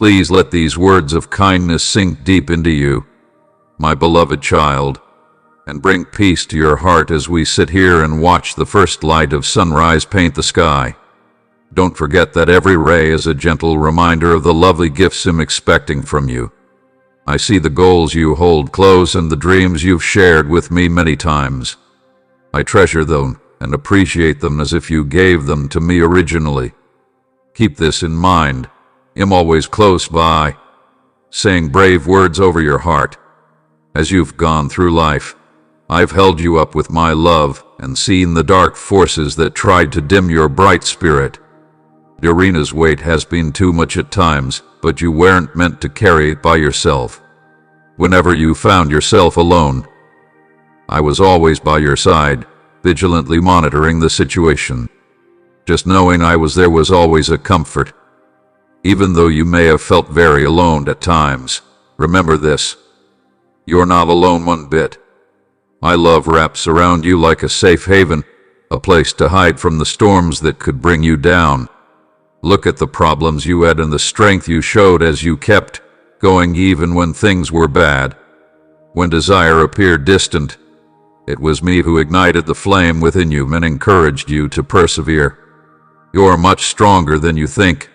Please let these words of kindness sink deep into you, my beloved child, and bring peace to your heart as we sit here and watch the first light of sunrise paint the sky. Don't forget that every ray is a gentle reminder of the lovely gifts I'm expecting from you. I see the goals you hold close and the dreams you've shared with me many times. I treasure them and appreciate them as if you gave them to me originally. Keep this in mind. I'm always close by, saying brave words over your heart. As you've gone through life, I've held you up with my love and seen the dark forces that tried to dim your bright spirit. Doreena's weight has been too much at times, but you weren't meant to carry it by yourself. Whenever you found yourself alone, I was always by your side, vigilantly monitoring the situation. Just knowing I was there was always a comfort. Even though you may have felt very alone at times, remember this: you're not alone one bit. My love wraps around you like a safe haven, a place to hide from the storms that could bring you down. Look at the problems you had and the strength you showed as you kept going even when things were bad. When desire appeared distant, it was me who ignited the flame within you and encouraged you to persevere. You're much stronger than you think,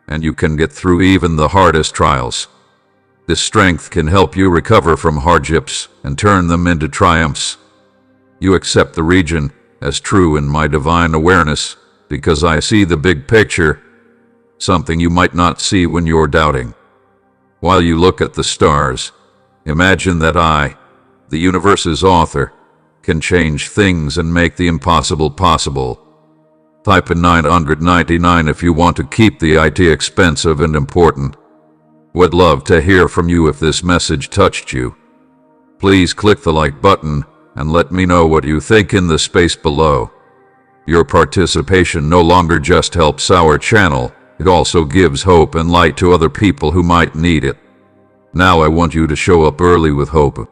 and you can get through even the hardest trials. This strength can help you recover from hardships and turn them into triumphs. You accept the region as true in my divine awareness because I see the big picture, something you might not see when you're doubting. While you look at the stars, imagine that I, the universe's author, can change things and make the impossible possible. Type in 999 if you want to keep the IT expensive and important. Would love to hear from you if this message touched you. Please click the like button and let me know what you think in the space below. Your participation no longer just helps our channel, it also gives hope and light to other people who might need it. Now I want you to show up early with hope.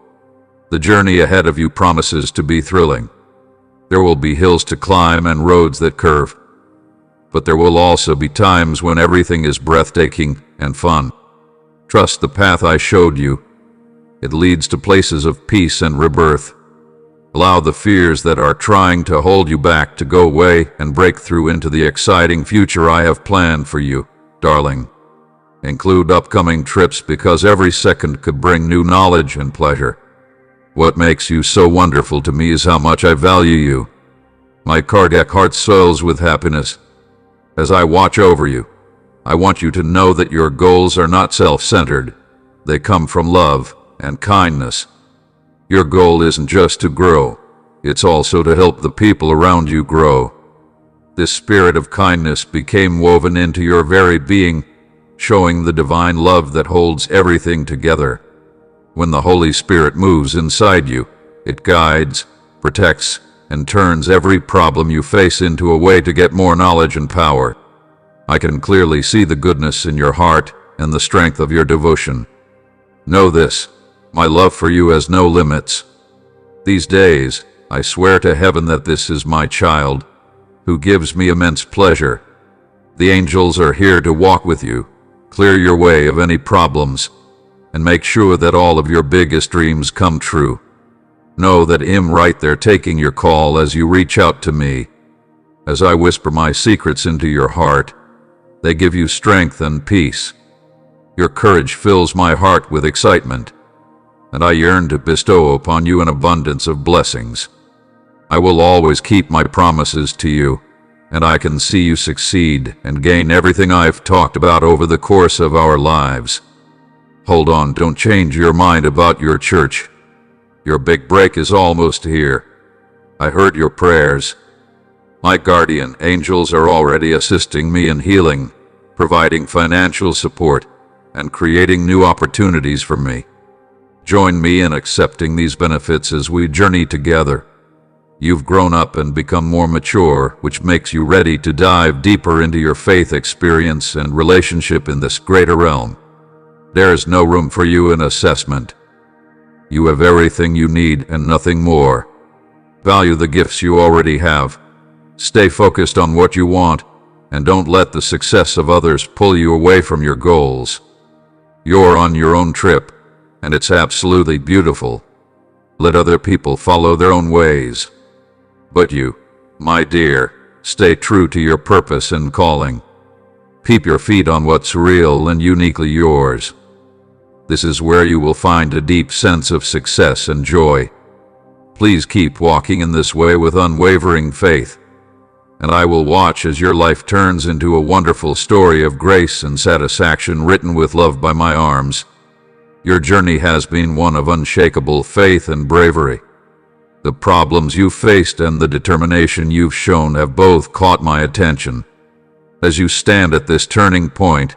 The journey ahead of you promises to be thrilling. There will be hills to climb and roads that curve. But there will also be times when everything is breathtaking and fun. Trust the path I showed you. It leads to places of peace and rebirth. Allow the fears that are trying to hold you back to go away and break through into the exciting future I have planned for you, darling. Include upcoming trips because every second could bring new knowledge and pleasure. What makes you so wonderful to me is how much I value you. My cardiac heart swells with happiness. As I watch over you, I want you to know that your goals are not self-centered. They come from love and kindness. Your goal isn't just to grow, it's also to help the people around you grow. This spirit of kindness became woven into your very being, showing the divine love that holds everything together. When the Holy Spirit moves inside you, it guides, protects, and turns every problem you face into a way to get more knowledge and power. I can clearly see the goodness in your heart and the strength of your devotion. Know this, my love for you has no limits. These days, I swear to heaven that this is my child, who gives me immense pleasure. The angels are here to walk with you, clear your way of any problems, and make sure that all of your biggest dreams come true. Know that I'm right there taking your call as you reach out to me. As I whisper my secrets into your heart, they give you strength and peace. Your courage fills my heart with excitement, and I yearn to bestow upon you an abundance of blessings. I will always keep my promises to you, and I can see you succeed and gain everything I've talked about over the course of our lives. Hold on, don't change your mind about your church. Your big break is almost here. I heard your prayers. My guardian angels are already assisting me in healing, providing financial support, and creating new opportunities for me. Join me in accepting these benefits as we journey together. You've grown up and become more mature, which makes you ready to dive deeper into your faith experience and relationship in this greater realm. There is no room for you in assessment. You have everything you need and nothing more. Value the gifts you already have. Stay focused on what you want, and don't let the success of others pull you away from your goals. You're on your own trip, and it's absolutely beautiful. Let other people follow their own ways. But you, my dear, stay true to your purpose and calling. Keep your feet on what's real and uniquely yours. This is where you will find a deep sense of success and joy. Please keep walking in this way with unwavering faith, and I will watch as your life turns into a wonderful story of grace and satisfaction written with love by my arms. Your journey has been one of unshakable faith and bravery. The problems you've faced and the determination you've shown have both caught my attention. As you stand at this turning point,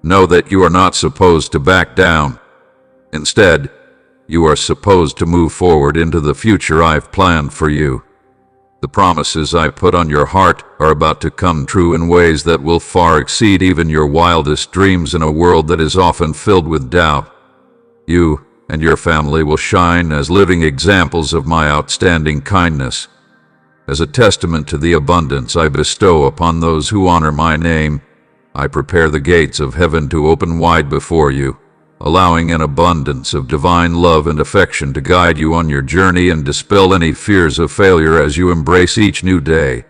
know that you are not supposed to back down. Instead, you are supposed to move forward into the future I've planned for you. The promises I put on your heart are about to come true in ways that will far exceed even your wildest dreams in a world that is often filled with doubt. You and your family will shine as living examples of my outstanding kindness. As a testament to the abundance I bestow upon those who honor my name, I prepare the gates of heaven to open wide before you, allowing an abundance of divine love and affection to guide you on your journey and dispel any fears of failure as you embrace each new day.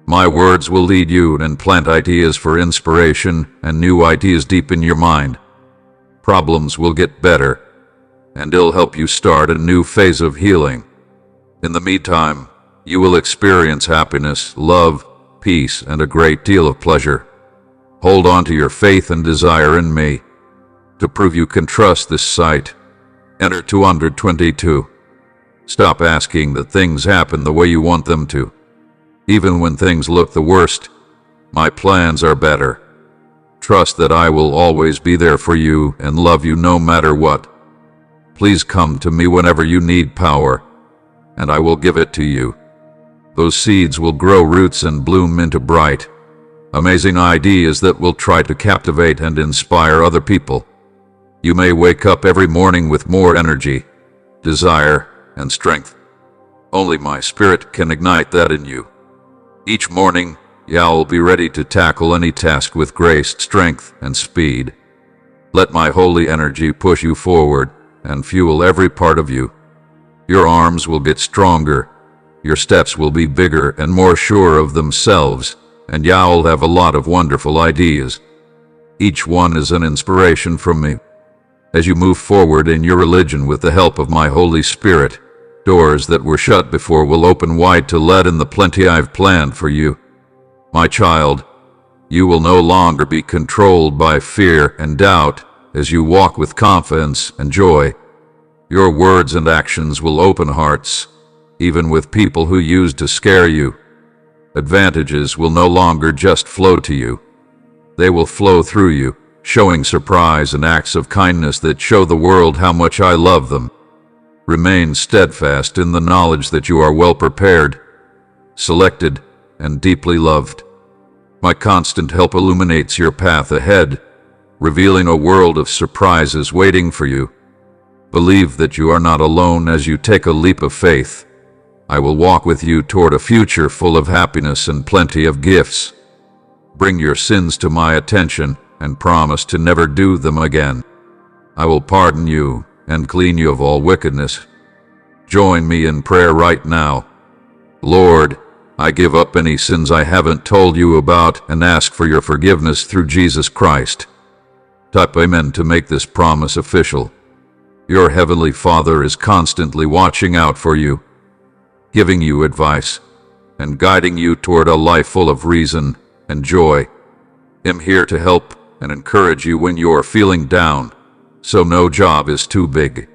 My words will lead you and plant ideas for inspiration and new ideas deep in your mind. Problems will get better, and it'll help you start a new phase of healing. In the meantime, you will experience happiness, love, peace, and a great deal of pleasure. Hold on to your faith and desire in me. To prove you can trust this sight, enter 222. Stop asking that things happen the way you want them to. Even when things look the worst, my plans are better. Trust that I will always be there for you and love you no matter what. Please come to me whenever you need power, and I will give it to you. Those seeds will grow roots and bloom into bright, amazing ideas that will try to captivate and inspire other people. You may wake up every morning with more energy, desire, and strength. Only my spirit can ignite that in you. Each morning, you'll be ready to tackle any task with grace, strength, and speed. Let my holy energy push you forward and fuel every part of you. Your arms will get stronger, your steps will be bigger and more sure of themselves, and you'll have a lot of wonderful ideas. Each one is an inspiration from me. As you move forward in your religion with the help of my Holy Spirit, doors that were shut before will open wide to let in the plenty I've planned for you. My child, you will no longer be controlled by fear and doubt as you walk with confidence and joy. Your words and actions will open hearts, even with people who used to scare you. Advantages will no longer just flow to you. They will flow through you, showing surprise and acts of kindness that show the world how much I love them. Remain steadfast in the knowledge that you are well prepared, selected, and deeply loved. My constant help illuminates your path ahead, revealing a world of surprises waiting for you. Believe that you are not alone as you take a leap of faith. I will walk with you toward a future full of happiness and plenty of gifts. Bring your sins to my attention and promise to never do them again. I will pardon you and clean you of all wickedness. Join me in prayer right now. Lord, I give up any sins I haven't told you about and ask for your forgiveness through Jesus Christ. Type Amen to make this promise official. Your Heavenly Father is constantly watching out for you, giving you advice, and guiding you toward a life full of reason and joy. I'm here to help and encourage you when you're feeling down, so no job is too big.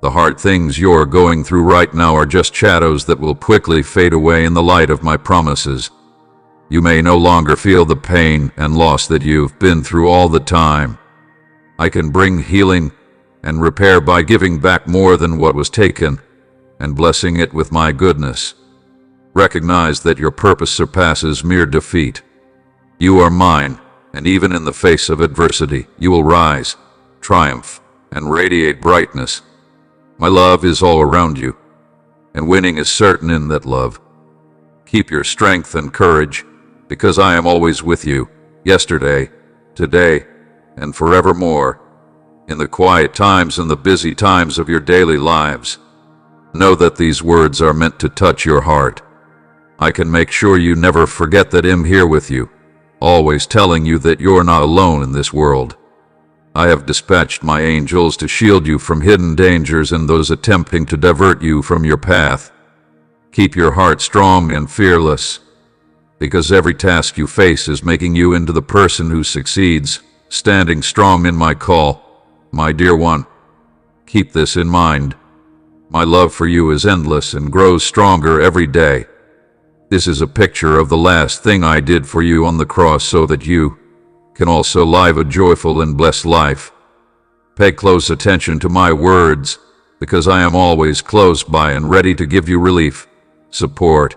The hard things you're going through right now are just shadows that will quickly fade away in the light of my promises. You may no longer feel the pain and loss that you've been through all the time. I can bring healing and repair by giving back more than what was taken and blessing it with my goodness. Recognize that your purpose surpasses mere defeat. You are mine, and even in the face of adversity, you will rise, triumph, and radiate brightness. My love is all around you, and winning is certain in that love. Keep your strength and courage, because I am always with you, yesterday, today, and forevermore, in the quiet times and the busy times of your daily lives. Know that these words are meant to touch your heart. I can make sure you never forget that I'm here with you, always telling you that you're not alone in this world. I have dispatched my angels to shield you from hidden dangers and those attempting to divert you from your path. Keep your heart strong and fearless, because every task you face is making you into the person who succeeds, standing strong in my call, my dear one. Keep this in mind. My love for you is endless and grows stronger every day. This is a picture of the last thing I did for you on the cross so that you can also live a joyful and blessed life. Pay close attention to my words, because I am always close by and ready to give you relief, support,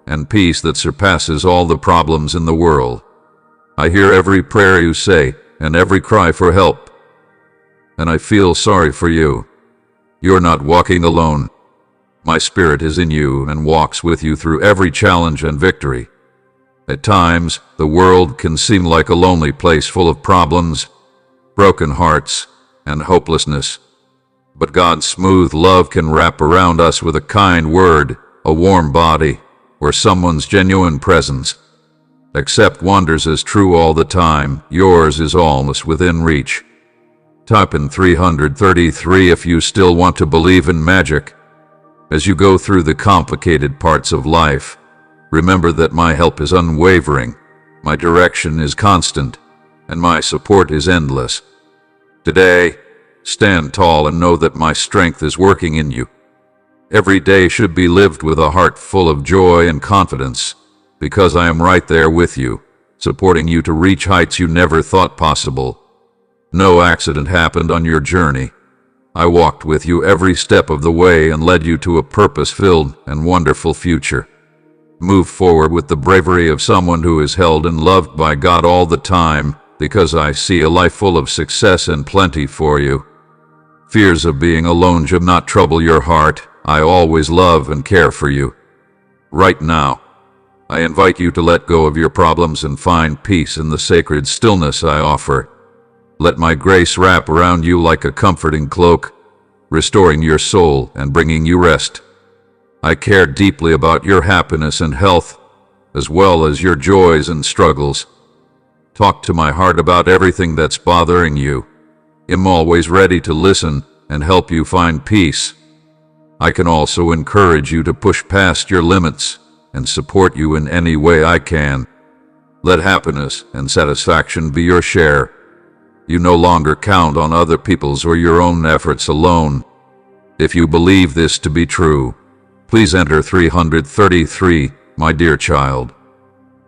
and peace that surpasses all the problems in the world. I hear every prayer you say and every cry for help, and I feel sorry for you. You're not walking alone. My spirit is in you and walks with you through every challenge and victory. At times, the world can seem like a lonely place full of problems, broken hearts, and hopelessness. But God's smooth love can wrap around us with a kind word, a warm body, or someone's genuine presence. Accept wonders as true all the time. Yours is almost within reach. Type in 333 if you still want to believe in magic. As you go through the complicated parts of life, remember that my help is unwavering, my direction is constant, and my support is endless. Today, stand tall and know that my strength is working in you. Every day should be lived with a heart full of joy and confidence, because I am right there with you, supporting you to reach heights you never thought possible. No accident happened on your journey. I walked with you every step of the way and led you to a purpose-filled and wonderful future. Move forward with the bravery of someone who is held and loved by God all the time, because I see a life full of success and plenty for you. Fears of being alone should not trouble your heart. I always love and care for you. Right now, I invite you to let go of your problems and find peace in the sacred stillness I offer. Let my grace wrap around you like a comforting cloak, restoring your soul and bringing you rest. I care deeply about your happiness and health, as well as your joys and struggles. Talk to my heart about everything that's bothering you. I'm always ready to listen and help you find peace. I can also encourage you to push past your limits and support you in any way I can. Let happiness and satisfaction be your share. You no longer count on other people's or your own efforts alone. If you believe this to be true, please enter 333, my dear child.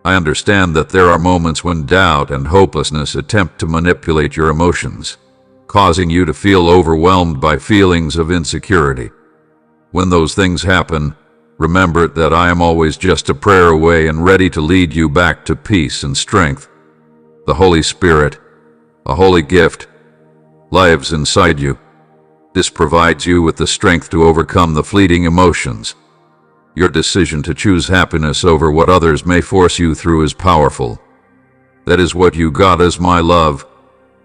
I understand that there are moments when doubt and hopelessness attempt to manipulate your emotions, causing you to feel overwhelmed by feelings of insecurity. When those things happen, remember that I am always just a prayer away and ready to lead you back to peace and strength. The Holy Spirit, a holy gift, lives inside you. This provides you with the strength to overcome the fleeting emotions. Your decision to choose happiness over what others may force you through is powerful. That is what you got as my love.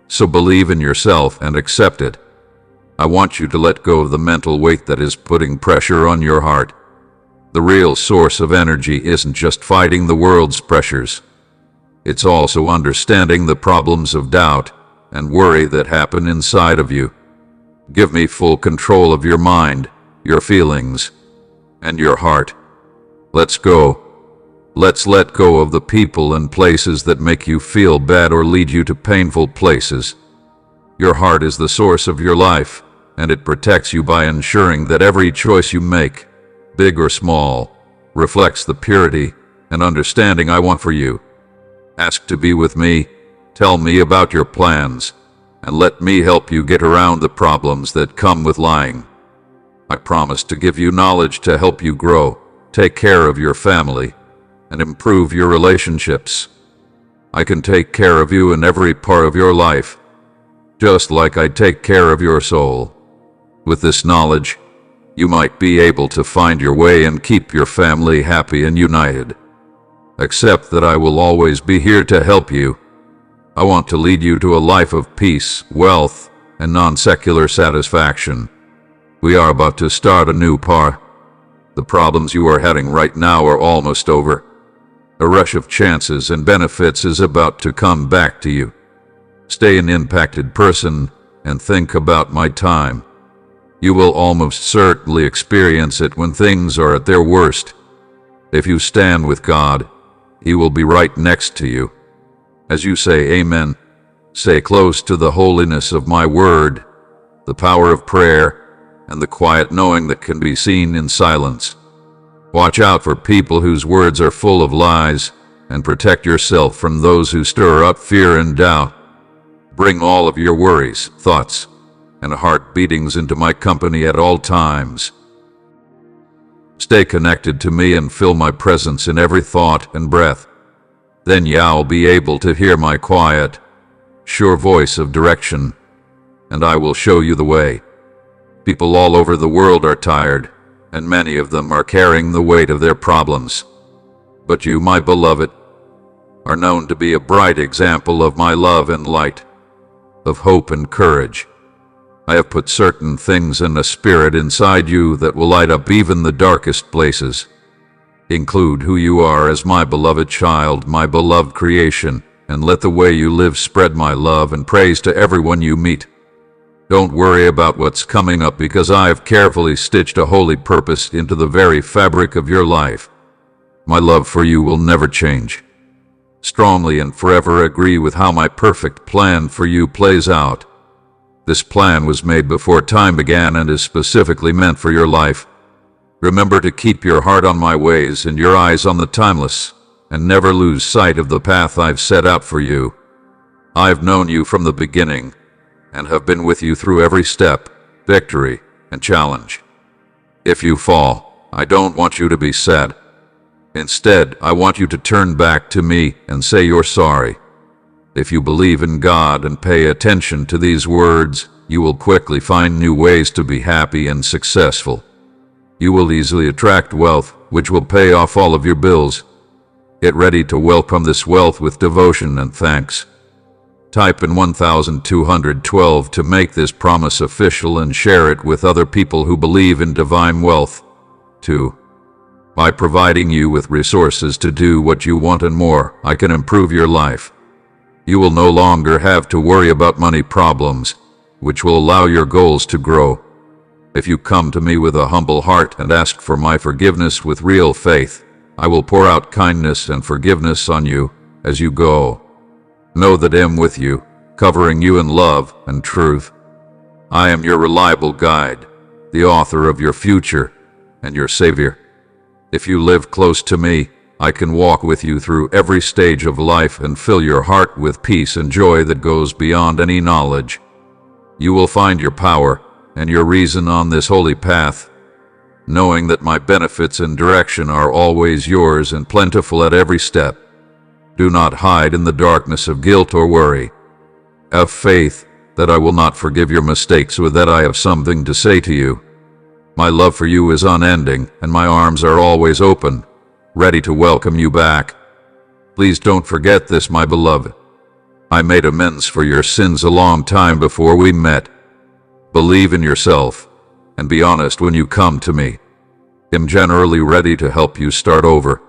So believe in yourself and accept it. I want you to let go of the mental weight that is putting pressure on your heart. The real source of energy isn't just fighting the world's pressures. It's also understanding the problems of doubt and worry that happen inside of you. Give me full control of your mind, your feelings, and your heart. Let's go. Let's let go of the people and places that make you feel bad or lead you to painful places. Your heart is the source of your life, and it protects you by ensuring that every choice you make, big or small, reflects the purity and understanding I want for you. Ask to be with me, tell me about your plans, and let me help you get around the problems that come with lying. I promise to give you knowledge to help you grow, take care of your family, and improve your relationships. I can take care of you in every part of your life, just like I take care of your soul. With this knowledge, you might be able to find your way and keep your family happy and united. Accept that I will always be here to help you. I want to lead you to a life of peace, wealth, and non-secular satisfaction. We are about to start a new part. The problems you are having right now are almost over. A rush of chances and benefits is about to come back to you. Stay an impacted person and think about my time. You will almost certainly experience it when things are at their worst. If you stand with God, He will be right next to you. As you say Amen, stay close to the holiness of my word, the power of prayer, and the quiet knowing that can be seen in silence. Watch out for people whose words are full of lies, and protect yourself from those who stir up fear and doubt. Bring all of your worries, thoughts, and heart beatings into my company at all times. Stay connected to me and feel my presence in every thought and breath. Then you'll be able to hear my quiet, sure voice of direction, and I will show you the way. People all over the world are tired, and many of them are carrying the weight of their problems. But you, my beloved, are known to be a bright example of my love and light, of hope and courage. I have put certain things and a spirit inside you that will light up even the darkest places. Include who you are as my beloved child, my beloved creation, and let the way you live spread my love and praise to everyone you meet. Don't worry about what's coming up, because I have carefully stitched a holy purpose into the very fabric of your life. My love for you will never change. Strongly and forever agree with how my perfect plan for you plays out. This plan was made before time began and is specifically meant for your life. Remember to keep your heart on my ways and your eyes on the timeless, and never lose sight of the path I've set out for you. I've known you from the beginning, and have been with you through every step, victory, and challenge. If you fall, I don't want you to be sad. Instead, I want you to turn back to me and say you're sorry. If you believe in God and pay attention to these words, you will quickly find new ways to be happy and successful. You will easily attract wealth, which will pay off all of your bills. Get ready to welcome this wealth with devotion and thanks. Type in 1212 to make this promise official and share it with other people who believe in divine wealth. 2. By providing you with resources to do what you want and more, I can improve your life. You will no longer have to worry about money problems, which will allow your goals to grow. If you come to me with a humble heart and ask for my forgiveness with real faith, I will pour out kindness and forgiveness on you as you go. Know that I am with you, covering you in love and truth. I am your reliable guide, the author of your future, and your Savior. If you live close to me, I can walk with you through every stage of life and fill your heart with peace and joy that goes beyond any knowledge. You will find your power and your reason on this holy path, knowing that my benefits and direction are always yours and plentiful at every step. Do not hide in the darkness of guilt or worry. Have faith that I will not forgive your mistakes, or that I have something to say to you. My love for you is unending, and my arms are always open, ready to welcome you back. Please don't forget this, my beloved. I made amends for your sins a long time before we met. Believe in yourself, and be honest when you come to me. I'm generally ready to help you start over.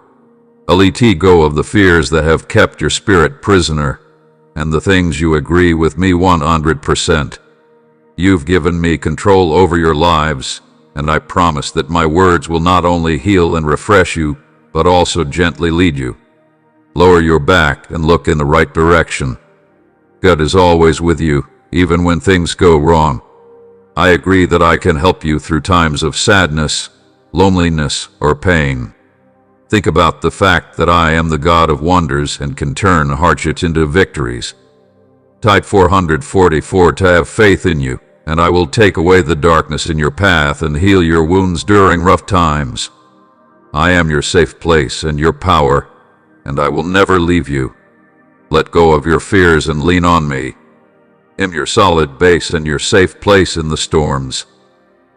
I'll let go of the fears that have kept your spirit prisoner, and the things you agree with me 100%. You've given me control over your lives, and I promise that my words will not only heal and refresh you, but also gently lead you. Lower your back and look in the right direction. God is always with you, even when things go wrong. I agree that I can help you through times of sadness, loneliness, or pain. Think about the fact that I am the God of wonders and can turn hardships into victories. Type 444 to have faith in you, and I will take away the darkness in your path and heal your wounds during rough times. I am your safe place and your power, and I will never leave you. Let go of your fears and lean on me. I'm your solid base and your safe place in the storms.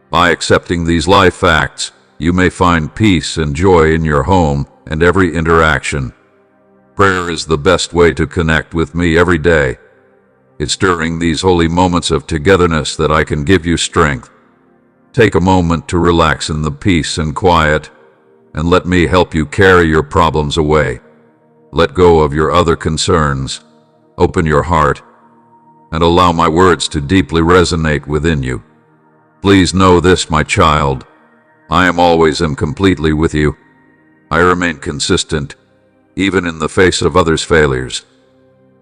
By accepting these life facts, you may find peace and joy in your home and every interaction. Prayer is the best way to connect with me every day. It's during these holy moments of togetherness that I can give you strength. Take a moment to relax in the peace and quiet, and let me help you carry your problems away. Let go of your other concerns. Open your heart, and allow my words to deeply resonate within you. Please know this, my child. I am always and completely with you. I remain consistent, even in the face of others' failures.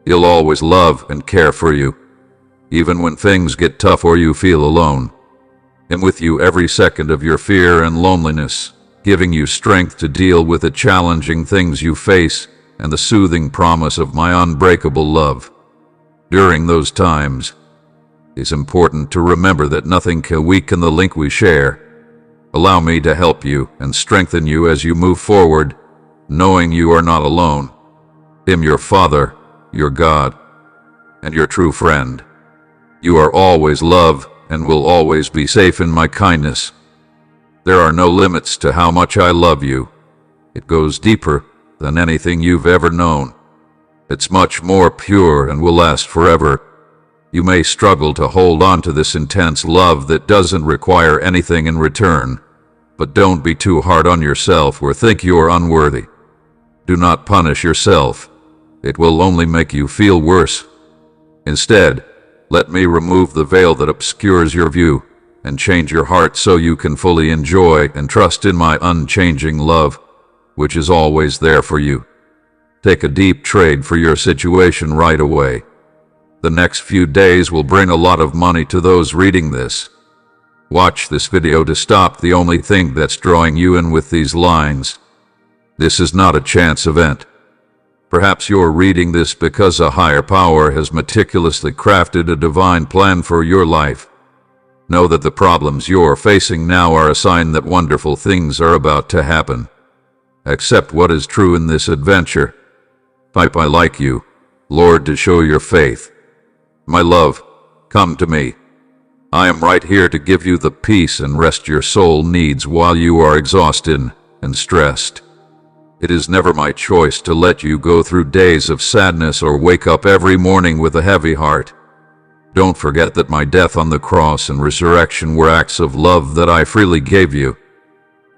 He'll always love and care for you, even when things get tough or you feel alone. I'm with you every second of your fear and loneliness, giving you strength to deal with the challenging things you face and the soothing promise of my unbreakable love. During those times, it's important to remember that nothing can weaken the link we share. Allow me to help you and strengthen you as you move forward, knowing you are not alone. I'm your Father, your God, and your true friend. You are always loved and will always be safe in my kindness. There are no limits to how much I love you. It goes deeper than anything you've ever known. It's much more pure and will last forever. You may struggle to hold on to this intense love that doesn't require anything in return, but don't be too hard on yourself or think you are unworthy. Do not punish yourself. It will only make you feel worse. Instead, let me remove the veil that obscures your view and change your heart so you can fully enjoy and trust in my unchanging love, which is always there for you. Take a deep trade for your situation right away. The next few days will bring a lot of money to those reading this. Watch this video to stop the only thing that's drawing you in with these lines. This is not a chance event. Perhaps you're reading this because a higher power has meticulously crafted a divine plan for your life. Know that the problems you're facing now are a sign that wonderful things are about to happen. Accept what is true in this adventure. I like you, Lord, to show your faith. My love, come to me. I am right here to give you the peace and rest your soul needs while you are exhausted and stressed. It is never my choice to let you go through days of sadness or wake up every morning with a heavy heart. Don't forget that my death on the cross and resurrection were acts of love that I freely gave you.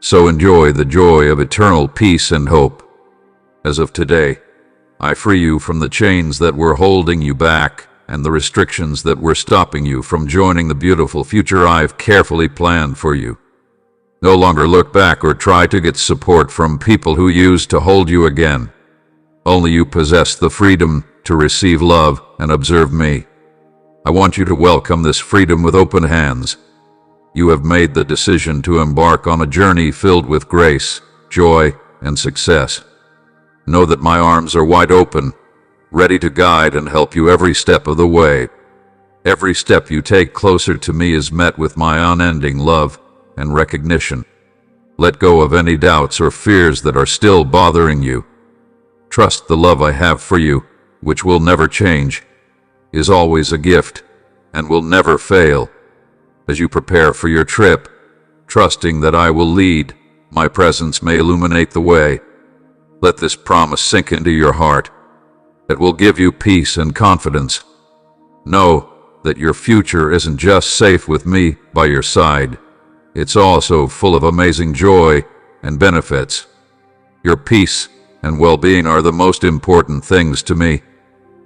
So enjoy the joy of eternal peace and hope. As of today, I free you from the chains that were holding you back and the restrictions that were stopping you from joining the beautiful future I've carefully planned for you. No longer look back or try to get support from people who used to hold you again. Only you possess the freedom to receive love and observe me. I want you to welcome this freedom with open hands. You have made the decision to embark on a journey filled with grace, joy, and success. Know that my arms are wide open, ready to guide and help you every step of the way. Every step you take closer to me is met with my unending love and recognition. Let go of any doubts or fears that are still bothering you. Trust the love I have for you, which will never change, is always a gift, and will never fail. As you prepare for your trip, trusting that I will lead, my presence may illuminate the way. Let this promise sink into your heart. It will give you peace and confidence. Know that your future isn't just safe with me by your side. It's also full of amazing joy and benefits. Your peace and well-being are the most important things to me,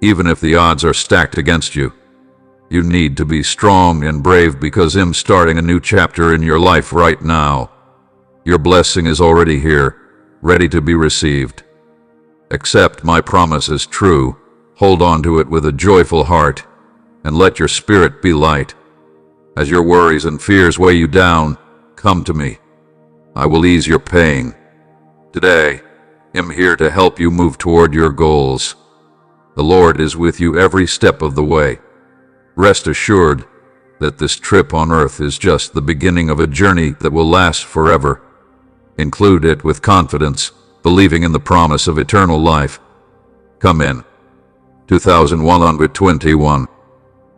even if the odds are stacked against you. You need to be strong and brave because I'm starting a new chapter in your life right now. Your blessing is already here, ready to be received. Accept my promise as true, hold on to it with a joyful heart, and let your spirit be light. As your worries and fears weigh you down, come to me. I will ease your pain. Today, I'm here to help you move toward your goals. The Lord is with you every step of the way. Rest assured that this trip on earth is just the beginning of a journey that will last forever. Include it with confidence, believing in the promise of eternal life. Come in. 2121.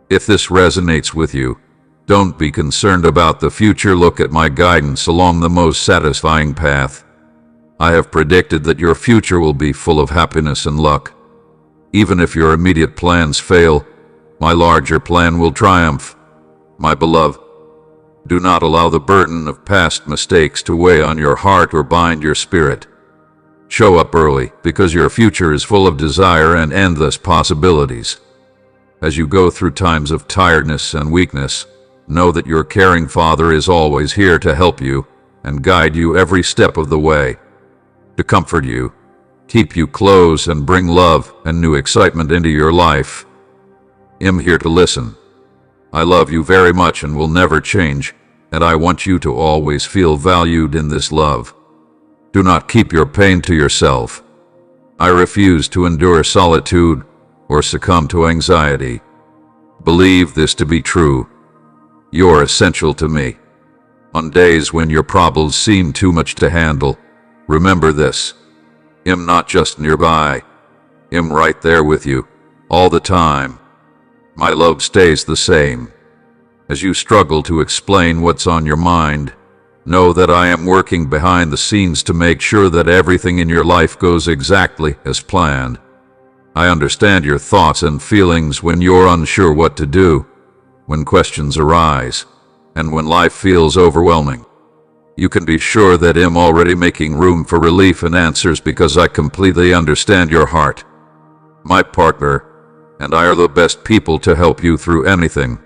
If this resonates with you, don't be concerned about the future. Look at my guidance along the most satisfying path. I have predicted that your future will be full of happiness and luck. Even if your immediate plans fail, my larger plan will triumph. My beloved, do not allow the burden of past mistakes to weigh on your heart or bind your spirit. Show up early, because your future is full of desire and endless possibilities. As you go through times of tiredness and weakness, know that your caring Father is always here to help you and guide you every step of the way. To comfort you, keep you close, and bring love and new excitement into your life. I'm here to listen. I love you very much and will never change, and I want you to always feel valued in this love. Do not keep your pain to yourself. I refuse to endure solitude or succumb to anxiety. Believe this to be true. You're essential to me. On days when your problems seem too much to handle, remember this. I'm not just nearby. I'm right there with you, all the time. My love stays the same. As you struggle to explain what's on your mind, know that I am working behind the scenes to make sure that everything in your life goes exactly as planned. I understand your thoughts and feelings when you're unsure what to do, when questions arise, and when life feels overwhelming. You can be sure that I'm already making room for relief and answers, because I completely understand your heart. My partner and I are the best people to help you through anything.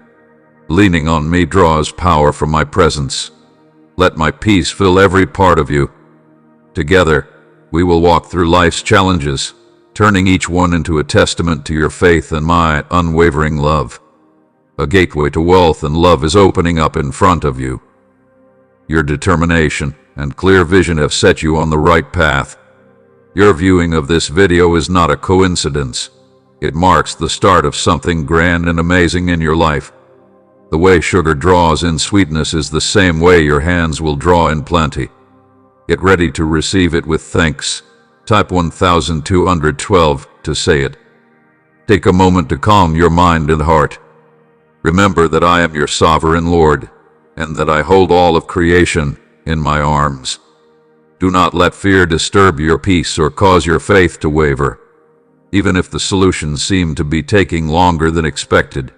Leaning on me draws power from my presence. Let my peace fill every part of you. Together, we will walk through life's challenges, turning each one into a testament to your faith and my unwavering love. A gateway to wealth and love is opening up in front of you. Your determination and clear vision have set you on the right path. Your viewing of this video is not a coincidence. It marks the start of something grand and amazing in your life. The way sugar draws in sweetness is the same way your hands will draw in plenty. Get ready to receive it with thanks. Type 1212 to say it. Take a moment to calm your mind and heart. Remember that I am your sovereign Lord, and that I hold all of creation in my arms. Do not let fear disturb your peace or cause your faith to waver. Even if the solutions seem to be taking longer than expected,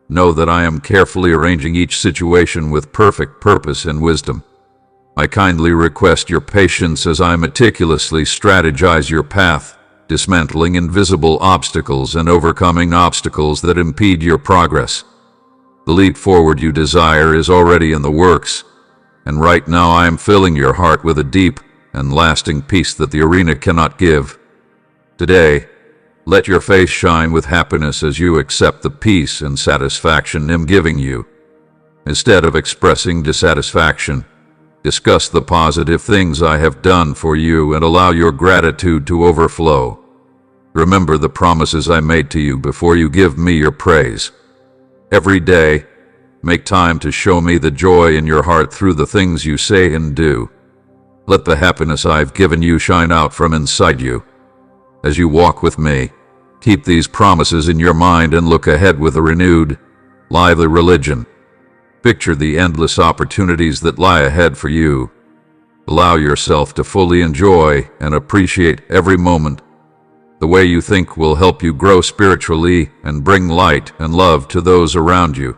know that I am carefully arranging each situation with perfect purpose and wisdom. I kindly request your patience as I meticulously strategize your path, dismantling invisible obstacles and overcoming obstacles that impede your progress. The leap forward you desire is already in the works, and right now I am filling your heart with a deep and lasting peace that the arena cannot give. Today, let your face shine with happiness as you accept the peace and satisfaction I'm giving you. Instead of expressing dissatisfaction, discuss the positive things I have done for you and allow your gratitude to overflow. Remember the promises I made to you before you give me your praise. Every day, make time to show me the joy in your heart through the things you say and do. Let the happiness I've given you shine out from inside you. As you walk with me, keep these promises in your mind and look ahead with a renewed, lively religion. Picture the endless opportunities that lie ahead for you. Allow yourself to fully enjoy and appreciate every moment. The way you think will help you grow spiritually and bring light and love to those around you.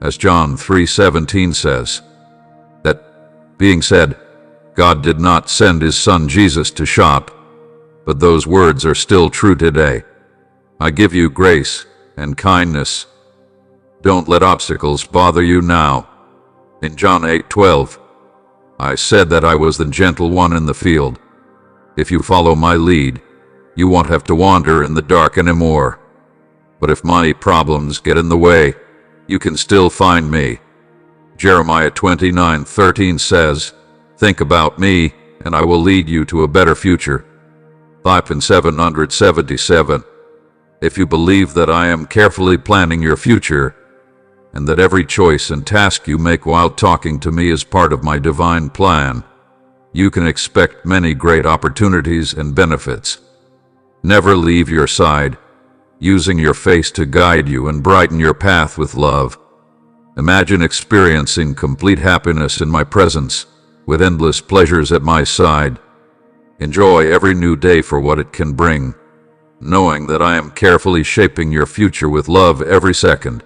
As John 3:17 says, that being said, God did not send his son Jesus to shock, but those words are still true today. I give you grace and kindness. Don't let obstacles bother you now. In John 8:12, I said that I was the gentle one in the field. If you follow my lead, you won't have to wander in the dark anymore. But if money problems get in the way, you can still find me. Jeremiah 29:13 says, think about me, and I will lead you to a better future. 777. If you believe that I am carefully planning your future, and that every choice and task you make while talking to me is part of my divine plan, you can expect many great opportunities and benefits. Never leave your side, using your face to guide you and brighten your path with love. Imagine experiencing complete happiness in my presence, with endless pleasures at my side. Enjoy every new day for what it can bring, knowing that I am carefully shaping your future with love every second.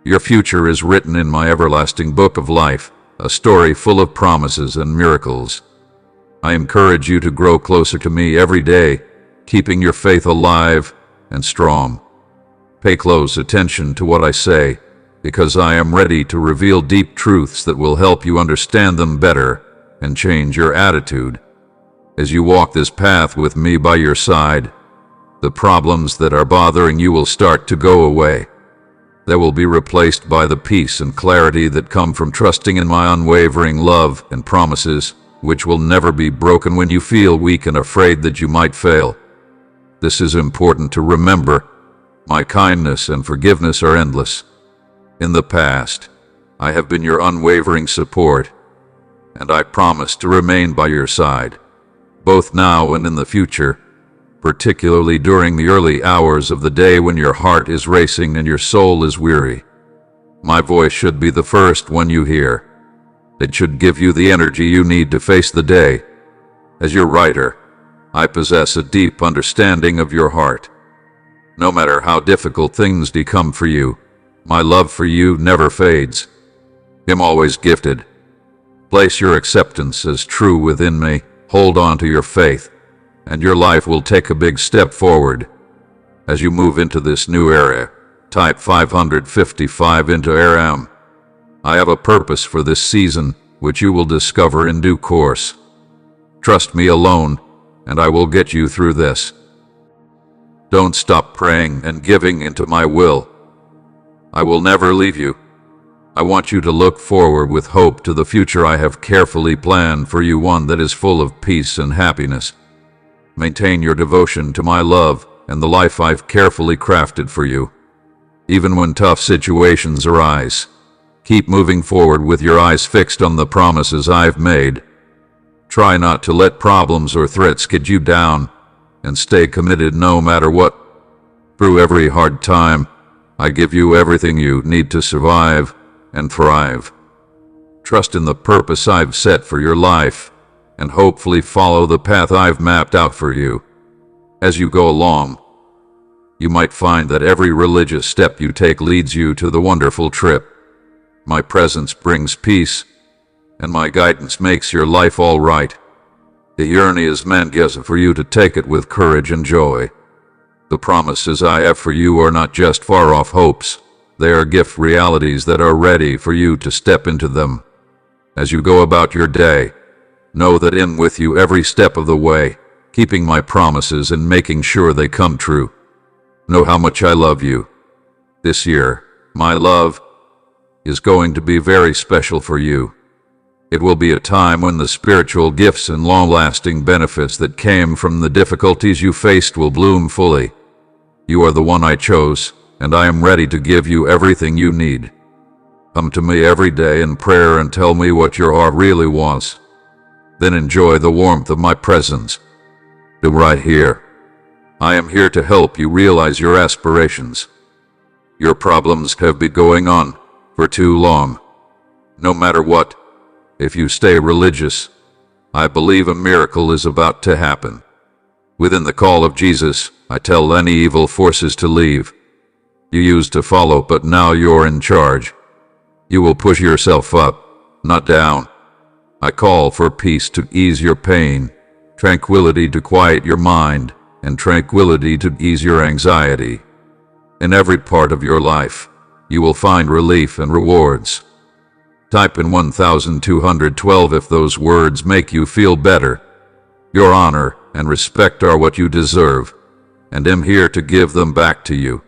Your future is written in my everlasting book of life, a story full of promises and miracles. I encourage you to grow closer to me every day, keeping your faith alive and strong. Pay close attention to what I say, because I am ready to reveal deep truths that will help you understand them better and change your attitude. As you walk this path with me by your side, the problems that are bothering you will start to go away. They will be replaced by the peace and clarity that come from trusting in my unwavering love and promises, which will never be broken when you feel weak and afraid that you might fail. This is important to remember. My kindness and forgiveness are endless. In the past, I have been your unwavering support, and I promise to remain by your side, both now and in the future, particularly during the early hours of the day when your heart is racing and your soul is weary. My voice should be the first one you hear. It should give you the energy you need to face the day. As your writer, I possess a deep understanding of your heart. No matter how difficult things become for you, my love for you never fades. I'm always gifted. Place your acceptance as true within me, hold on to your faith, and your life will take a big step forward. As you move into this new era, type 555 into RM. I have a purpose for this season, which you will discover in due course. Trust me alone, and I will get you through this. Don't stop praying and giving into my will. I will never leave you. I want you to look forward with hope to the future I have carefully planned for you, one that is full of peace and happiness. Maintain your devotion to my love and the life I've carefully crafted for you. Even when tough situations arise, keep moving forward with your eyes fixed on the promises I've made. Try not to let problems or threats get you down, and stay committed no matter what. Through every hard time, I give you everything you need to survive and thrive. Trust in the purpose I've set for your life, and hopefully follow the path I've mapped out for you. As you go along, you might find that every religious step you take leads you to the wonderful trip. My presence brings peace, and my guidance makes your life all right. The journey is meant for you to take it with courage and joy. The promises I have for you are not just far-off hopes. They are gift realities that are ready for you to step into them. As you go about your day, know that I'm with you every step of the way, keeping my promises and making sure they come true. Know how much I love you. This year, my love is going to be very special for you. It will be a time when the spiritual gifts and long-lasting benefits that came from the difficulties you faced will bloom fully. You are the one I chose, and I am ready to give you everything you need. Come to me every day in prayer and tell me what your heart really wants. Then enjoy the warmth of my presence. I'm right here. I am here to help you realize your aspirations. Your problems have been going on for too long. No matter what, if you stay religious, I believe a miracle is about to happen. Within the call of Jesus, I tell any evil forces to leave. You used to follow, but now you're in charge. You will push yourself up, not down. I call for peace to ease your pain, tranquility to quiet your mind, and tranquility to ease your anxiety. In every part of your life, you will find relief and rewards. Type in 1212 if those words make you feel better. Your honor and respect are what you deserve, and I'm here to give them back to you.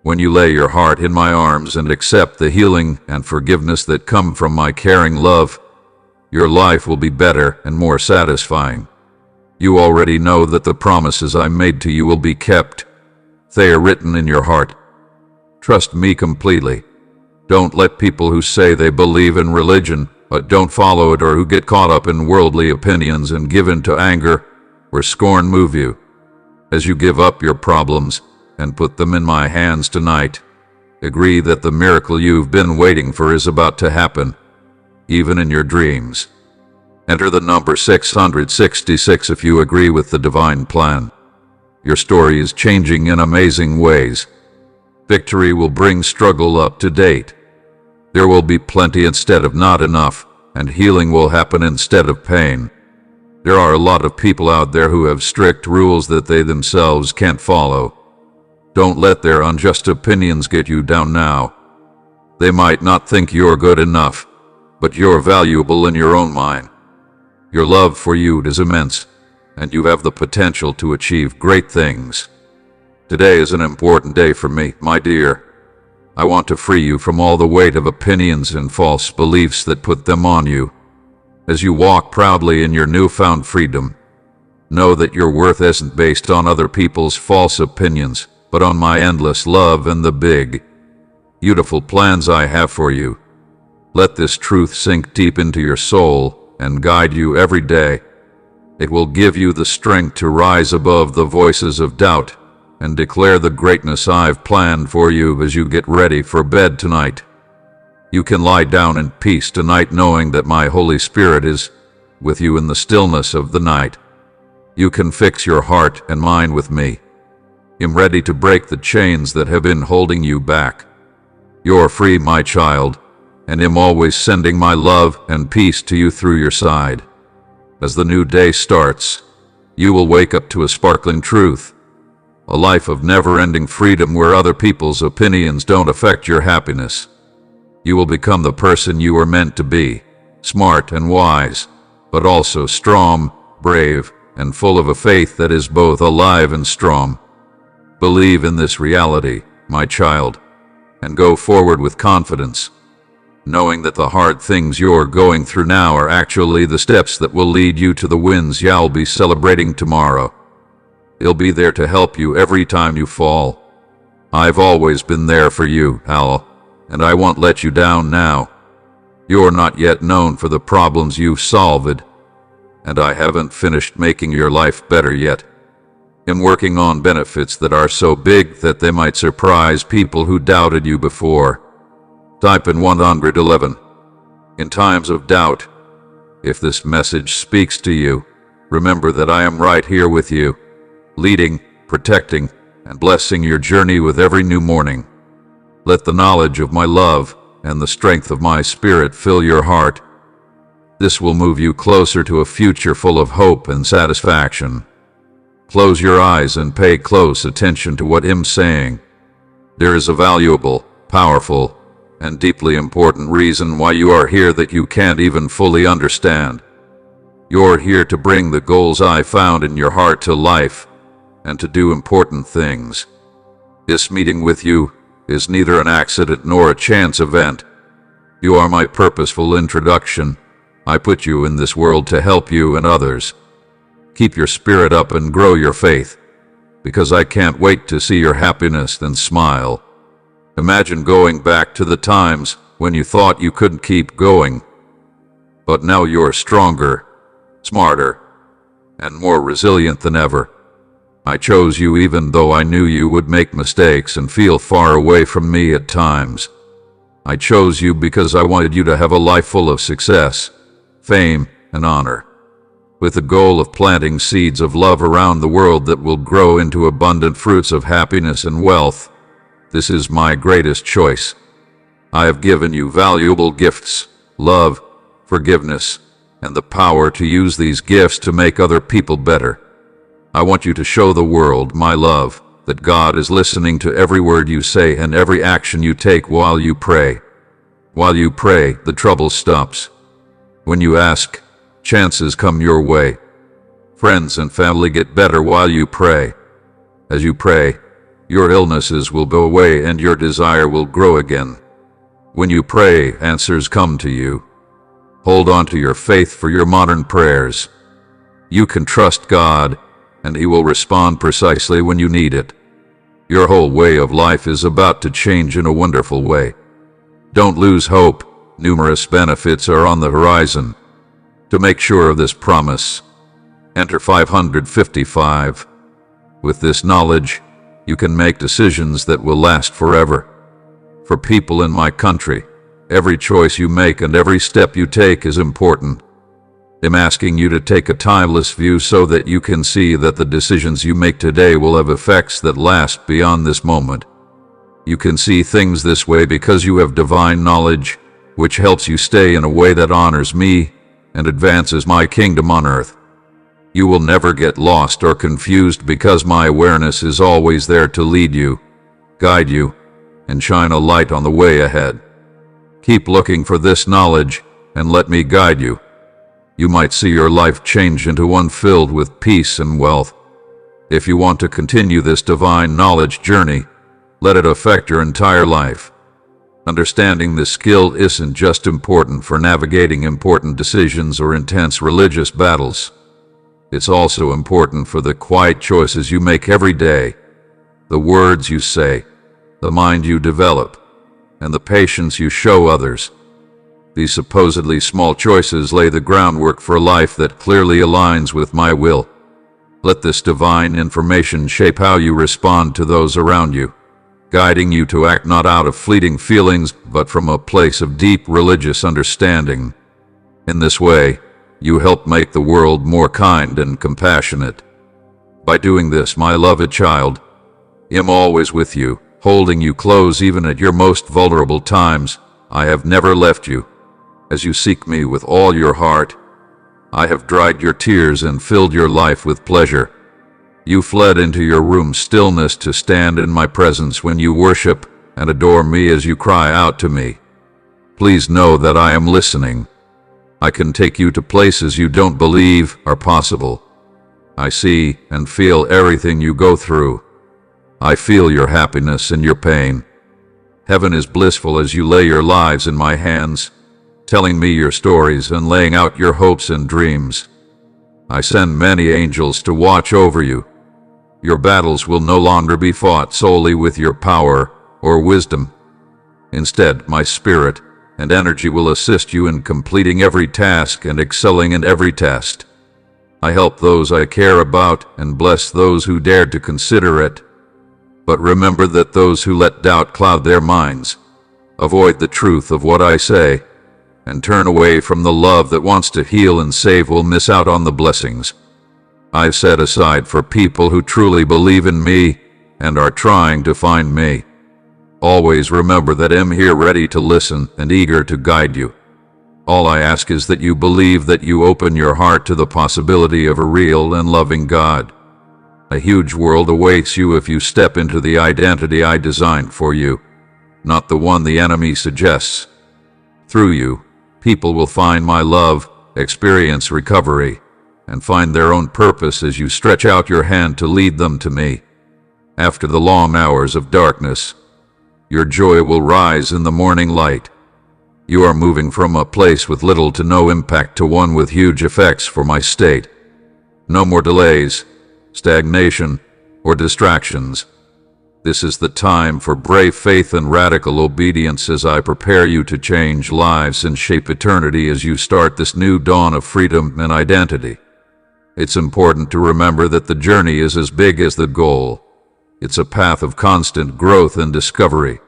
When you lay your heart in my arms and accept the healing and forgiveness that come from my caring love, your life will be better and more satisfying. You already know that the promises I made to you will be kept. They are written in your heart. Trust me completely. Don't let people who say they believe in religion but don't follow it, or who get caught up in worldly opinions and give in to anger or scorn, move you. As you give up your problems and put them in my hands tonight, agree that the miracle you've been waiting for is about to happen, even in your dreams. Enter the number 666 if you agree with the divine plan. Your story is changing in amazing ways. Victory will bring struggle up to date. There will be plenty instead of not enough, and healing will happen instead of pain. There are a lot of people out there who have strict rules that they themselves can't follow. Don't let their unjust opinions get you down now. They might not think you're good enough, but you're valuable in your own mind. Your love for you is immense, and you have the potential to achieve great things. Today is an important day for me, my dear. I want to free you from all the weight of opinions and false beliefs that put them on you. As you walk proudly in your newfound freedom, know that your worth isn't based on other people's false opinions, but on my endless love and the big, beautiful plans I have for you. Let this truth sink deep into your soul and guide you every day. It will give you the strength to rise above the voices of doubt and declare the greatness I've planned for you as you get ready for bed tonight. You can lie down in peace tonight knowing that my Holy Spirit is with you in the stillness of the night. You can fix your heart and mind with me. I'm ready to break the chains that have been holding you back. You're free, my child, and I'm always sending my love and peace to you through your side. As the new day starts, you will wake up to a sparkling truth, a life of never-ending freedom where other people's opinions don't affect your happiness. You will become the person you are meant to be, smart and wise, but also strong, brave, and full of a faith that is both alive and strong. Believe in this reality, my child, and go forward with confidence, knowing that the hard things you're going through now are actually the steps that will lead you to the wins you'll be celebrating tomorrow. I'll be there to help you every time you fall. I've always been there for you, Al, and I won't let you down now. You're not yet known for the problems you've solved, and I haven't finished making your life better yet. I'm working on benefits that are so big that they might surprise people who doubted you before. Type in 111. In times of doubt, if this message speaks to you, remember that I am right here with you, leading, protecting, and blessing your journey with every new morning. Let the knowledge of my love and the strength of my spirit fill your heart. This will move you closer to a future full of hope and satisfaction. Close your eyes and pay close attention to what I'm saying. There is a valuable, powerful, and deeply important reason why you are here that you can't even fully understand. You're here to bring the goals I found in your heart to life, and to do important things. This meeting with you is neither an accident nor a chance event. You are my purposeful introduction. I put you in this world to help you and others. Keep your spirit up and grow your faith, because I can't wait to see your happiness and smile. Imagine going back to the times when you thought you couldn't keep going, but now you're stronger, smarter, and more resilient than ever. I chose you even though I knew you would make mistakes and feel far away from me at times. I chose you because I wanted you to have a life full of success, fame, and honor, with the goal of planting seeds of love around the world that will grow into abundant fruits of happiness and wealth. This is my greatest choice. I have given you valuable gifts, love, forgiveness, and the power to use these gifts to make other people better. I want you to show the world my love, that God is listening to every word you say and every action you take while you pray. While you pray, the trouble stops. When you ask, chances come your way. Friends and family get better while you pray. As you pray, your illnesses will go away and your desire will grow again. When you pray, answers come to you. Hold on to your faith for your modern prayers. You can trust God, and He will respond precisely when you need it. Your whole way of life is about to change in a wonderful way. Don't lose hope. Numerous benefits are on the horizon. To make sure of this promise, enter 555. With this knowledge, you can make decisions that will last forever. For people in my country, every choice you make and every step you take is important. I'm asking you to take a timeless view so that you can see that the decisions you make today will have effects that last beyond this moment. You can see things this way because you have divine knowledge, which helps you stay in a way that honors me and advances my kingdom on earth. You will never get lost or confused because my awareness is always there to lead you, guide you, and shine a light on the way ahead. Keep looking for this knowledge and let me guide you. You might see your life change into one filled with peace and wealth. If you want to continue this divine knowledge journey, let it affect your entire life. Understanding this skill isn't just important for navigating important decisions or intense religious battles. It's also important for the quiet choices you make every day, the words you say, the mind you develop, and the patience you show others. These supposedly small choices lay the groundwork for a life that clearly aligns with my will. Let this divine information shape how you respond to those around you, guiding you to act not out of fleeting feelings, but from a place of deep religious understanding. In this way, you help make the world more kind and compassionate. By doing this, my beloved child, I'm always with you, holding you close even at your most vulnerable times. I have never left you. As you seek me with all your heart, I have dried your tears and filled your life with pleasure. You fled into your room's stillness to stand in my presence when you worship and adore me as you cry out to me. Please know that I am listening. I can take you to places you don't believe are possible. I see and feel everything you go through. I feel your happiness and your pain. Heaven is blissful as you lay your lives in my hands, telling me your stories and laying out your hopes and dreams. I send many angels to watch over you. Your battles will no longer be fought solely with your power or wisdom. Instead, my spirit and energy will assist you in completing every task and excelling in every test. I help those I care about and bless those who dare to consider it. But remember that those who let doubt cloud their minds avoid the truth of what I say and turn away from the love that wants to heal and save will miss out on the blessings I've set aside for people who truly believe in me and are trying to find me. Always remember that I'm here ready to listen and eager to guide you. All I ask is that you believe, that you open your heart to the possibility of a real and loving God. A huge world awaits you if you step into the identity I designed for you, not the one the enemy suggests. Through you, people will find my love, experience recovery, and find their own purpose as you stretch out your hand to lead them to me. After the long hours of darkness, your joy will rise in the morning light. You are moving from a place with little to no impact to one with huge effects for my state. No more delays, stagnation, or distractions. This is the time for brave faith and radical obedience as I prepare you to change lives and shape eternity as you start this new dawn of freedom and identity. It's important to remember that the journey is as big as the goal. It's a path of constant growth and discovery.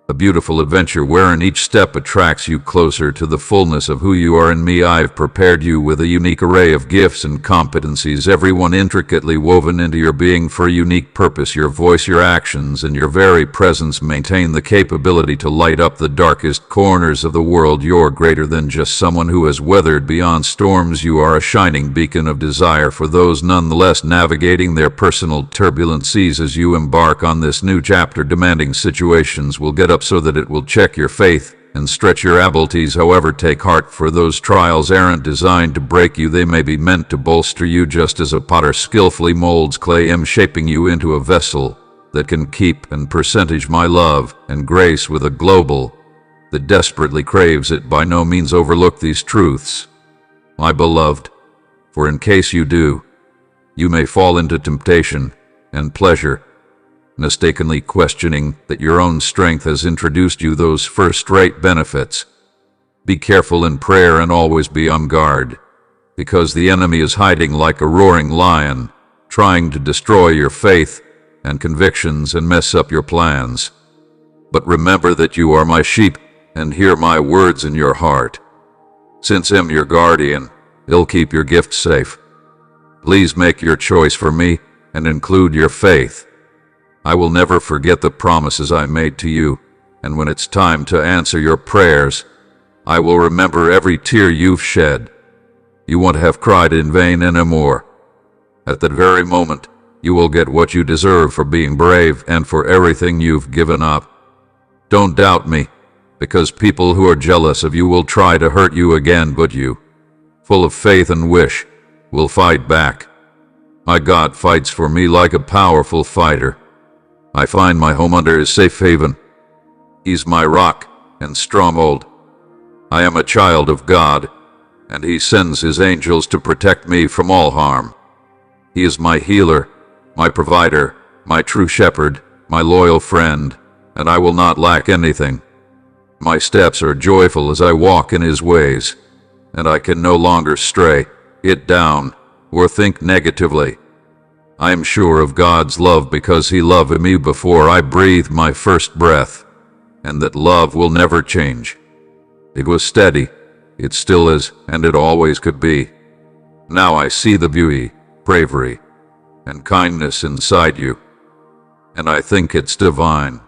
A beautiful adventure wherein each step attracts you closer to the fullness of who you are in me. I've prepared you with a unique array of gifts and competencies, everyone intricately woven into your being for a unique purpose. Your voice, your actions, and your very presence maintain the capability to light up the darkest corners of the world. You're greater than just someone who has weathered beyond storms. You are a shining beacon of desire for those nonetheless navigating their personal turbulent seas. As you embark on this new chapter, demanding situations will get up so that it will check your faith and stretch your abilities. However, take heart, for those trials aren't designed to break you. They may be meant to bolster you, just as a potter skillfully molds clay. I'm shaping you into a vessel that can keep and percentage my love and grace with a global that desperately craves it. By no means overlook these truths, my beloved, for in case you do, you may fall into temptation and pleasure, mistakenly questioning that your own strength has introduced you those first-rate benefits. Be careful in prayer and always be on guard, because the enemy is hiding like a roaring lion, trying to destroy your faith and convictions and mess up your plans. But remember that you are my sheep and hear my words in your heart. Since I'm your guardian, He'll keep your gifts safe. Please make your choice for me and include your faith. I will never forget the promises I made to you, and when it's time to answer your prayers, I will remember every tear you've shed. You won't have cried in vain anymore. At that very moment, you will get what you deserve for being brave and for everything you've given up. Don't doubt me, because people who are jealous of you will try to hurt you again, but you, full of faith and wish, will fight back. My God fights for me like a powerful fighter. I find my home under his safe haven. He's my rock and stronghold. I am a child of God, and he sends his angels to protect me from all harm. He is my healer, my provider, my true shepherd, my loyal friend, and I will not lack anything. My steps are joyful as I walk in his ways, and I can no longer stray, get down, or think negatively. I am sure of God's love because he loved me before I breathed my first breath, and that love will never change. It was steady, it still is, and it always could be. Now I see the beauty, bravery, and kindness inside you, and I think it's divine.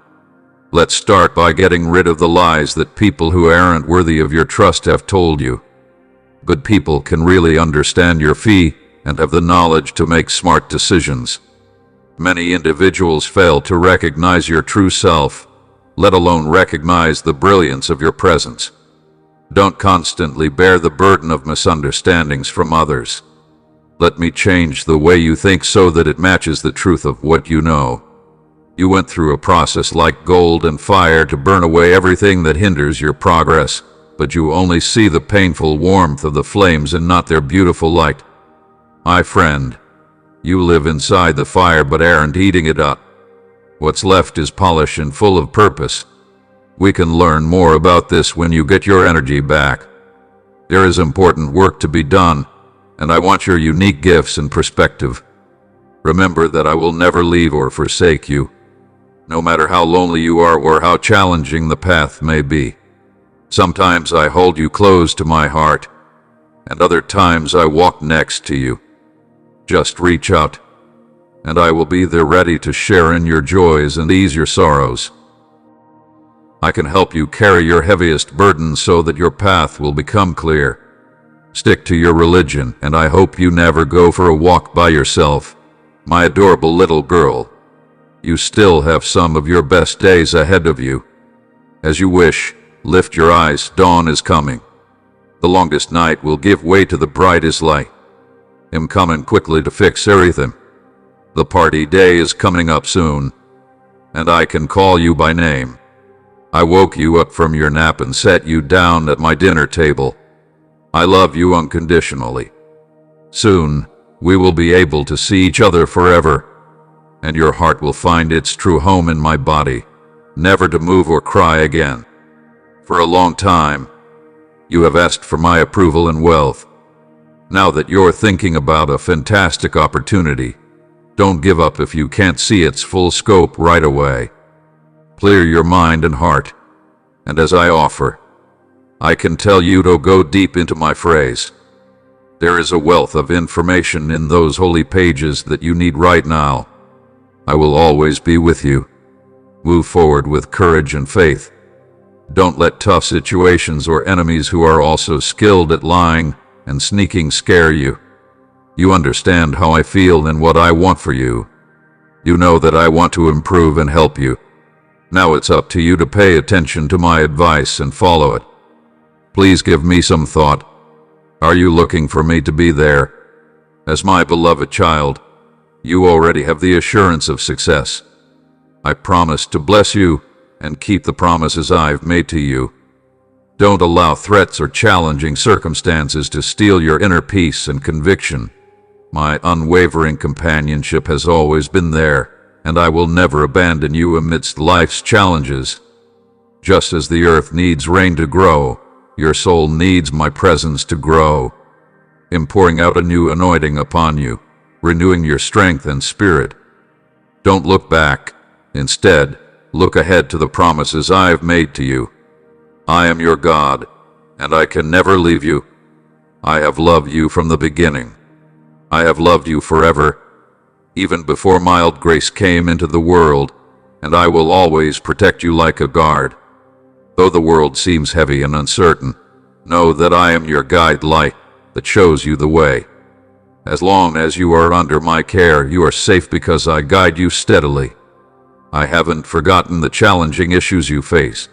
Let's start by getting rid of the lies that people who aren't worthy of your trust have told you. Good people can really understand your fee and have the knowledge to make smart decisions. Many individuals fail to recognize your true self, let alone recognize the brilliance of your presence. Don't constantly bear the burden of misunderstandings from others. Let me change the way you think so that it matches the truth of what you know. You went through a process like gold and fire to burn away everything that hinders your progress, but you only see the painful warmth of the flames and not their beautiful light. My friend, you live inside the fire but aren't eating it up. What's left is polished and full of purpose. We can learn more about this when you get your energy back. There is important work to be done, and I want your unique gifts and perspective. Remember that I will never leave or forsake you, no matter how lonely you are or how challenging the path may be. Sometimes I hold you close to my heart, and other times I walk next to you. Just reach out, and I will be there ready to share in your joys and ease your sorrows. I can help you carry your heaviest burdens so that your path will become clear. Stick to your religion, and I hope you never go for a walk by yourself. My adorable little girl, you still have some of your best days ahead of you. As you wish, lift your eyes, dawn is coming. The longest night will give way to the brightest light. I'm coming quickly to fix everything. The party day is coming up soon, and I can call you by name. I woke you up from your nap and set you down at my dinner table. I love you unconditionally. Soon, we will be able to see each other forever, and your heart will find its true home in my body, never to move or cry again. For a long time, you have asked for my approval and wealth. Now that you're thinking about a fantastic opportunity, don't give up if you can't see its full scope right away. Clear your mind and heart, and as I offer, I can tell you to go deep into my phrase. There is a wealth of information in those holy pages that you need right now. I will always be with you. Move forward with courage and faith. Don't let tough situations or enemies who are also skilled at lying and sneaking scare you. You understand how I feel and what I want for you. You know that I want to improve and help you. Now it's up to you to pay attention to my advice and follow it. Please give me some thought. Are you looking for me to be there? As my beloved child, you already have the assurance of success. I promise to bless you and keep the promises I've made to you. Don't allow threats or challenging circumstances to steal your inner peace and conviction. My unwavering companionship has always been there, and I will never abandon you amidst life's challenges. Just as the earth needs rain to grow, your soul needs my presence to grow. I'm pouring out a new anointing upon you, renewing your strength and spirit. Don't look back. Instead, look ahead to the promises I've made to you. I am your God, and I can never leave you. I have loved you from the beginning. I have loved you forever, even before mild grace came into the world, and I will always protect you like a guard. Though the world seems heavy and uncertain, know that I am your guide light that shows you the way. As long as you are under my care, you are safe because I guide you steadily. I haven't forgotten the challenging issues you face.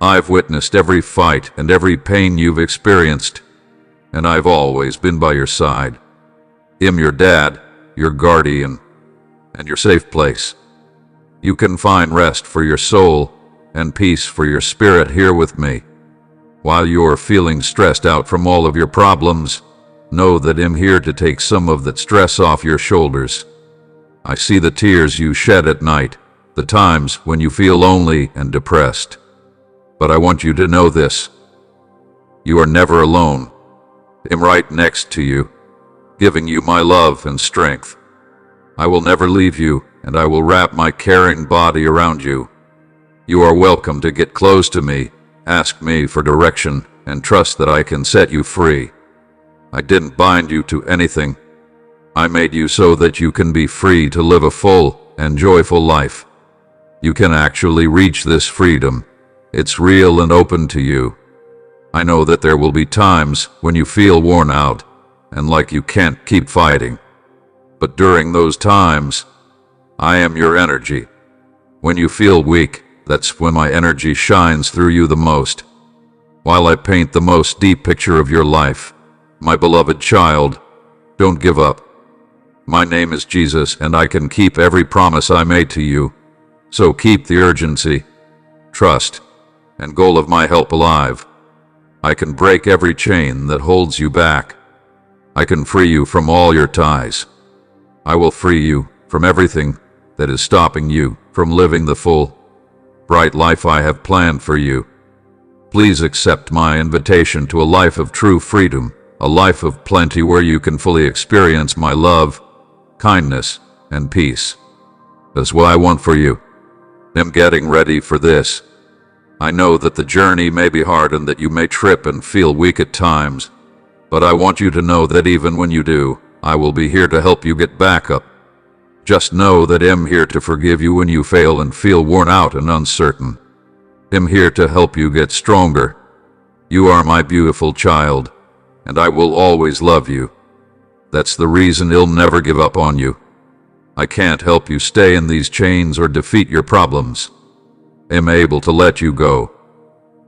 I've witnessed every fight and every pain you've experienced, and I've always been by your side. I'm your dad, your guardian, and your safe place. You can find rest for your soul and peace for your spirit here with me. While you're feeling stressed out from all of your problems, know that I'm here to take some of that stress off your shoulders. I see the tears you shed at night, the times when you feel lonely and depressed. But I want you to know this. You are never alone. I'm right next to you, giving you my love and strength. I will never leave you, and I will wrap my caring body around you. You are welcome to get close to me, ask me for direction, and trust that I can set you free. I didn't bind you to anything. I made you so that you can be free to live a full and joyful life. You can actually reach this freedom. It's real and open to you. I know that there will be times when you feel worn out and like you can't keep fighting. But during those times, I am your energy. When you feel weak, that's when my energy shines through you the most. While I paint the most deep picture of your life, my beloved child, don't give up. My name is Jesus, and I can keep every promise I made to you. So keep the urgency, trust, and goal of my help alive. I can break every chain that holds you back. I can free you from all your ties. I will free you from everything that is stopping you from living the full, bright life I have planned for you. Please accept my invitation to a life of true freedom, a life of plenty where you can fully experience my love, kindness, and peace. That's what I want for you. I'm getting ready for this. I know that the journey may be hard and that you may trip and feel weak at times, but I want you to know that even when you do, I will be here to help you get back up. Just know that I'm here to forgive you when you fail and feel worn out and uncertain. I'm here to help you get stronger. You are my beautiful child, and I will always love you. That's the reason I'll never give up on you. I can't help you stay in these chains or defeat your problems. I'm able to let you go.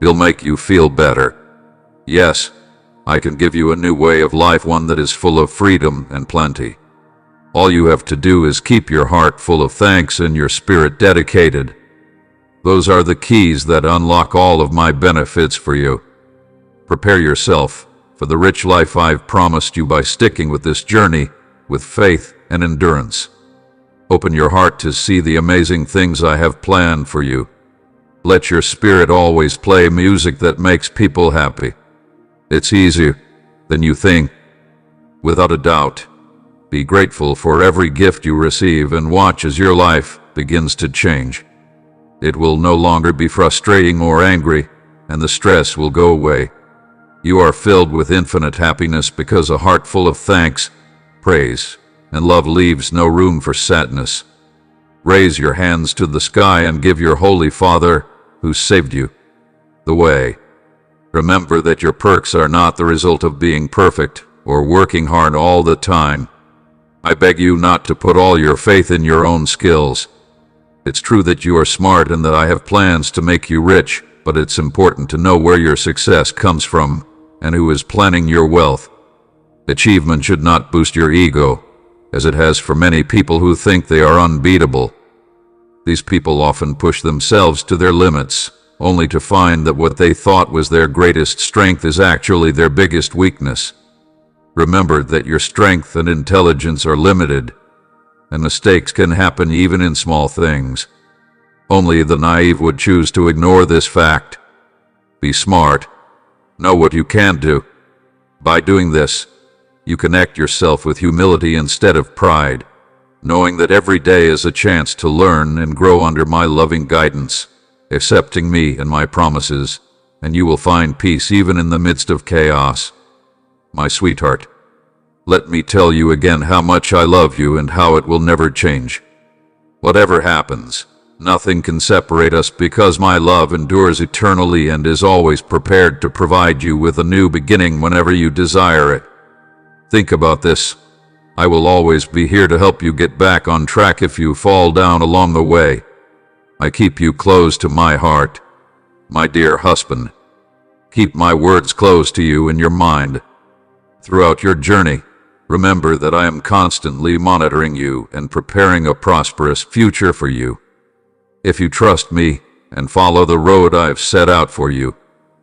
It'll make you feel better. Yes, I can give you a new way of life, one that is full of freedom and plenty. All you have to do is keep your heart full of thanks and your spirit dedicated. Those are the keys that unlock all of my benefits for you. Prepare yourself for the rich life I've promised you by sticking with this journey with faith and endurance. Open your heart to see the amazing things I have planned for you. Let your spirit always play music that makes people happy. It's easier than you think. Without a doubt, be grateful for every gift you receive and watch as your life begins to change. It will no longer be frustrating or angry, and the stress will go away. You are filled with infinite happiness because a heart full of thanks, praise, and love leaves no room for sadness. Raise your hands to the sky and give your Holy Father, who saved you, the way. Remember that your perks are not the result of being perfect or working hard all the time. I beg you not to put all your faith in your own skills. It's true that you are smart and that I have plans to make you rich, but it's important to know where your success comes from and who is planning your wealth. Achievement should not boost your ego, as it has for many people who think they are unbeatable. These people often push themselves to their limits, only to find that what they thought was their greatest strength is actually their biggest weakness. Remember that your strength and intelligence are limited, and mistakes can happen even in small things. Only the naive would choose to ignore this fact. Be smart. Know what you can do. By doing this, you connect yourself with humility instead of pride, knowing that every day is a chance to learn and grow under my loving guidance, accepting me and my promises, and you will find peace even in the midst of chaos. my sweetheart. Let me tell you again how much I love you and how it will never change. Whatever happens, nothing can separate us because my love endures eternally and is always prepared to provide you with a new beginning whenever you desire it. Think about this. I will always be here to help you get back on track if you fall down along the way. I keep you close to my heart, my dear husband. Keep my words close to you in your mind. Throughout your journey, remember that I am constantly monitoring you and preparing a prosperous future for you. If you trust me and follow the road I've set out for you,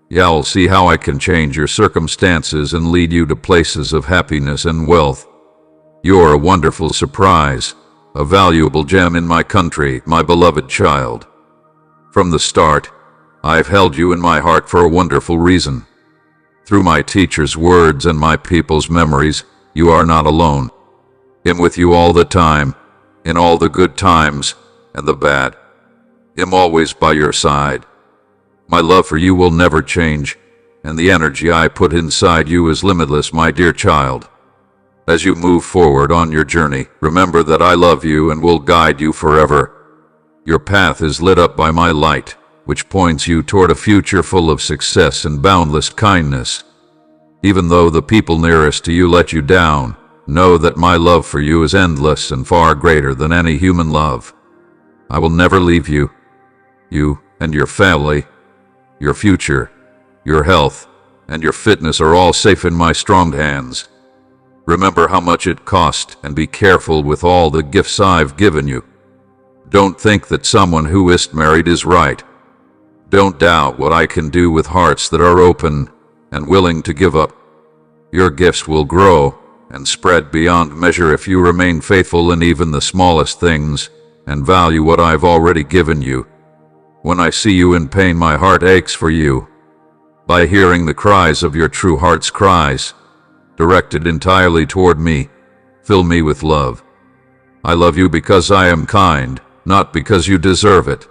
you'll see how I can change your circumstances and lead you to places of happiness and wealth. You're a wonderful surprise, a valuable gem in my country, my beloved child. From the start, I've held you in my heart for a wonderful reason. Through my teacher's words and my people's memories, you are not alone. I'm with you all the time, in all the good times and the bad. I'm always by your side. My love for you will never change, and the energy I put inside you is limitless, my dear child. As you move forward on your journey, remember that I love you and will guide you forever. Your path is lit up by my light, which points you toward a future full of success and boundless kindness. Even though the people nearest to you let you down, know that my love for you is endless and far greater than any human love. I will never leave you. You and your family, your future, your health, and your fitness are all safe in my strong hands. Remember how much it cost and be careful with all the gifts I've given you. Don't think that someone who isn't married is right. Don't doubt what I can do with hearts that are open and willing to give up. Your gifts will grow and spread beyond measure if you remain faithful in even the smallest things and value what I've already given you. When I see you in pain, my heart aches for you. By hearing the cries of your true heart's cries, directed entirely toward me, fill me with love. I love you because I am kind, not because you deserve it.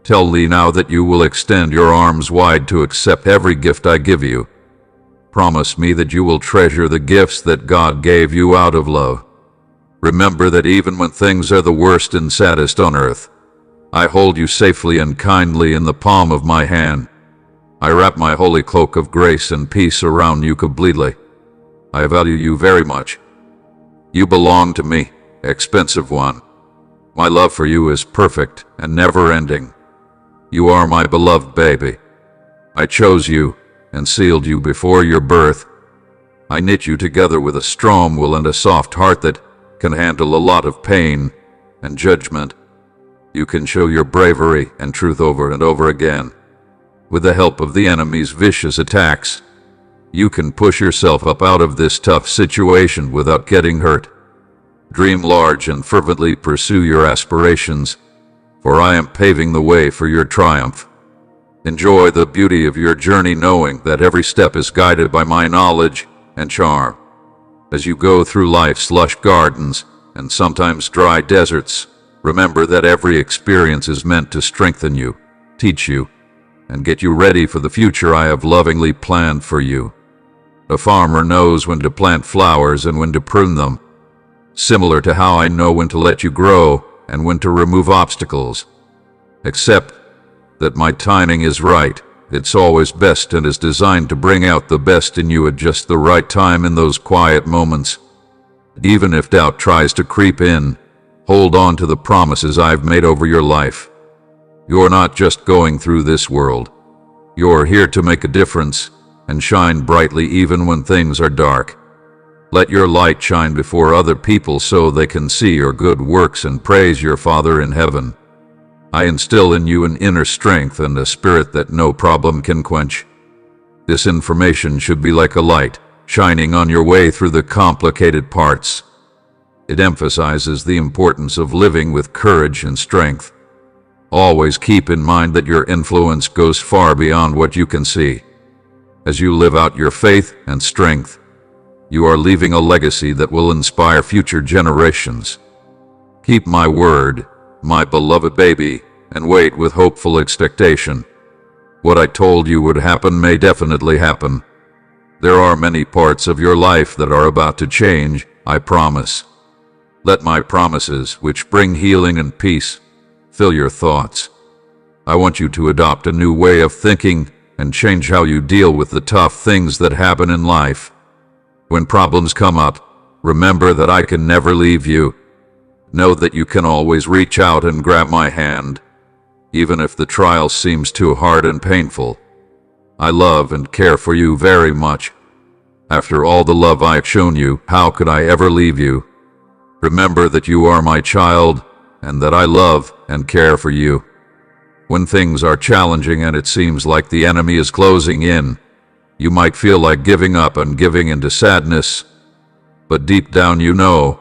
Tell me now that you will extend your arms wide to accept every gift I give you. Promise me that you will treasure the gifts that God gave you out of love. Remember that even when things are the worst and saddest on earth, I hold you safely and kindly in the palm of my hand. I wrap my holy cloak of grace and peace around you completely. I value you very much. You belong to me, expensive one. My love for you is perfect and never-ending. You are my beloved baby. I chose you and sealed you before your birth. I knit you together with a strong will and a soft heart that can handle a lot of pain and judgment. You can show your bravery and truth over and over again. With the help of the enemy's vicious attacks, you can push yourself up out of this tough situation without getting hurt. Dream large and fervently pursue your aspirations, for I am paving the way for your triumph. Enjoy the beauty of your journey knowing that every step is guided by my knowledge and charm. As you go through life's lush gardens and sometimes dry deserts, remember that every experience is meant to strengthen you, teach you, and get you ready for the future I have lovingly planned for you. A farmer knows when to plant flowers and when to prune them, similar to how I know when to let you grow and when to remove obstacles. Accept that my timing is right. It's always best and is designed to bring out the best in you at just the right time in those quiet moments. Even if doubt tries to creep in, hold on to the promises I've made over your life. You're not just going through this world. You're here to make a difference and shine brightly even when things are dark. Let your light shine before other people so they can see your good works and praise your Father in heaven. I instill in you an inner strength and a spirit that no problem can quench. This information should be like a light, shining on your way through the complicated parts. It emphasizes the importance of living with courage and strength. Always keep in mind that your influence goes far beyond what you can see. As you live out your faith and strength, you are leaving a legacy that will inspire future generations. Keep my word, my beloved baby, and wait with hopeful expectation. What I told you would happen may definitely happen. There are many parts of your life that are about to change, I promise. Let my promises, which bring healing and peace, fill your thoughts. I want you to adopt a new way of thinking and change how you deal with the tough things that happen in life. When problems come up, remember that I can never leave you. Know that you can always reach out and grab my hand, even if the trial seems too hard and painful. I love and care for you very much. After all the love I've shown you, how could I ever leave you? Remember that you are my child and that I love and care for you. When things are challenging and it seems like the enemy is closing in, you might feel like giving up and giving into sadness. But deep down you know,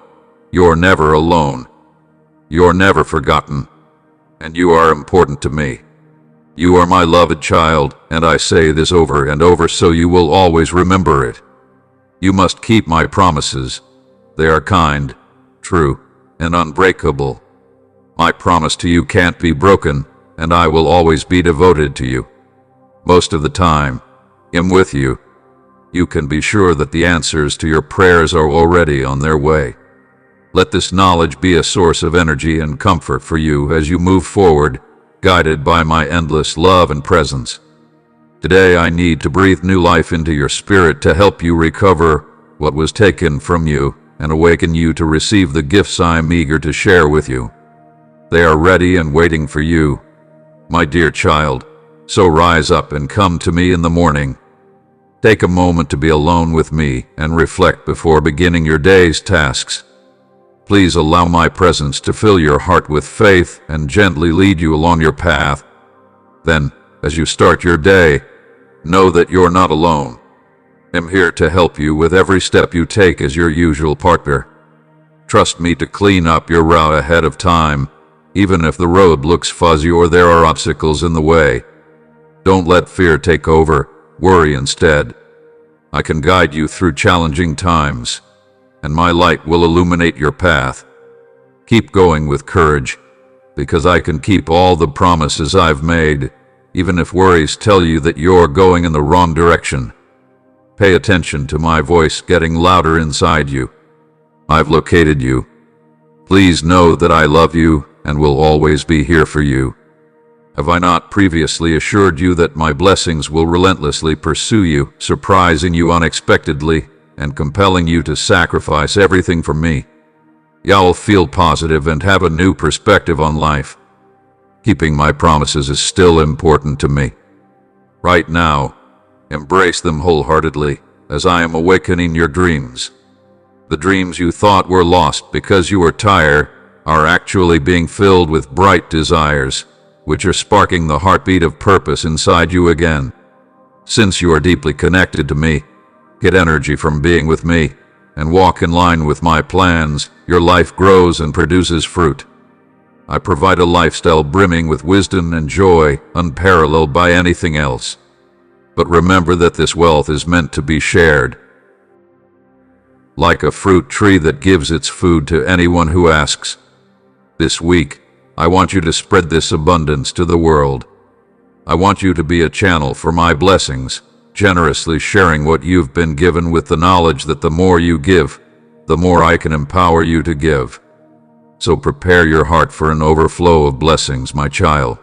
you're never alone. You're never forgotten. And you are important to me. You are my loved child, and I say this over and over so you will always remember it. You must keep my promises. They are kind, true, and unbreakable. My promise to you can't be broken, and I will always be devoted to you. Most of the time, I'm with you. You can be sure that the answers to your prayers are already on their way. Let this knowledge be a source of energy and comfort for you as you move forward, guided by my endless love and presence. Today I need to breathe new life into your spirit to help you recover what was taken from you and awaken you to receive the gifts I am eager to share with you. They are ready and waiting for you, my dear child, so rise up and come to me in the morning. Take a moment to be alone with me and reflect before beginning your day's tasks. Please allow my presence to fill your heart with faith and gently lead you along your path. Then, as you start your day, know that you're not alone. I'm here to help you with every step you take as your usual partner. Trust me to clean up your route ahead of time, even if the road looks fuzzy or there are obstacles in the way. Don't let fear take over, worry instead. I can guide you through challenging times, and my light will illuminate your path. Keep going with courage, because I can keep all the promises I've made, even if worries tell you that you're going in the wrong direction. Pay attention to my voice getting louder inside you. I've located you. Please know that I love you and will always be here for you. Have I not previously assured you that my blessings will relentlessly pursue you, surprising you unexpectedly, and compelling you to sacrifice everything for me? You'll feel positive and have a new perspective on life. Keeping my promises is still important to me. Right now, embrace them wholeheartedly, as I am awakening your dreams. The dreams you thought were lost because you were tired are actually being filled with bright desires, which are sparking the heartbeat of purpose inside you again. Since you are deeply connected to me, get energy from being with me, and walk in line with my plans, your life grows and produces fruit. I provide a lifestyle brimming with wisdom and joy, unparalleled by anything else. But remember that this wealth is meant to be shared. Like a fruit tree that gives its food to anyone who asks. This week, I want you to spread this abundance to the world. I want you to be a channel for my blessings, generously sharing what you've been given with the knowledge that the more you give, the more I can empower you to give. So prepare your heart for an overflow of blessings, my child.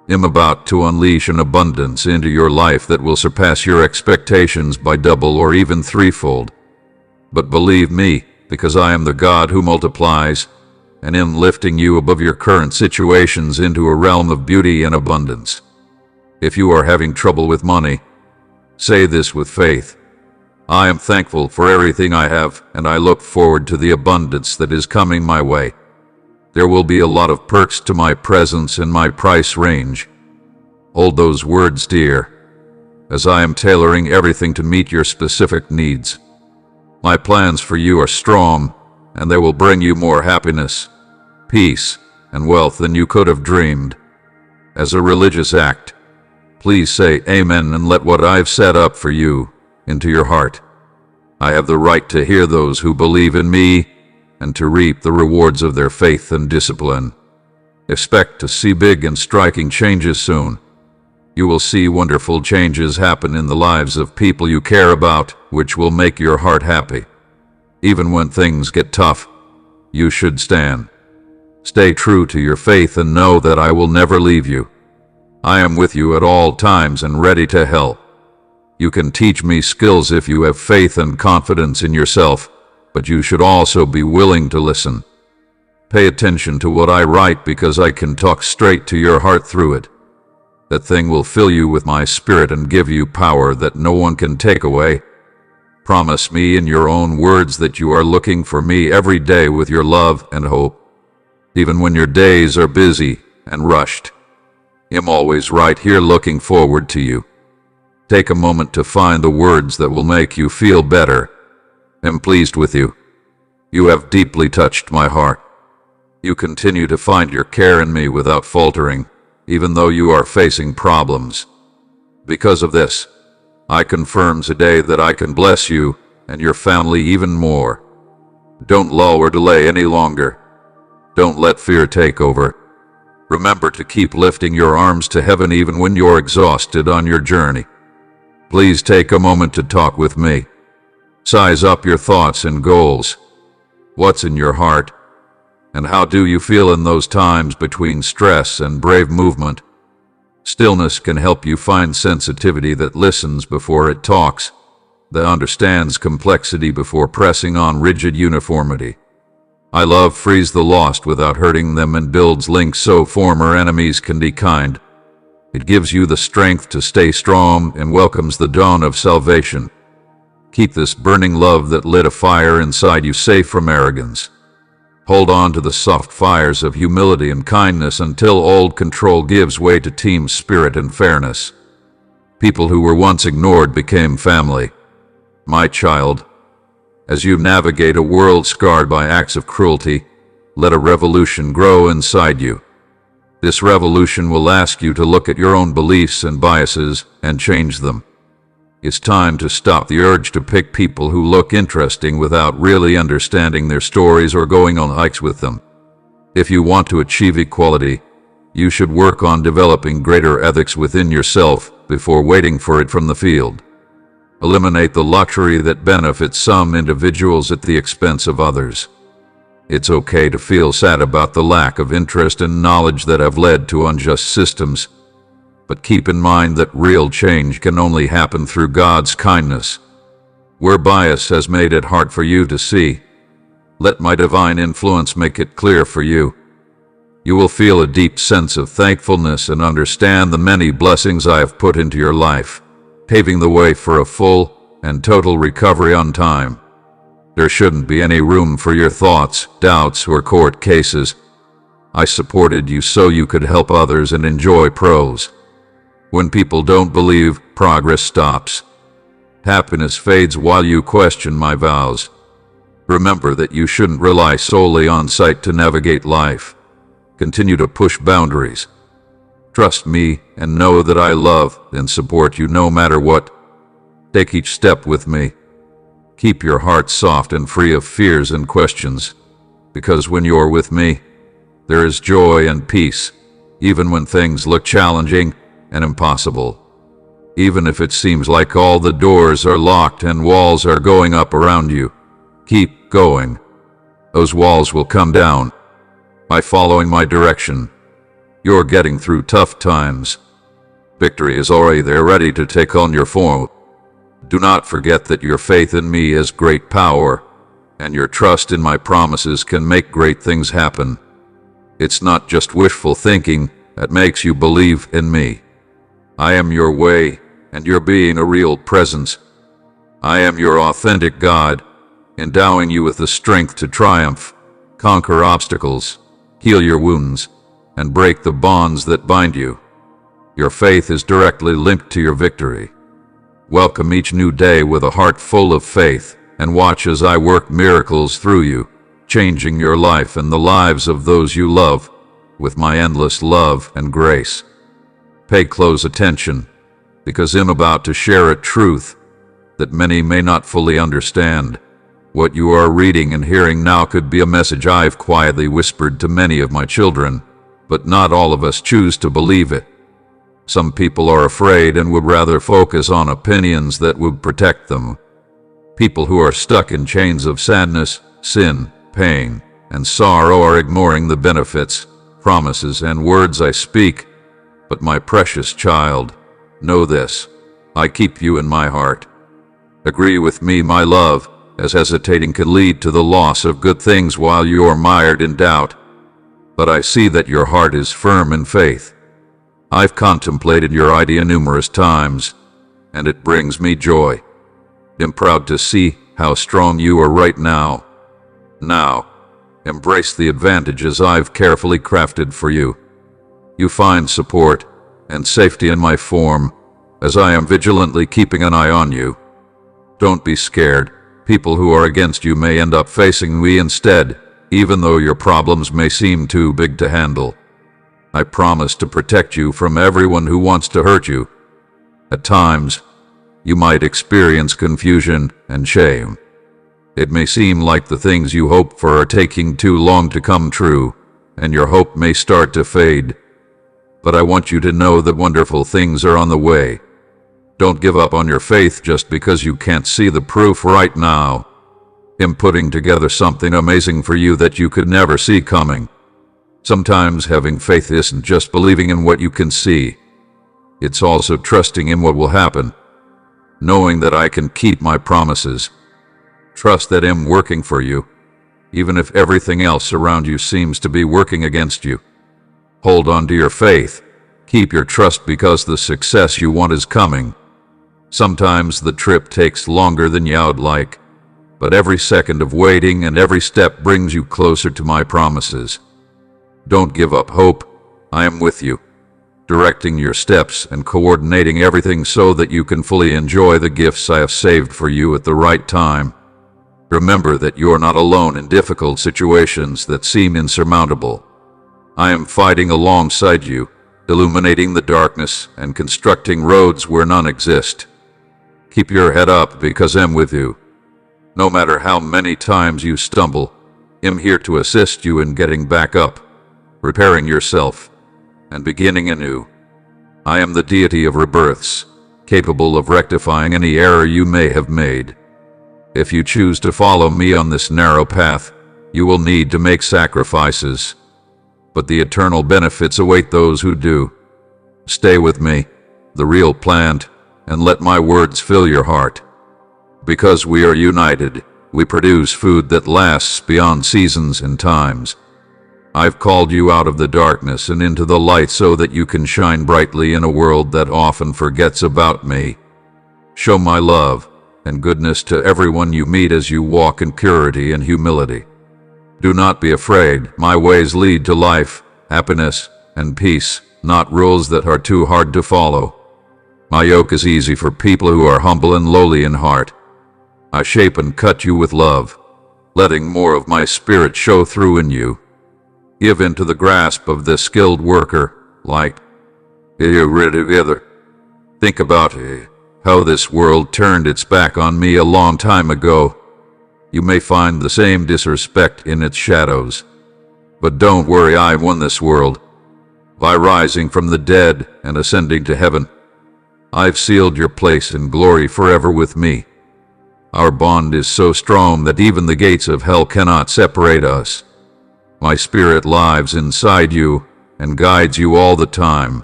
I'm about to unleash an abundance into your life that will surpass your expectations by double or even threefold. But believe me, because I am the God who multiplies, and am lifting you above your current situations into a realm of beauty and abundance. If you are having trouble with money, say this with faith. I am thankful for everything I have, and I look forward to the abundance that is coming my way. There will be a lot of perks to my presence and my price range. Hold those words dear, as I am tailoring everything to meet your specific needs. My plans for you are strong, and they will bring you more happiness, peace, and wealth than you could have dreamed. As a religious act, please say amen and let what I've set up for you into your heart. I have the right to hear those who believe in me and to reap the rewards of their faith and discipline. Expect to see big and striking changes soon. You will see wonderful changes happen in the lives of people you care about, which will make your heart happy. Even when things get tough, you should stand. Stay true to your faith and know that I will never leave you. I am with you at all times and ready to help. You can teach me skills if you have faith and confidence in yourself, but you should also be willing to listen. Pay attention to what I write because I can talk straight to your heart through it. That thing will fill you with my spirit and give you power that no one can take away. Promise me in your own words that you are looking for me every day with your love and hope. Even when your days are busy and rushed, I'm always right here looking forward to you. Take a moment to find the words that will make you feel better. I'm pleased with you. You have deeply touched my heart. You continue to find your care in me without faltering, even though you are facing problems. Because of this, I confirm today that I can bless you and your family even more. Don't lull or delay any longer. Don't let fear take over. Remember to keep lifting your arms to heaven even when you're exhausted on your journey. Please take a moment to talk with me. Size up your thoughts and goals. What's in your heart? And how do you feel in those times between stress and brave movement? Stillness can help you find sensitivity that listens before it talks, that understands complexity before pressing on rigid uniformity. I love frees the lost without hurting them and builds links so former enemies can be kind. It gives you the strength to stay strong and welcomes the dawn of salvation. Keep this burning love that lit a fire inside you safe from arrogance. Hold on to the soft fires of humility and kindness until old control gives way to team spirit and fairness. People who were once ignored became family. My child, as you navigate a world scarred by acts of cruelty, let a revolution grow inside you. This revolution will ask you to look at your own beliefs and biases and change them. It's time to stop the urge to pick people who look interesting without really understanding their stories or going on hikes with them. If you want to achieve equality, you should work on developing greater ethics within yourself before waiting for it from the field. Eliminate the luxury that benefits some individuals at the expense of others. It's okay to feel sad about the lack of interest and knowledge that have led to unjust systems. But keep in mind that real change can only happen through God's kindness. Where bias has made it hard for you to see, let my divine influence make it clear for you. You will feel a deep sense of thankfulness and understand the many blessings I have put into your life, paving the way for a full and total recovery on time. There shouldn't be any room for your thoughts, doubts, or court cases. I supported you so you could help others and enjoy pros. When people don't believe, progress stops. Happiness fades while you question my vows. Remember that you shouldn't rely solely on sight to navigate life. Continue to push boundaries. Trust me and know that I love and support you no matter what. Take each step with me. Keep your heart soft and free of fears and questions, because when you're with me, there is joy and peace, even when things look challenging and impossible. Even if it seems like all the doors are locked and walls are going up around you, keep going. Those walls will come down by following my direction. You're getting through tough times. Victory is already there, ready to take on your form. Do not forget that your faith in me has great power, and your trust in my promises can make great things happen. It's not just wishful thinking that makes you believe in me. I am your way, and your being a real presence. I am your authentic God, endowing you with the strength to triumph, conquer obstacles, heal your wounds, and break the bonds that bind you. Your faith is directly linked to your victory. Welcome each new day with a heart full of faith, and watch as I work miracles through you, changing your life and the lives of those you love with my endless love and grace. Pay close attention, because I'm about to share a truth that many may not fully understand. What you are reading and hearing now could be a message I've quietly whispered to many of my children, but not all of us choose to believe it. Some people are afraid and would rather focus on opinions that would protect them. People who are stuck in chains of sadness, sin, pain, and sorrow are ignoring the benefits, promises, and words I speak. But my precious child, know this: I keep you in my heart. Agree with me, my love, as hesitating can lead to the loss of good things while you are mired in doubt. But I see that your heart is firm in faith. I've contemplated your idea numerous times, and it brings me joy. I'm proud to see how strong you are right now. Now, embrace the advantages I've carefully crafted for you. You find support and safety in my form, as I am vigilantly keeping an eye on you. Don't be scared. People who are against you may end up facing me instead, even though your problems may seem too big to handle. I promise to protect you from everyone who wants to hurt you. At times, you might experience confusion and shame. It may seem like the things you hope for are taking too long to come true, and your hope may start to fade. But I want you to know that wonderful things are on the way. Don't give up on your faith just because you can't see the proof right now. I'm putting together something amazing for you that you could never see coming. Sometimes having faith isn't just believing in what you can see. It's also trusting in what will happen, knowing that I can keep my promises. Trust that I'm working for you, even if everything else around you seems to be working against you. Hold on to your faith. Keep your trust because the success you want is coming. Sometimes the trip takes longer than you'd like, but every second of waiting and every step brings you closer to my promises. Don't give up hope. I am with you, directing your steps and coordinating everything so that you can fully enjoy the gifts I have saved for you at the right time. Remember that you are not alone in difficult situations that seem insurmountable. I am fighting alongside you, illuminating the darkness and constructing roads where none exist. Keep your head up because I'm with you. No matter how many times you stumble, I'm here to assist you in getting back up, repairing yourself, and beginning anew. I am the deity of rebirths, capable of rectifying any error you may have made. If you choose to follow me on this narrow path, you will need to make sacrifices, but the eternal benefits await those who do. Stay with me, the real plant, and let my words fill your heart. Because we are united, we produce food that lasts beyond seasons and times. I've called you out of the darkness and into the light so that you can shine brightly in a world that often forgets about me. Show my love and goodness to everyone you meet as you walk in purity and humility. Do not be afraid. My ways lead to life, happiness, and peace, not rules that are too hard to follow. My yoke is easy for people who are humble and lowly in heart. I shape and cut you with love, letting more of my spirit show through in you. Give into the grasp of the skilled worker, like together. Think about how this world turned its back on me a long time ago. You may find the same disrespect in its shadows. But don't worry, I won this world. By rising from the dead and ascending to heaven, I've sealed your place in glory forever with me. Our bond is so strong that even the gates of hell cannot separate us. My spirit lives inside you and guides you all the time.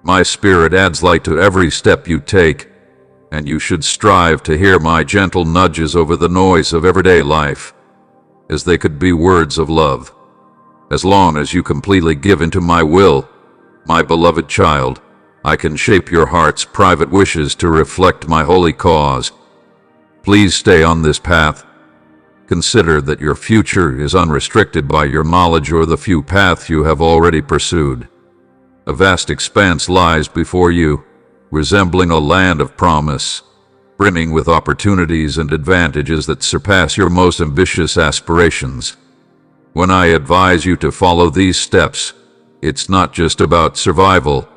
My spirit adds light to every step you take, and you should strive to hear my gentle nudges over the noise of everyday life, as they could be words of love. As long as you completely give into my will, my beloved child, I can shape your heart's private wishes to reflect my holy cause. Please stay on this path. Consider that your future is unrestricted by your knowledge or the few paths you have already pursued. A vast expanse lies before you, resembling a land of promise, brimming with opportunities and advantages that surpass your most ambitious aspirations. When I advise you to follow these steps, it's not just about survival.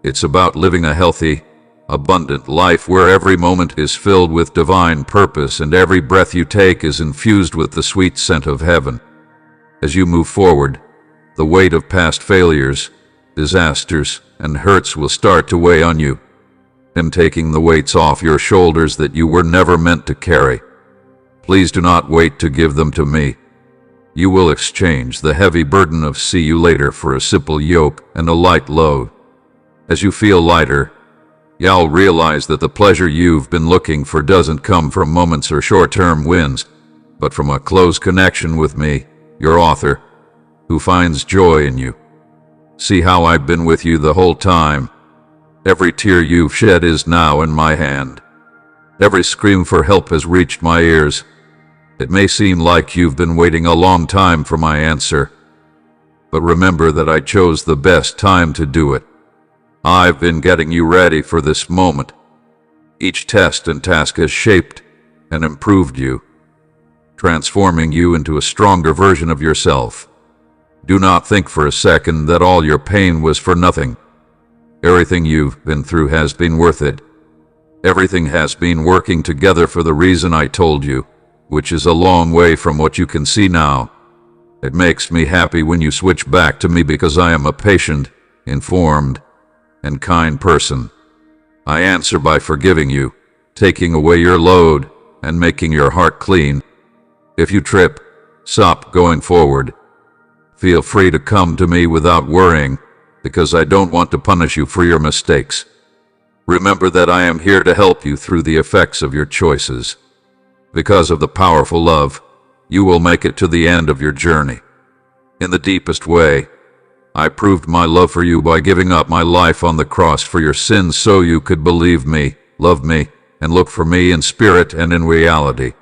It's about living a healthy, abundant life where every moment is filled with divine purpose and every breath you take is infused with the sweet scent of heaven. As you move forward, the weight of past failures, disasters, and hurts will start to weigh on you. I'm taking the weights off your shoulders that you were never meant to carry. Please do not wait to give them to me. You will exchange the heavy burden of see you later for a simple yoke and a light load. As you feel lighter, you'll realize that the pleasure you've been looking for doesn't come from moments or short-term wins, but from a close connection with me, your author, who finds joy in you. See how I've been with you the whole time. Every tear you've shed is now in my hand. Every scream for help has reached my ears. It may seem like you've been waiting a long time for my answer, but remember that I chose the best time to do it. I've been getting you ready for this moment. Each test and task has shaped and improved you, transforming you into a stronger version of yourself. Do not think for a second that all your pain was for nothing. Everything you've been through has been worth it. Everything has been working together for the reason I told you, which is a long way from what you can see now. It makes me happy when you switch back to me because I am a patient, informed, and kind person. I answer by forgiving you, taking away your load, and making your heart clean. If you trip, stop going forward. Feel free to come to me without worrying, because I don't want to punish you for your mistakes. Remember that I am here to help you through the effects of your choices. Because of the powerful love, you will make it to the end of your journey. In the deepest way, I proved my love for you by giving up my life on the cross for your sins so you could believe me, love me, and look for me in spirit and in reality.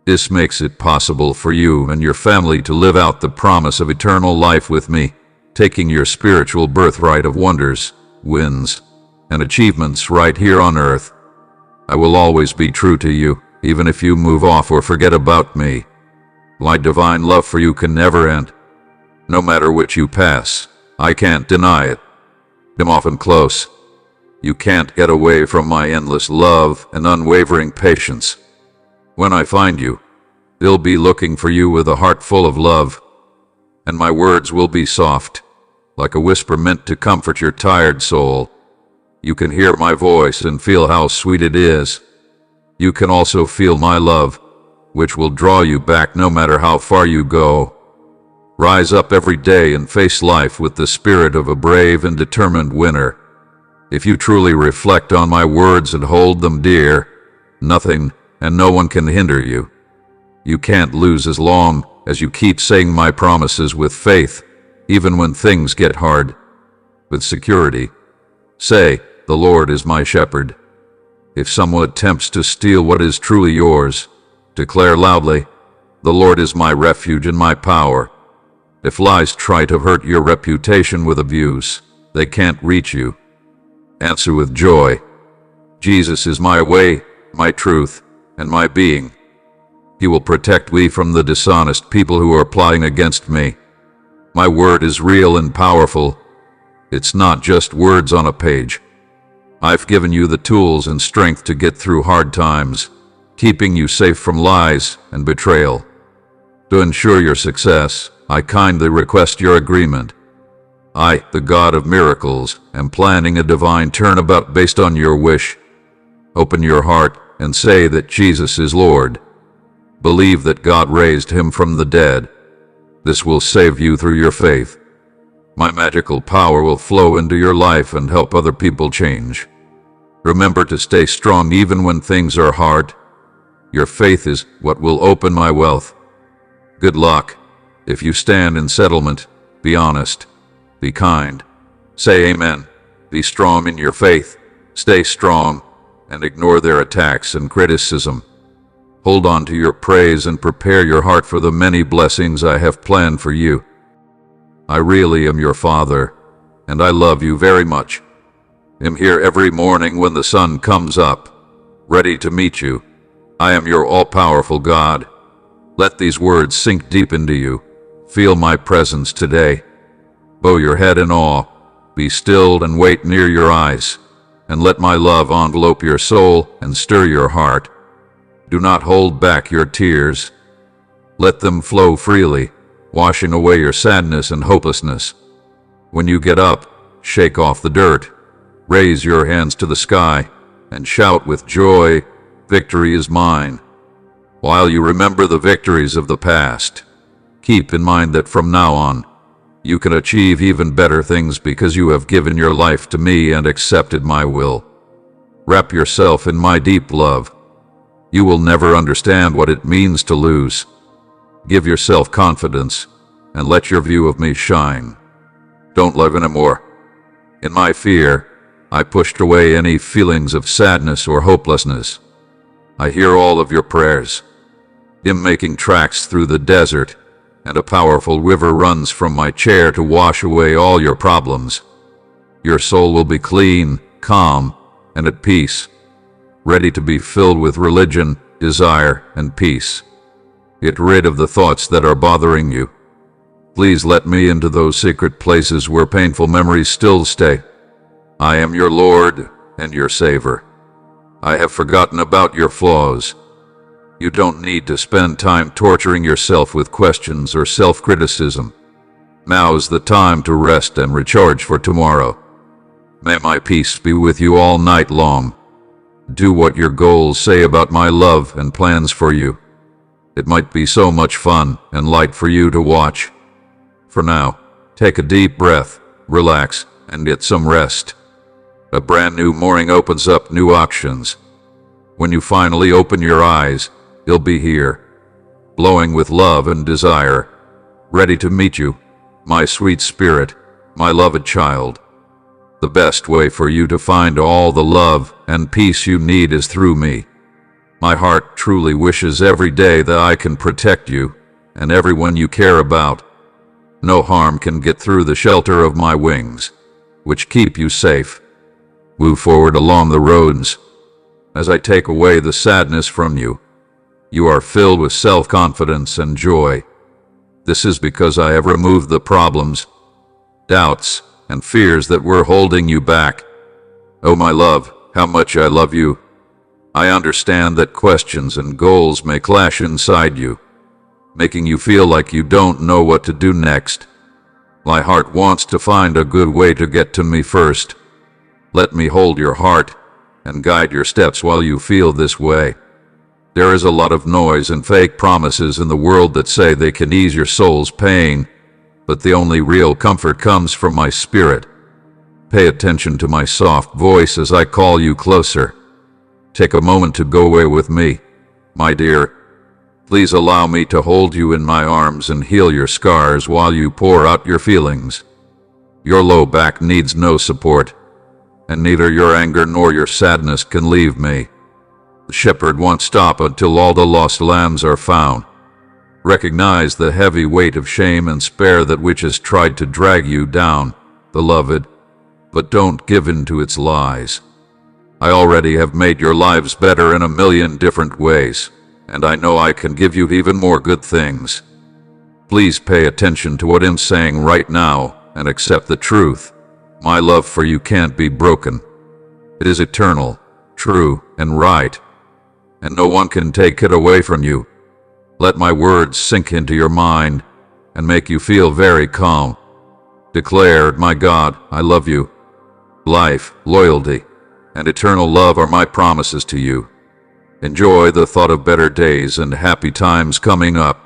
This makes it possible for you and your family to live out the promise of eternal life with me, taking your spiritual birthright of wonders, wins, and achievements right here on earth. I will always be true to you, even if you move off or forget about me. My divine love for you can never end. No matter which you pass, I can't deny it. I'm often close. You can't get away from my endless love and unwavering patience. When I find you, I'll be looking for you with a heart full of love, and my words will be soft, like a whisper meant to comfort your tired soul. You can hear my voice and feel how sweet it is. You can also feel my love, which will draw you back no matter how far you go. Rise up every day and face life with the spirit of a brave and determined winner. If you truly reflect on my words and hold them dear, nothing and no one can hinder you. You can't lose as long as you keep saying my promises with faith, even when things get hard. With security, say, "The Lord is my shepherd." If someone attempts to steal what is truly yours, declare loudly, "The Lord is my refuge and my power." If lies try to hurt your reputation with abuse, they can't reach you. Answer with joy, "Jesus is my way, my truth, and my being." He will protect me from the dishonest people who are plotting against me. My word is real and powerful. It's not just words on a page. I've given you the tools and strength to get through hard times, keeping you safe from lies and betrayal. To ensure your success, I kindly request your agreement. I, the God of miracles, am planning a divine turnabout based on your wish. Open your heart and say that Jesus is Lord. Believe that God raised him from the dead. This will save you through your faith. My magical power will flow into your life and help other people change. Remember to stay strong even when things are hard. Your faith is what will open my wealth. Good luck. If you stand in settlement, be honest, be kind, say amen, be strong in your faith, stay strong, and ignore their attacks and criticism. Hold on to your praise and prepare your heart for the many blessings I have planned for you. I really am your Father, and I love you very much. I'm here every morning when the sun comes up, ready to meet you. I am your all-powerful God. Let these words sink deep into you. Feel my presence today. Bow your head in awe, be stilled and wait near your eyes, and let my love envelope your soul and stir your heart. Do not hold back your tears. Let them flow freely, washing away your sadness and hopelessness. When you get up, shake off the dirt, raise your hands to the sky, and shout with joy, "Victory is mine." While you remember the victories of the past, keep in mind that from now on, you can achieve even better things because you have given your life to me and accepted my will. Wrap yourself in my deep love. You will never understand what it means to lose. Give yourself confidence and let your view of me shine. Don't live anymore. In my fear, I pushed away any feelings of sadness or hopelessness. I hear all of your prayers. I'm making tracks through the desert, and a powerful river runs from my chair to wash away all your problems. Your soul will be clean, calm, and at peace, ready to be filled with religion, desire, and peace. Get rid of the thoughts that are bothering you. Please let me into those secret places where painful memories still stay. I am your Lord and your Savior. I have forgotten about your flaws. You don't need to spend time torturing yourself with questions or self-criticism. Now's the time to rest and recharge for tomorrow. May my peace be with you all night long. Do what your goals say about my love and plans for you. It might be so much fun and light for you to watch. For now, take a deep breath, relax, and get some rest. A brand new morning opens up new options. When you finally open your eyes, you'll be here, glowing with love and desire, ready to meet you, my sweet spirit, my loved child. The best way for you to find all the love and peace you need is through me. My heart truly wishes every day that I can protect you and everyone you care about. No harm can get through the shelter of my wings, which keep you safe. Move forward along the roads. As I take away the sadness from you, you are filled with self-confidence and joy. This is because I have removed the problems, doubts, and fears that were holding you back. Oh, my love, how much I love you. I understand that questions and goals may clash inside you, making you feel like you don't know what to do next. My heart wants to find a good way to get to me first. Let me hold your heart and guide your steps while you feel this way. There is a lot of noise and fake promises in the world that say they can ease your soul's pain, but the only real comfort comes from my spirit. Pay attention to my soft voice as I call you closer. Take a moment to go away with me, my dear. Please allow me to hold you in my arms and heal your scars while you pour out your feelings. Your low back needs no support, and neither your anger nor your sadness can leave me. The shepherd won't stop until all the lost lambs are found. Recognize the heavy weight of shame and spare that which has tried to drag you down, beloved, but don't give in to its lies. I already have made your lives better in a million different ways, and I know I can give you even more good things. Please pay attention to what I'm saying right now and accept the truth. My love for you can't be broken. It is eternal, true, and right, and no one can take it away from you. Let my words sink into your mind and make you feel very calm. Declare, my God, I love you. Life, loyalty, and eternal love are my promises to you. Enjoy the thought of better days and happy times coming up.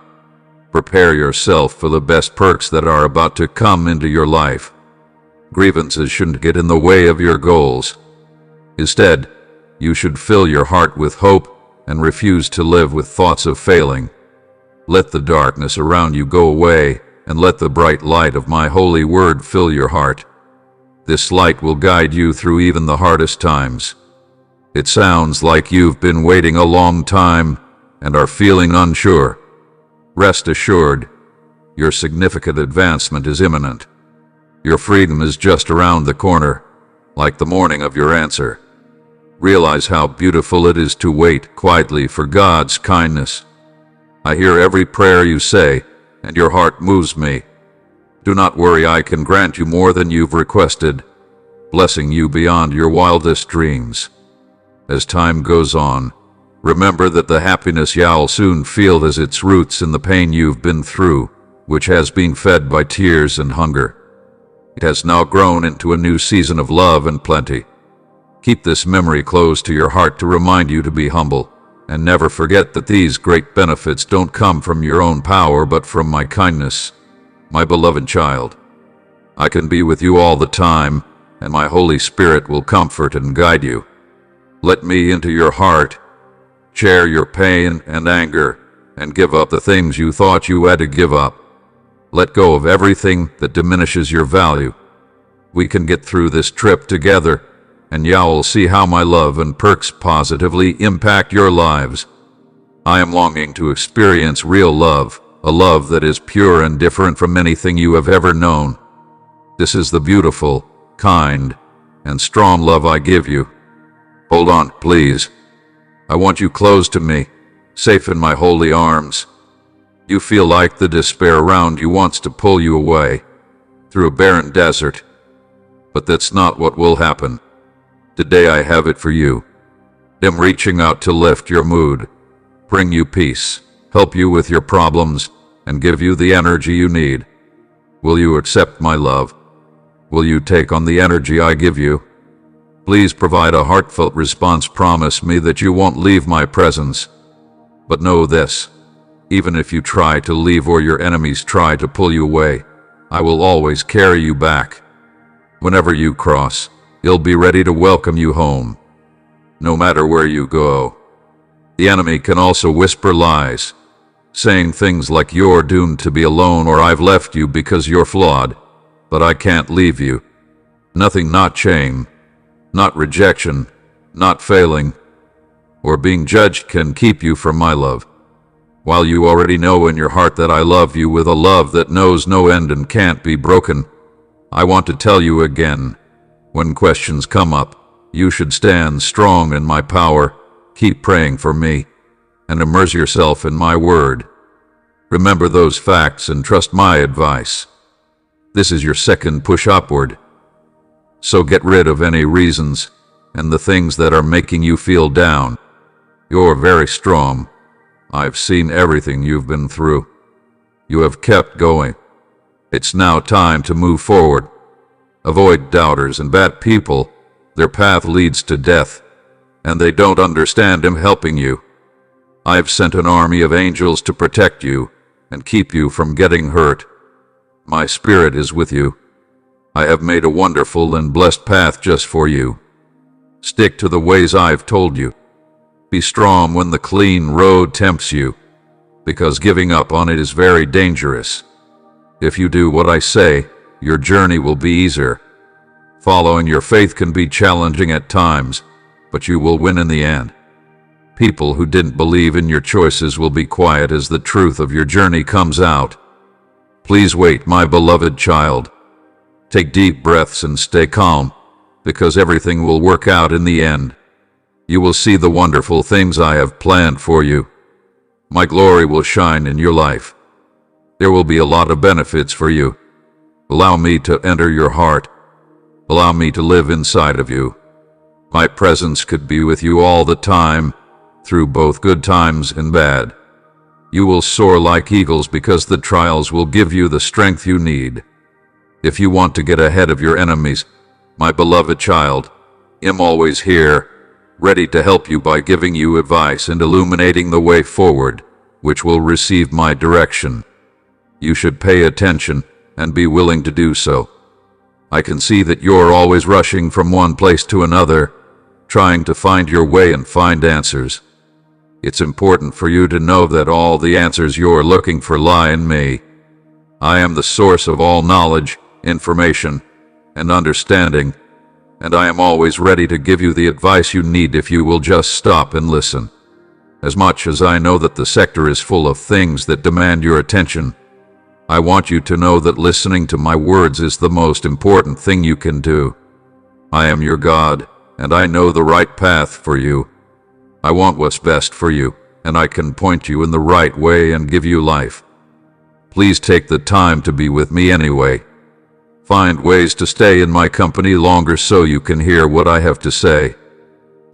Prepare yourself for the best perks that are about to come into your life. Grievances shouldn't get in the way of your goals. Instead, you should fill your heart with hope and refuse to live with thoughts of failing. Let the darkness around you go away, and let the bright light of my holy word fill your heart. This light will guide you through even the hardest times. It sounds like you've been waiting a long time and are feeling unsure. Rest assured, your significant advancement is imminent. Your freedom is just around the corner, like the morning of your answer. Realize how beautiful it is to wait quietly for God's kindness. I hear every prayer you say, and your heart moves me. Do not worry, I can grant you more than you've requested, blessing you beyond your wildest dreams. As time goes on, remember that the happiness you'll soon feel has its roots in the pain you've been through, which has been fed by tears and hunger. It has now grown into a new season of love and plenty. Keep this memory close to your heart to remind you to be humble, and never forget that these great benefits don't come from your own power but from my kindness. My beloved child, I can be with you all the time, and my Holy Spirit will comfort and guide you. Let me into your heart, share your pain and anger, and give up the things you thought you had to give up. Let go of everything that diminishes your value. We can get through this trip together, and you'll see how my love and perks positively impact your lives. I am longing to experience real love, a love that is pure and different from anything you have ever known. This is the beautiful, kind, and strong love I give you. Hold on, please. I want you close to me, safe in my holy arms. You feel like the despair around you wants to pull you away, through a barren desert. But that's not what will happen. Today I have it for you. I'm reaching out to lift your mood, bring you peace, help you with your problems, and give you the energy you need. Will you accept my love? Will you take on the energy I give you? Please provide a heartfelt response. Promise me that you won't leave my presence. But know this, even if you try to leave or your enemies try to pull you away, I will always carry you back. Whenever you cross, I'll be ready to welcome you home, no matter where you go. The enemy can also whisper lies, saying things like you're doomed to be alone or I've left you because you're flawed, but I can't leave you. Nothing, not shame, not rejection, not failing, or being judged can keep you from my love. While you already know in your heart that I love you with a love that knows no end and can't be broken, I want to tell you again, when questions come up, you should stand strong in my power, keep praying for me, and immerse yourself in my word. Remember those facts and trust my advice. This is your second push upward. So get rid of any reasons and the things that are making you feel down. You're very strong. I've seen everything you've been through. You have kept going. It's now time to move forward. Avoid doubters and bad people. Their path leads to death, and they don't understand him helping you. I've sent an army of angels to protect you and keep you from getting hurt. My spirit is with you. I have made a wonderful and blessed path just for you. Stick to the ways I've told you. Be strong when the clean road tempts you, because giving up on it is very dangerous. If you do what I say, your journey will be easier. Following your faith can be challenging at times, but you will win in the end. People who didn't believe in your choices will be quiet as the truth of your journey comes out. Please wait, my beloved child. Take deep breaths and stay calm, because everything will work out in the end. You will see the wonderful things I have planned for you. My glory will shine in your life. There will be a lot of benefits for you. Allow me to enter your heart. Allow me to live inside of you. My presence could be with you all the time, through both good times and bad. You will soar like eagles because the trials will give you the strength you need. If you want to get ahead of your enemies, my beloved child, I'm always here, ready to help you by giving you advice and illuminating the way forward, which will receive my direction. You should pay attention and be willing to do so. I can see that you're always rushing from one place to another, trying to find your way and find answers. It's important for you to know that all the answers you're looking for lie in me. I am the source of all knowledge, information, and understanding, and I am always ready to give you the advice you need if you will just stop and listen. As much as I know that the sector is full of things that demand your attention, I want you to know that listening to my words is the most important thing you can do. I am your God, and I know the right path for you. I want what's best for you, and I can point you in the right way and give you life. Please take the time to be with me anyway. Find ways to stay in my company longer so you can hear what I have to say.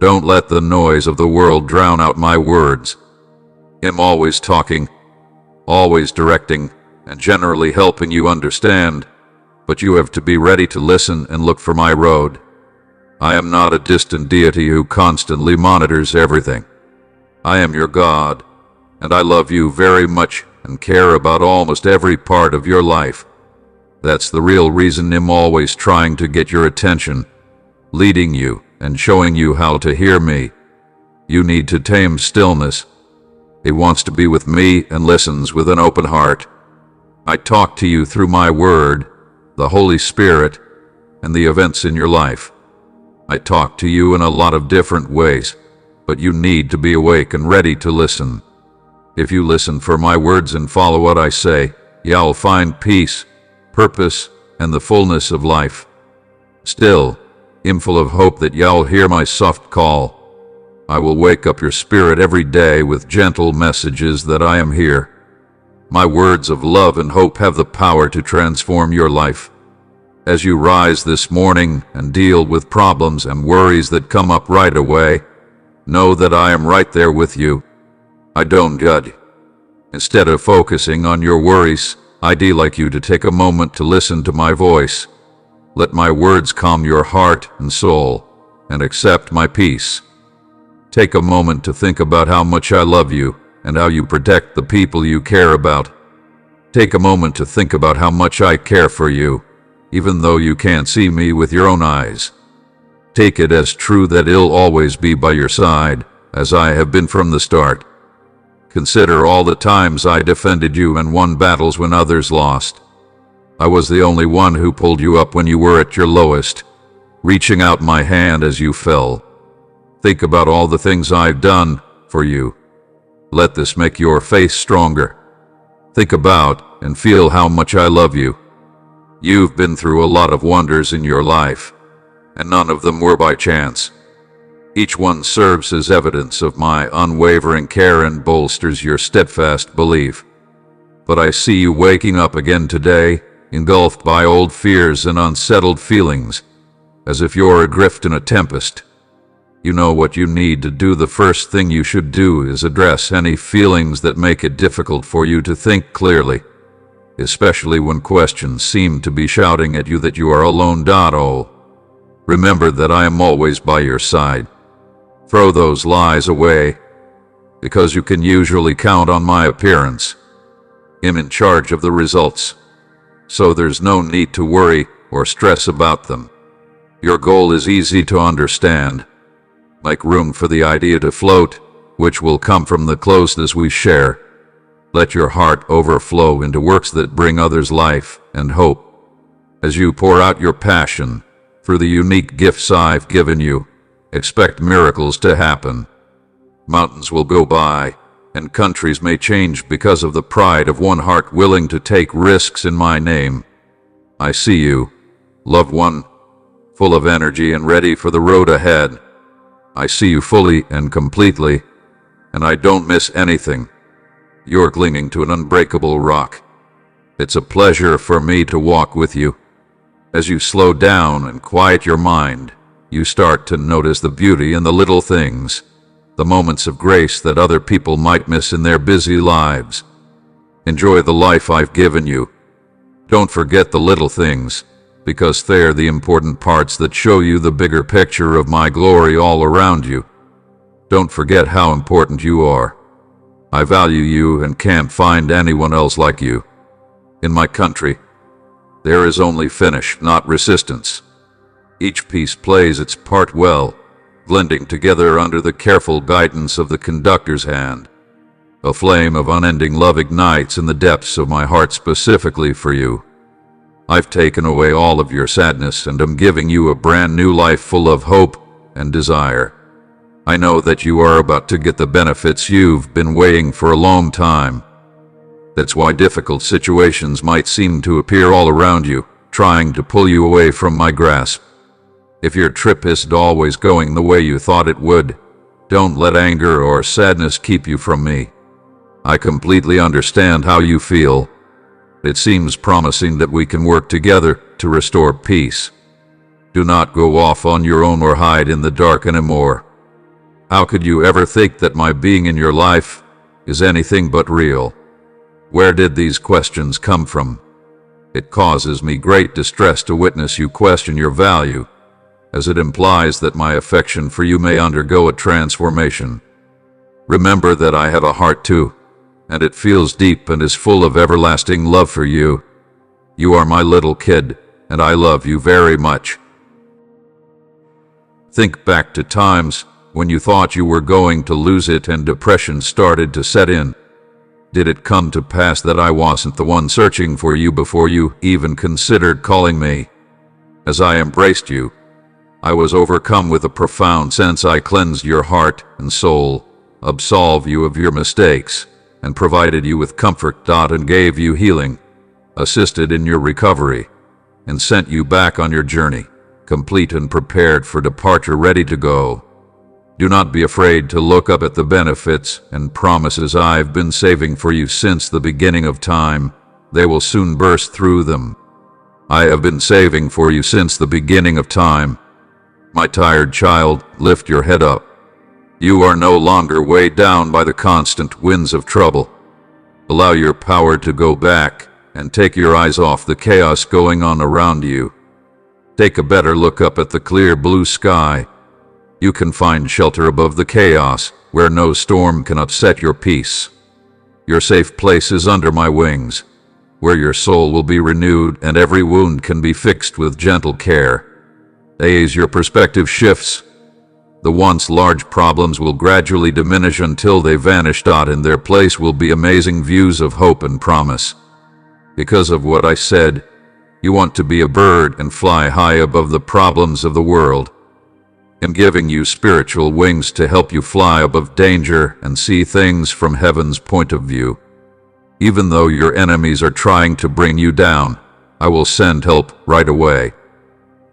Don't let the noise of the world drown out my words. I'm always talking, always directing, and generally helping you understand, but you have to be ready to listen and look for my road. I am not a distant deity who constantly monitors everything. I am your God, and I love you very much and care about almost every part of your life. That's the real reason I'm always trying to get your attention, leading you and showing you how to hear me. You need to tame stillness. He wants to be with me and listens with an open heart. I talk to you through my word, the Holy Spirit, and the events in your life. I talk to you in a lot of different ways, but you need to be awake and ready to listen. If you listen for my words and follow what I say, you'll find peace, purpose, and the fullness of life. Still, I'm full of hope that you'll hear my soft call. I will wake up your spirit every day with gentle messages that I am here. My words of love and hope have the power to transform your life. As you rise this morning and deal with problems and worries that come up right away, know that I am right there with you. I don't judge. Instead of focusing on your worries, I'd like you to take a moment to listen to my voice. Let my words calm your heart and soul, and accept my peace. Take a moment to think about how much I love you and how you protect the people you care about. Take a moment to think about how much I care for you, even though you can't see me with your own eyes. Take it as true that I'll always be by your side, as I have been from the start. Consider all the times I defended you and won battles when others lost. I was the only one who pulled you up when you were at your lowest, reaching out my hand as you fell. Think about all the things I've done for you. Let this make your faith stronger. Think about and feel how much I love you. You've been through a lot of wonders in your life, and none of them were by chance. Each one serves as evidence of my unwavering care and bolsters your steadfast belief. But I see you waking up again today, engulfed by old fears and unsettled feelings, as if you're adrift in a tempest. You know what you need to do. The first thing you should do is address any feelings that make it difficult for you to think clearly, especially when questions seem to be shouting at you that you are alone. Oh, remember that I am always by your side. Throw those lies away, because you can usually count on my appearance. I'm in charge of the results, so there's no need to worry or stress about them. Your goal is easy to understand. Make room for the idea to float, which will come from the closeness we share. Let your heart overflow into works that bring others life and hope. As you pour out your passion through the unique gifts I've given you, expect miracles to happen. Mountains will go by, and countries may change because of the pride of one heart willing to take risks in my name. I see you, loved one, full of energy and ready for the road ahead. I see you fully and completely, and I don't miss anything. You're clinging to an unbreakable rock. It's a pleasure for me to walk with you. As you slow down and quiet your mind, you start to notice the beauty in the little things, the moments of grace that other people might miss in their busy lives. Enjoy the life I've given you. Don't forget the little things, because they're the important parts that show you the bigger picture of my glory all around you. Don't forget how important you are. I value you and can't find anyone else like you. In my country, there is only finish, not resistance. Each piece plays its part well, blending together under the careful guidance of the conductor's hand. A flame of unending love ignites in the depths of my heart specifically for you. I've taken away all of your sadness and am giving you a brand new life full of hope and desire. I know that you are about to get the benefits you've been waiting for a long time. That's why difficult situations might seem to appear all around you, trying to pull you away from my grasp. If your trip isn't always going the way you thought it would, don't let anger or sadness keep you from me. I completely understand how you feel. It seems promising that we can work together to restore peace. Do not go off on your own or hide in the dark anymore. How could you ever think that my being in your life is anything but real? Where did these questions come from? It causes me great distress to witness you question your value, as it implies that my affection for you may undergo a transformation. Remember that I have a heart too, and it feels deep and is full of everlasting love for you. You are my little kid, and I love you very much. Think back to times when you thought you were going to lose it and depression started to set in. Did it come to pass that I wasn't the one searching for you before you even considered calling me? As I embraced you, I was overcome with a profound sense I cleansed your heart and soul, absolved you of your mistakes, and provided you with comfort, and gave you healing, assisted in your recovery, and sent you back on your journey, complete and prepared for departure, ready to go. Do not be afraid to look up at the benefits and promises I've been saving for you since the beginning of time. They will soon burst through them. I have been saving for you since the beginning of time. My tired child, lift your head up. You are no longer weighed down by the constant winds of trouble. Allow your power to go back and take your eyes off the chaos going on around you. Take a better look up at the clear blue sky. You can find shelter above the chaos, where no storm can upset your peace. Your safe place is under my wings, where your soul will be renewed and every wound can be fixed with gentle care. As your perspective shifts, the once large problems will gradually diminish until they vanish. In their place will be amazing views of hope and promise. Because of what I said, you want to be a bird and fly high above the problems of the world. I'm giving you spiritual wings to help you fly above danger and see things from heaven's point of view. Even though your enemies are trying to bring you down, I will send help right away.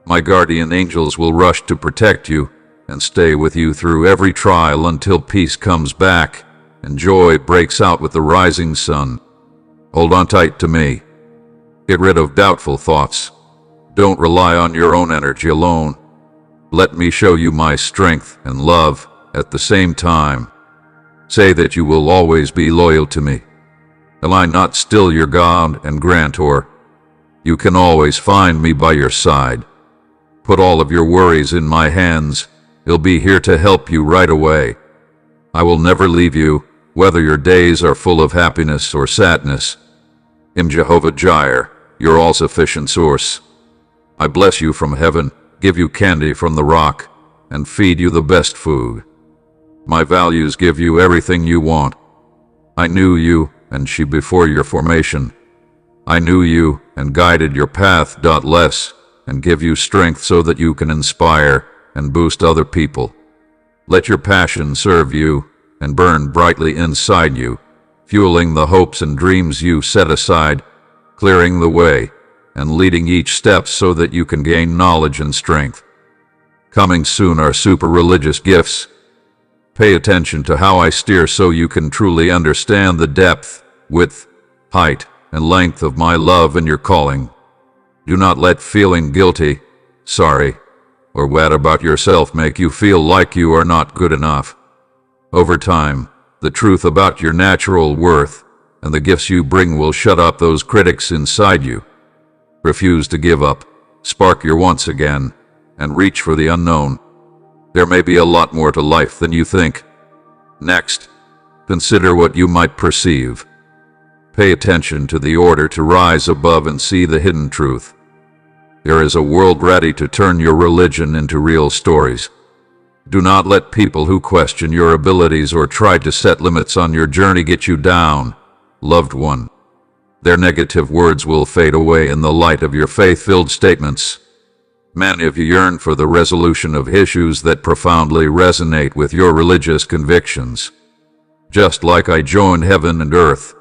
My guardian angels will rush to protect you and stay with you through every trial until peace comes back and joy breaks out with the rising sun. Hold on tight to me. Get rid of doubtful thoughts. Don't rely on your own energy alone. Let me show you my strength and love at the same time. Say that you will always be loyal to me. Am I not still your God and grantor? You can always find me by your side. Put all of your worries in my hands. I'll be here to help you right away. I will never leave you, whether your days are full of happiness or sadness. I'm Jehovah Jireh, your all-sufficient source. I bless you from heaven, give you candy from the rock, and feed you the best food. My values give you everything you want. I knew you and she before your formation. I knew you and guided your path. Less and give you strength so that you can inspire and boost other people. Let your passion serve you and burn brightly inside you, fueling the hopes and dreams you set aside, clearing the way and leading each step so that you can gain knowledge and strength. Coming soon are super religious gifts. Pay attention to how I steer so you can truly understand the depth, width, height, and length of my love and your calling. Do not let feeling guilty, sorry, or bad about yourself make you feel like you are not good enough. Over time, the truth about your natural worth and the gifts you bring will shut up those critics inside you. Refuse to give up, spark your wants again, and reach for the unknown. There may be a lot more to life than you think. Next, consider what you might perceive. Pay attention to the order to rise above and see the hidden truth. There is a world ready to turn your religion into real stories. Do not let people who question your abilities or try to set limits on your journey get you down, loved one. Their negative words will fade away in the light of your faith-filled statements. Many of you yearn for the resolution of issues that profoundly resonate with your religious convictions. Just like I joined heaven and earth,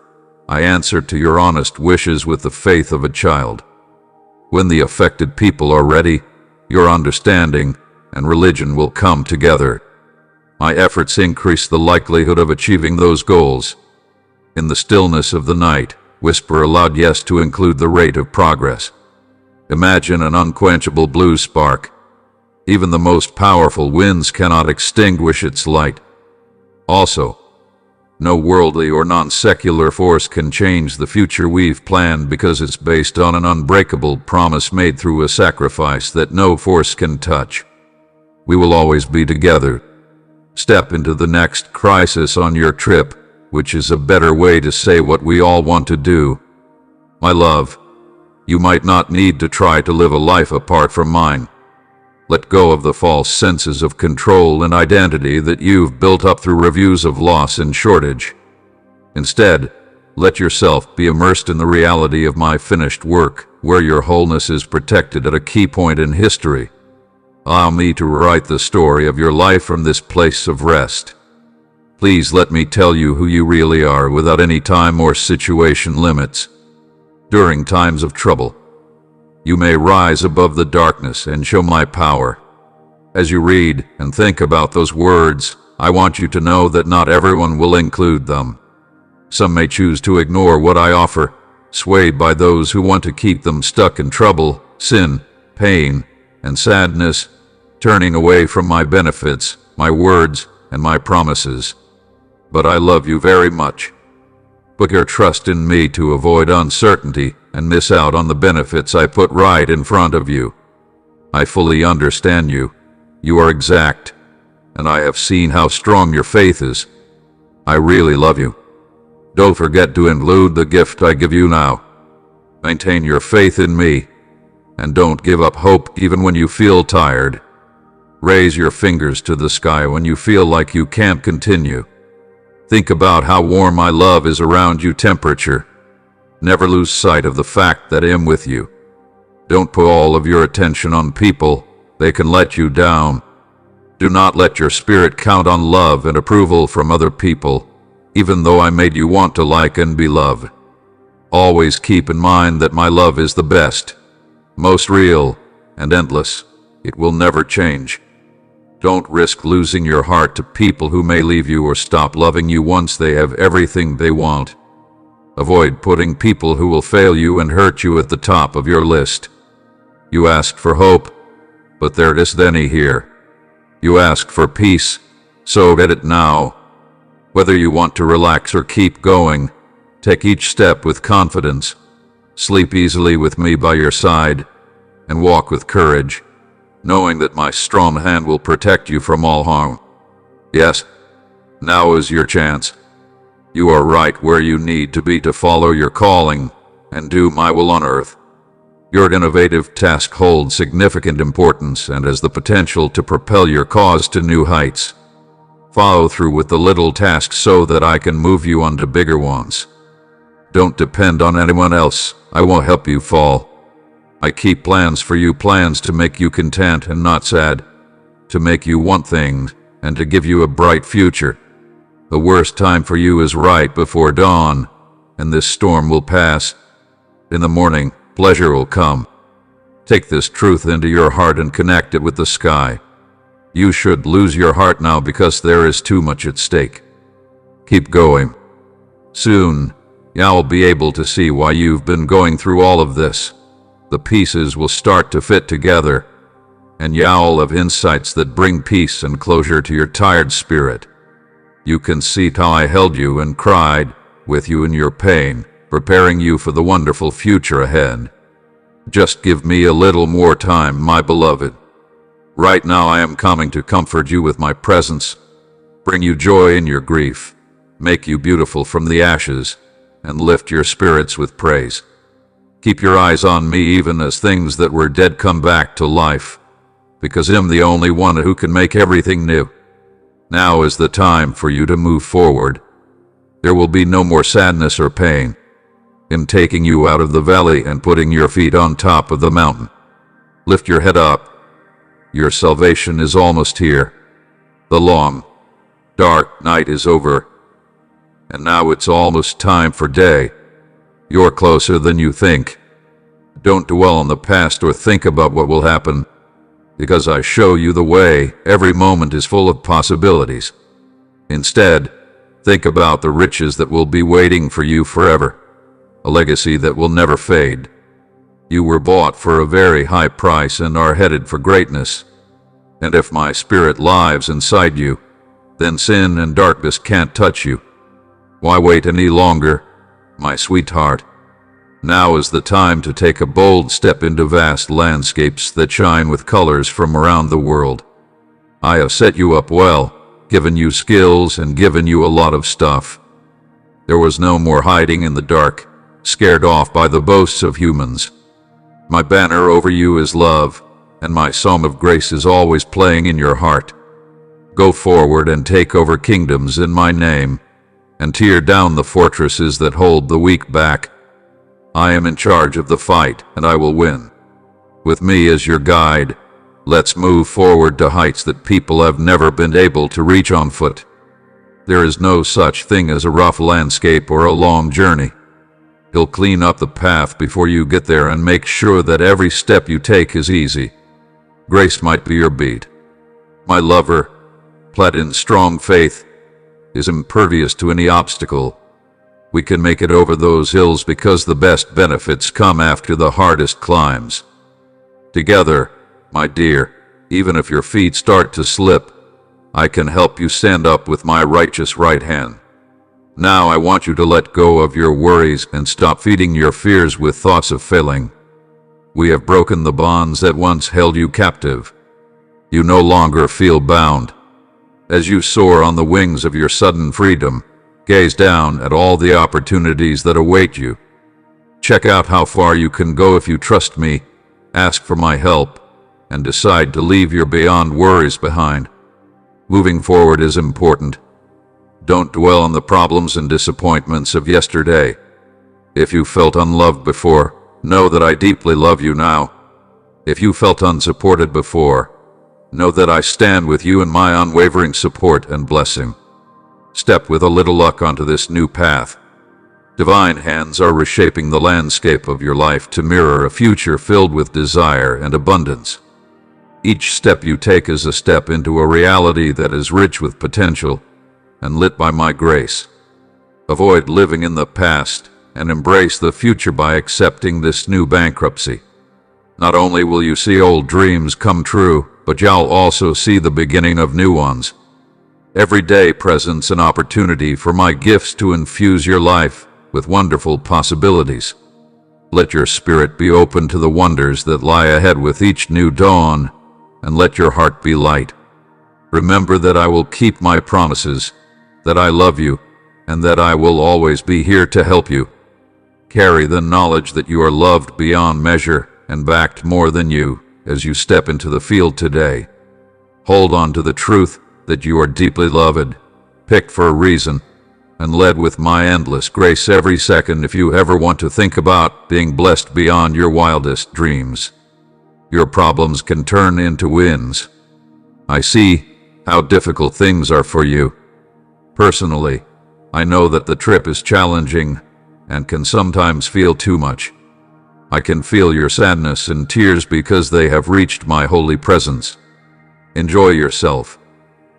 I answered to your honest wishes with the faith of a child. When the affected people are ready, your understanding and religion will come together. My efforts increase the likelihood of achieving those goals. In the stillness of the night, whisper a loud yes to include the rate of progress. Imagine an unquenchable blue spark. Even the most powerful winds cannot extinguish its light. Also, No worldly or non-secular force can change the future we've planned because it's based on an unbreakable promise made through a sacrifice that no force can touch. We will always be together. Step into the next crisis on your trip, which is a better way to say what we all want to do. My love, you might not need to try to live a life apart from mine. Let go of the false senses of control and identity that you've built up through reviews of loss and shortage. Instead, let yourself be immersed in the reality of my finished work, where your wholeness is protected at a key point in history. Allow me to write the story of your life from this place of rest. Please let me tell you who you really are without any time or situation limits. During times of trouble, you may rise above the darkness and show my power. As you read and think about those words, I want you to know that not everyone will include them. Some may choose to ignore what I offer, swayed by those who want to keep them stuck in trouble, sin, pain, and sadness, turning away from my benefits, my words, and my promises. But I love you very much. Put your trust in me to avoid uncertainty and miss out on the benefits I put right in front of you. I fully understand you. You are exact, and I have seen how strong your faith is. I really love you. Don't forget to include the gift I give you now. Maintain your faith in me, and don't give up hope even when you feel tired. Raise your fingers to the sky when you feel like you can't continue. Think about how warm my love is around you temperature. Never lose sight of the fact that I am with you. Don't put all of your attention on people. They can let you down. Do not let your spirit count on love and approval from other people, even though I made you want to like and be loved. Always keep in mind that my love is the best, most real, and endless. It will never change. Don't risk losing your heart to people who may leave you or stop loving you once they have everything they want. Avoid putting people who will fail you and hurt you at the top of your list. You asked for hope, but there isn't any here. You asked for peace, so get it now. Whether you want to relax or keep going, take each step with confidence. Sleep easily with me by your side, and walk with courage, knowing that my strong hand will protect you from all harm. Yes, now is your chance. You are right where you need to be to follow your calling and do my will on earth. Your innovative task holds significant importance and has the potential to propel your cause to new heights. Follow through with the little tasks so that I can move you on to bigger ones. Don't depend on anyone else. I won't help you fall. I keep plans for you, plans to make you content and not sad, to make you want things, and to give you a bright future. The worst time for you is right before dawn, and this storm will pass. In the morning, pleasure will come. Take this truth into your heart and connect it with the sky. You should lose your heart now because there is too much at stake. Keep going. Soon, you'll be able to see why you've been going through all of this. The pieces will start to fit together, and you'll have insights that bring peace and closure to your tired spirit. You can see how I held you and cried with you in your pain, preparing you for the wonderful future ahead. Just give me a little more time, my beloved. Right now I am coming to comfort you with my presence, bring you joy in your grief, make you beautiful from the ashes, and lift your spirits with praise. Keep your eyes on me even as things that were dead come back to life, because I'm the only one who can make everything new. Now is the time for you to move forward. There will be no more sadness or pain. I'm taking you out of the valley and putting your feet on top of the mountain. Lift your head up. Your salvation is almost here. The long, dark night is over, and now it's almost time for day. You're closer than you think. Don't dwell on the past or think about what will happen, because I show you the way. Every moment is full of possibilities. Instead, think about the riches that will be waiting for you forever, a legacy that will never fade. You were bought for a very high price and are headed for greatness. And if my spirit lives inside you, then sin and darkness can't touch you. Why wait any longer, my sweetheart? Now is the time to take a bold step into vast landscapes that shine with colors from around the world. I have set you up well, given you skills and given you a lot of stuff. There was no more hiding in the dark, scared off by the boasts of humans. My banner over you is love, and my song of grace is always playing in your heart. Go forward and take over kingdoms in my name, and tear down the fortresses that hold the weak back. I am in charge of the fight, and I will win. With me as your guide, let's move forward to heights that people have never been able to reach on foot. There is no such thing as a rough landscape or a long journey. He'll clean up the path before you get there and make sure that every step you take is easy. Grace might be your beat. My lover, clad in strong faith, is impervious to any obstacle. We can make it over those hills because the best benefits come after the hardest climbs. Together, my dear, even if your feet start to slip, I can help you stand up with my righteous right hand. Now I want you to let go of your worries and stop feeding your fears with thoughts of failing. We have broken the bonds that once held you captive. You no longer feel bound. As you soar on the wings of your sudden freedom, gaze down at all the opportunities that await you. Check out how far you can go if you trust me, ask for my help, and decide to leave your beyond worries behind. Moving forward is important. Don't dwell on the problems and disappointments of yesterday. If you felt unloved before, know that I deeply love you now. If you felt unsupported before, know that I stand with you in my unwavering support and blessing. Step with a little luck onto this new path. Divine hands are reshaping the landscape of your life to mirror a future filled with desire and abundance. Each step you take is a step into a reality that is rich with potential and lit by my grace. Avoid living in the past and embrace the future by accepting this new bankruptcy. Not only will you see old dreams come true, but you'll also see the beginning of new ones. Every day presents an opportunity for my gifts to infuse your life with wonderful possibilities. Let your spirit be open to the wonders that lie ahead with each new dawn, and let your heart be light. Remember that I will keep my promises, that I love you, and that I will always be here to help you. Carry the knowledge that you are loved beyond measure and backed more than you as you step into the field today. Hold on to the truth that you are deeply loved, picked for a reason, and led with my endless grace every second if you ever want to think about being blessed beyond your wildest dreams. Your problems can turn into wins. I see how difficult things are for you. Personally, I know that the trip is challenging and can sometimes feel too much. I can feel your sadness and tears because they have reached my holy presence. Enjoy yourself.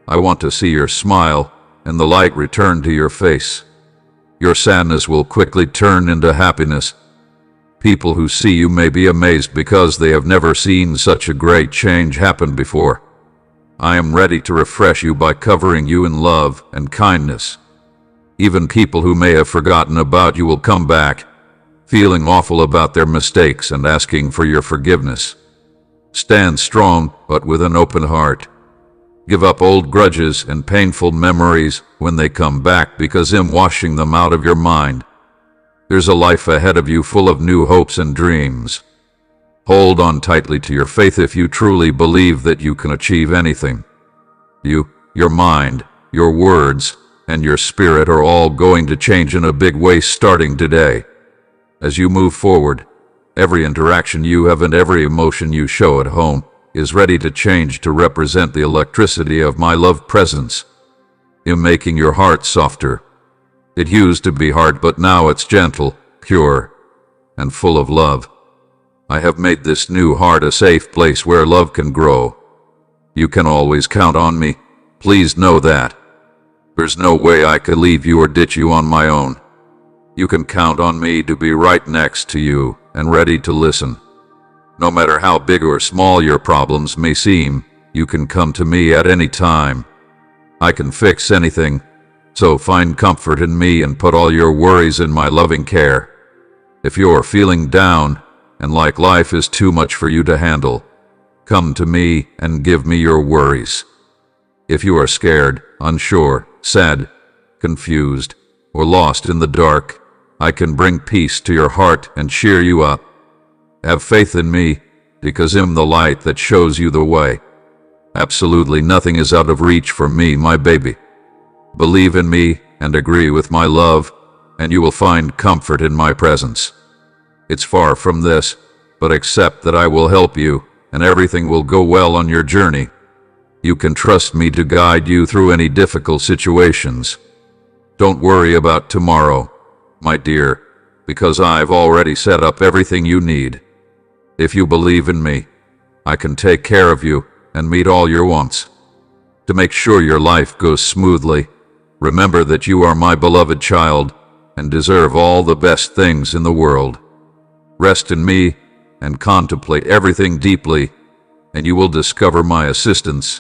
I want to see your smile and the light return to your face. Your sadness will quickly turn into happiness. People who see you may be amazed because they have never seen such a great change happen before. I am ready to refresh you by covering you in love and kindness. Even people who may have forgotten about you will come back, feeling awful about their mistakes and asking for your forgiveness. Stand strong, but with an open heart. Give up old grudges and painful memories when they come back because I'm washing them out of your mind. There's a life ahead of you full of new hopes and dreams. Hold on tightly to your faith if you truly believe that you can achieve anything. Your mind, your words, and your spirit are all going to change in a big way starting today. As you move forward, every interaction you have and every emotion you show at home is ready to change to represent the electricity of my love presence. I'm making your heart softer. It used to be hard, but now it's gentle, pure, and full of love. I have made this new heart a safe place where love can grow. You can always count on me. Please know that. There's no way I could leave you or ditch you on my own. You can count on me to be right next to you and ready to listen. No matter how big or small your problems may seem, you can come to me at any time. I can fix anything, So find comfort in me and put all your worries in my loving care. If you're feeling down and like life is too much for you to handle, come to me and give me your worries. If you are scared, unsure, sad, confused, or lost in the dark, I can bring peace to your heart and cheer you up. Have faith in me, because I'm the light that shows you the way. Absolutely nothing is out of reach for me, my baby. Believe in me and agree with my love, and you will find comfort in my presence. It's far from this, but accept that I will help you, and everything will go well on your journey. You can trust me to guide you through any difficult situations. Don't worry about tomorrow, my dear, because I've already set up everything you need. If you believe in me, I can take care of you and meet all your wants. To make sure your life goes smoothly, remember that you are my beloved child and deserve all the best things in the world. Rest in me and contemplate everything deeply, and you will discover my assistance,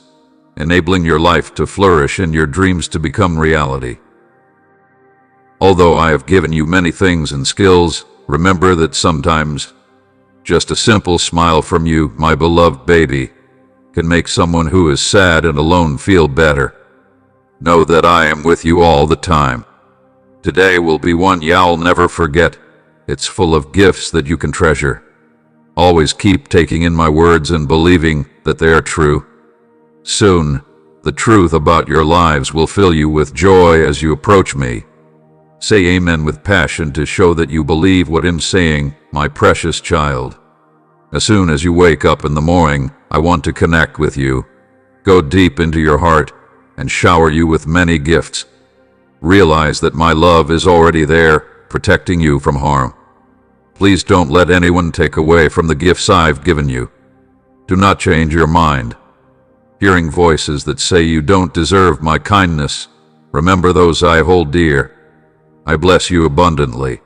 enabling your life to flourish and your dreams to become reality. Although I have given you many things and skills, remember that sometimes just a simple smile from you, my beloved baby, can make someone who is sad and alone feel better. Know that I am with you all the time. Today will be one you'll never forget. It's full of gifts that you can treasure. Always keep taking in my words and believing that they are true. Soon, the truth about your lives will fill you with joy as you approach me. Say amen with passion to show that you believe what I'm saying, my precious child. As soon as you wake up in the morning, I want to connect with you, go deep into your heart, and shower you with many gifts. Realize that my love is already there, protecting you from harm. Please don't let anyone take away from the gifts I've given you. Do not change your mind. Hearing voices that say you don't deserve my kindness, remember those I hold dear. I bless you abundantly.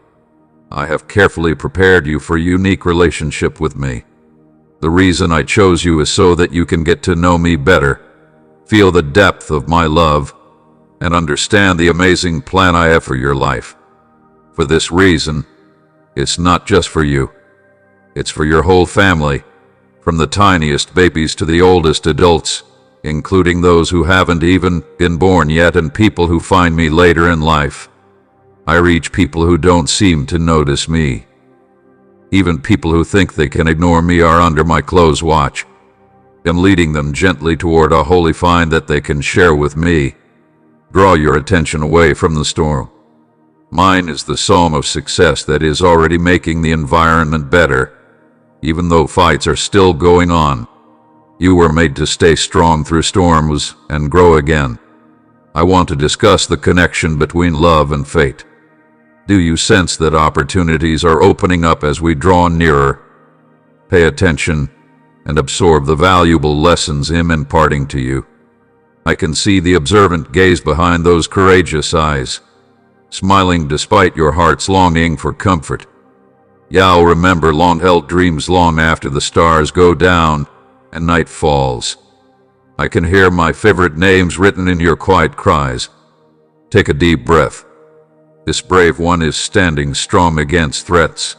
I have carefully prepared you for a unique relationship with me. The reason I chose you is so that you can get to know me better, feel the depth of my love, and understand the amazing plan I have for your life. For this reason, it's not just for you. It's for your whole family, from the tiniest babies to the oldest adults, including those who haven't even been born yet and people who find me later in life. I reach people who don't seem to notice me. Even people who think they can ignore me are under my close watch. I'm leading them gently toward a holy find that they can share with me. Draw your attention away from the storm. Mine is the psalm of success that is already making the environment better, even though fights are still going on. You were made to stay strong through storms and grow again. I want to discuss the connection between love and fate. Do you sense that opportunities are opening up as we draw nearer? Pay attention and absorb the valuable lessons I'm imparting to you. I can see the observant gaze behind those courageous eyes, smiling despite your heart's longing for comfort. You'll remember long-held dreams long after the stars go down and night falls. I can hear my favorite names written in your quiet cries. Take a deep breath. This brave one is standing strong against threats.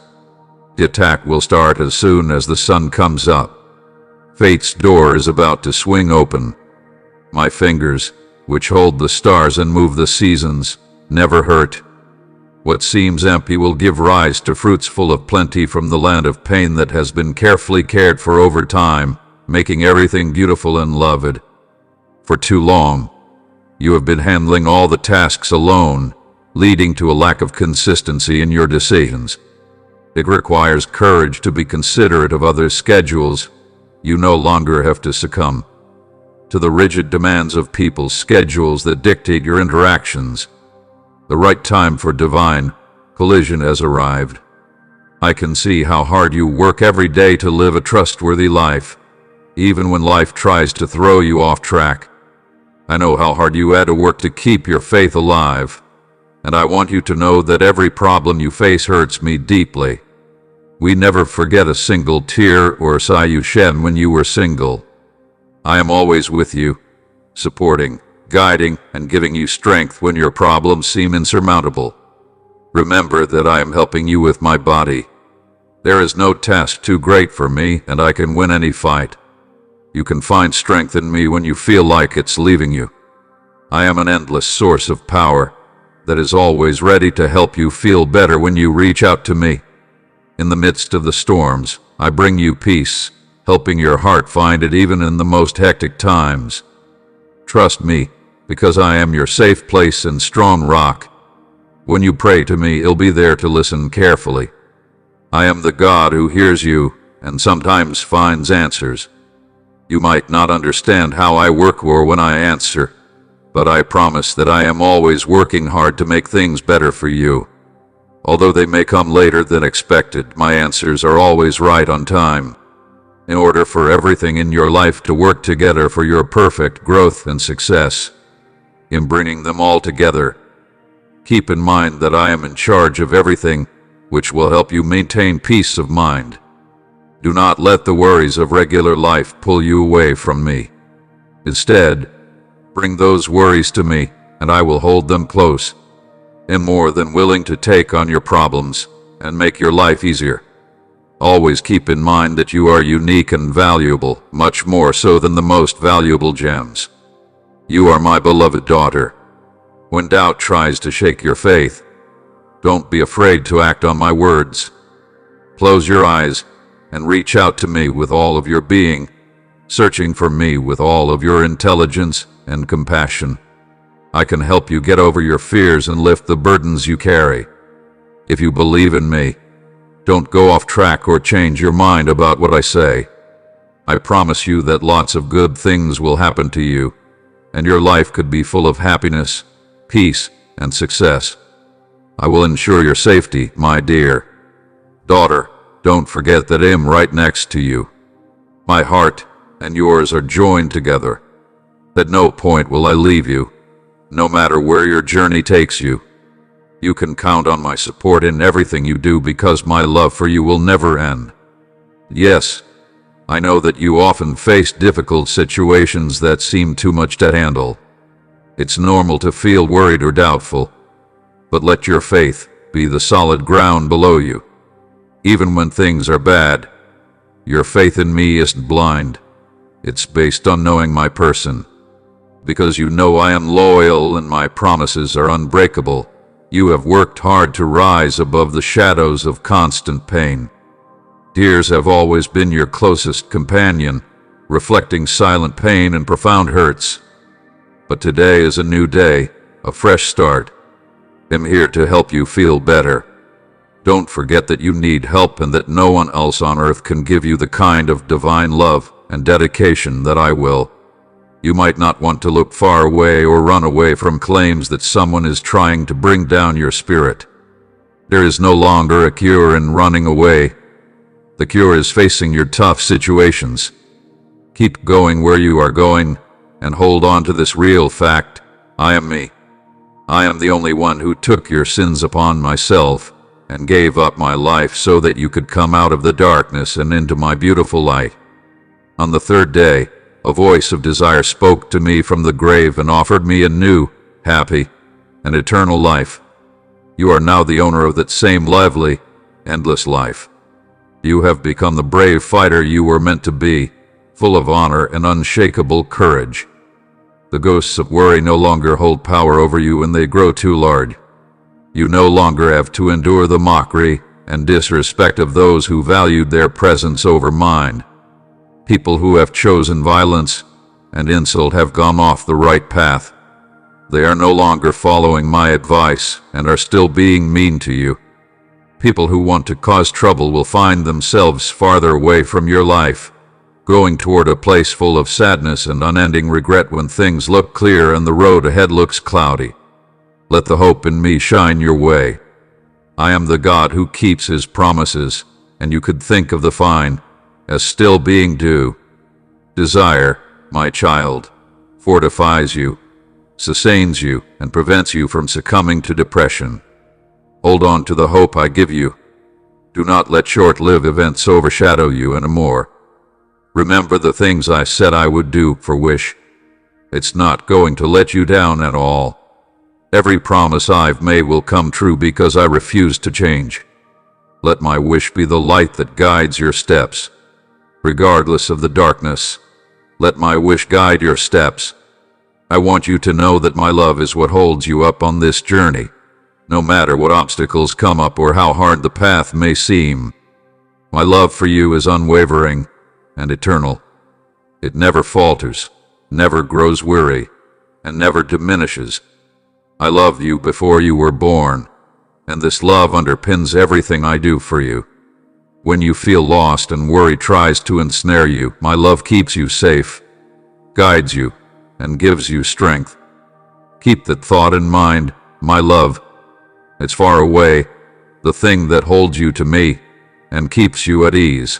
The attack will start as soon as the sun comes up. Fate's door is about to swing open. My fingers, which hold the stars and move the seasons, never hurt. What seems empty will give rise to fruits full of plenty from the land of pain that has been carefully cared for over time, making everything beautiful and loved. For too long, you have been handling all the tasks alone, leading to a lack of consistency in your decisions. It requires courage to be considerate of others' schedules. You no longer have to succumb to the rigid demands of people's schedules that dictate your interactions. The right time for divine collision has arrived. I can see how hard you work every day to live a trustworthy life, even when life tries to throw you off track. I know how hard you had to work to keep your faith alive, and I want you to know that every problem you face hurts me deeply. We never forget a single tear or sigh you shed when you were single. I am always with you, supporting, guiding and giving you strength when your problems seem insurmountable. Remember that I am helping you with my body. There is no task too great for me, and I can win any fight. You can find strength in me when you feel like it's leaving you. I am an endless source of power that is always ready to help you feel better when you reach out to me. In the midst of the storms, I bring you peace, helping your heart find it even in the most hectic times. Trust me, because I am your safe place and strong rock. When you pray to me, I'll be there to listen carefully. I am the God who hears you and sometimes finds answers. You might not understand how I work or when I answer, but I promise that I am always working hard to make things better for you. Although they may come later than expected, my answers are always right on time. In order for everything in your life to work together for your perfect growth and success, in bringing them all together, keep in mind that I am in charge of everything, which will help you maintain peace of mind. Do not let the worries of regular life pull you away from me. Instead, bring those worries to me, and I will hold them close. I'm more than willing to take on your problems and make your life easier. Always keep in mind that you are unique and valuable, much more so than the most valuable gems. You are my beloved daughter. When doubt tries to shake your faith, don't be afraid to act on my words. Close your eyes and reach out to me with all of your being, searching for me with all of your intelligence and compassion. I can help you get over your fears and lift the burdens you carry. If you believe in me, don't go off track or change your mind about what I say. I promise you that lots of good things will happen to you, and your life could be full of happiness, peace, and success. I will ensure your safety, my dear daughter. Don't forget that I am right next to you. My heart and yours are joined together. At no point will I leave you, no matter where your journey takes you. You can count on my support in everything you do because my love for you will never end. Yes, I know that you often face difficult situations that seem too much to handle. It's normal to feel worried or doubtful, but let your faith be the solid ground below you. Even when things are bad, your faith in me isn't blind. It's based on knowing my person. Because you know I am loyal and my promises are unbreakable, you have worked hard to rise above the shadows of constant pain. Tears have always been your closest companion, reflecting silent pain and profound hurts. But today is a new day, a fresh start. I'm here to help you feel better. Don't forget that you need help and that no one else on earth can give you the kind of divine love and dedication that I will. You might not want to look far away or run away from claims that someone is trying to bring down your spirit. There is no longer a cure in running away. The cure is facing your tough situations. Keep going where you are going and hold on to this real fact. I am me. I am the only one who took your sins upon myself and gave up my life so that you could come out of the darkness and into my beautiful light. On the third day, a voice of desire spoke to me from the grave and offered me a new, happy, and eternal life. You are now the owner of that same lively, endless life. You have become the brave fighter you were meant to be, full of honor and unshakable courage. The ghosts of worry no longer hold power over you when they grow too large. You no longer have to endure the mockery and disrespect of those who valued their presence over mine. People who have chosen violence and insult have gone off the right path. They are no longer following my advice and are still being mean to you. People who want to cause trouble will find themselves farther away from your life, going toward a place full of sadness and unending regret when things look clear and the road ahead looks cloudy. Let the hope in me shine your way. I am the God who keeps his promises, and you could think of the fine as still being due. Desire, my child, fortifies you, sustains you, and prevents you from succumbing to depression. Hold on to the hope I give you. Do not let short-lived events overshadow you anymore. Remember the things I said I would do for wish. It's not going to let you down at all. Every promise I've made will come true because I refuse to change. Let my wish be the light that guides your steps. Regardless of the darkness, let my wish guide your steps. I want you to know that my love is what holds you up on this journey, no matter what obstacles come up or how hard the path may seem. My love for you is unwavering and eternal. It never falters, never grows weary, and never diminishes. I loved you before you were born, and this love underpins everything I do for you. When you feel lost and worry tries to ensnare you, my love keeps you safe, guides you, and gives you strength. Keep that thought in mind, my love. It's far away, the thing that holds you to me and keeps you at ease.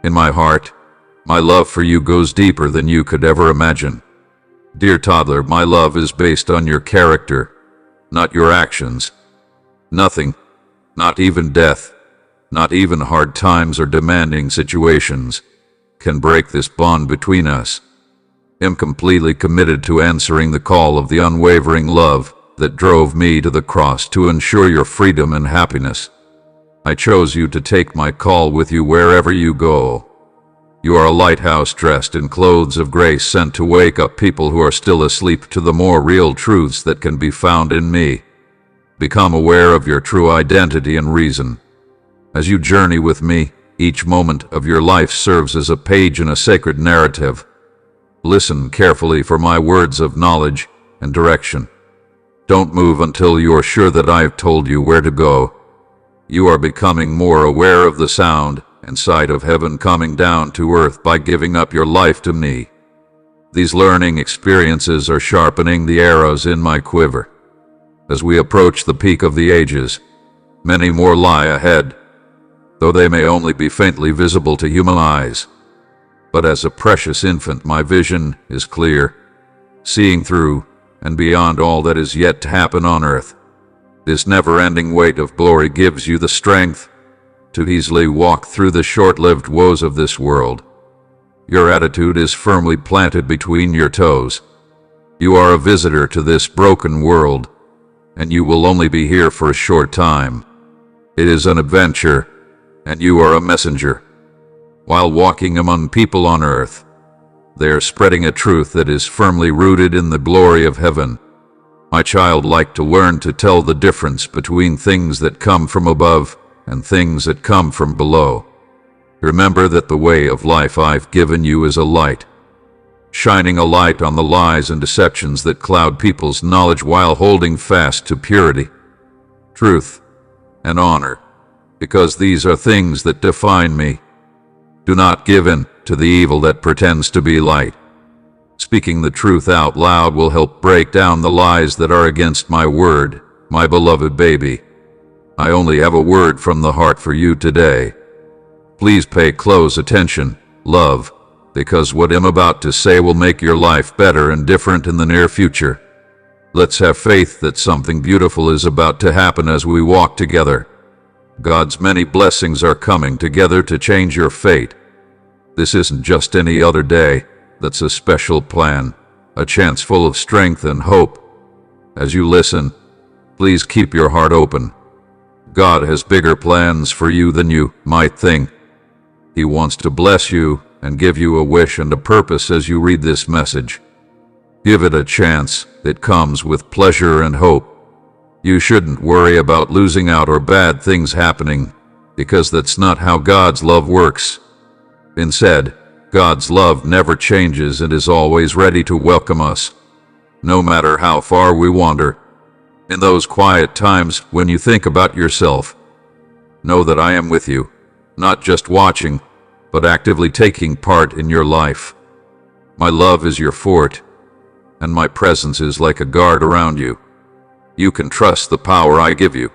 In my heart, my love for you goes deeper than you could ever imagine. Dear toddler, my love is based on your character, not your actions. Nothing, not even death, not even hard times or demanding situations, can break this bond between us. I'm completely committed to answering the call of the unwavering love that drove me to the cross to ensure your freedom and happiness. I chose you to take my call with you wherever you go. You are a lighthouse dressed in clothes of grace, sent to wake up people who are still asleep to the more real truths that can be found in me. Become aware of your true identity and reason. As you journey with me, each moment of your life serves as a page in a sacred narrative. Listen carefully for my words of knowledge and direction. Don't move until you are sure that I have told you where to go. You are becoming more aware of the sound and sight of heaven coming down to earth by giving up your life to me. These learning experiences are sharpening the arrows in my quiver. As we approach the peak of the ages, many more lie ahead, though they may only be faintly visible to human eyes. But as a precious infant, my vision is clear, seeing through and beyond all that is yet to happen on earth. This never-ending weight of glory gives you the strength to easily walk through the short-lived woes of this world. Your attitude is firmly planted between your toes. You are a visitor to this broken world, and you will only be here for a short time. It is an adventure, and you are a messenger. While walking among people on earth, they are spreading a truth that is firmly rooted in the glory of heaven. My child, like to learn to tell the difference between things that come from above and things that come from below. Remember that the way of life I've given you is a light, shining a light on the lies and deceptions that cloud people's knowledge while holding fast to purity, truth, and honor, because these are things that define me. Do not give in to the evil that pretends to be light. Speaking the truth out loud will help break down the lies that are against my word, my beloved baby. I only have a word from the heart for you today. Please pay close attention, love, because what I'm about to say will make your life better and different in the near future. Let's have faith that something beautiful is about to happen as we walk together. God's many blessings are coming together to change your fate. This isn't just any other day. That's a special plan, a chance full of strength and hope. As you listen, please keep your heart open. God has bigger plans for you than you might think. He wants to bless you and give you a wish and a purpose as you read this message. Give it a chance. It comes with pleasure and hope. You shouldn't worry about losing out or bad things happening, because that's not how God's love works. Instead, God's love never changes and is always ready to welcome us, no matter how far we wander. In those quiet times when you think about yourself, know that I am with you, not just watching, but actively taking part in your life. My love is your fort, and my presence is like a guard around you. You can trust the power I give you,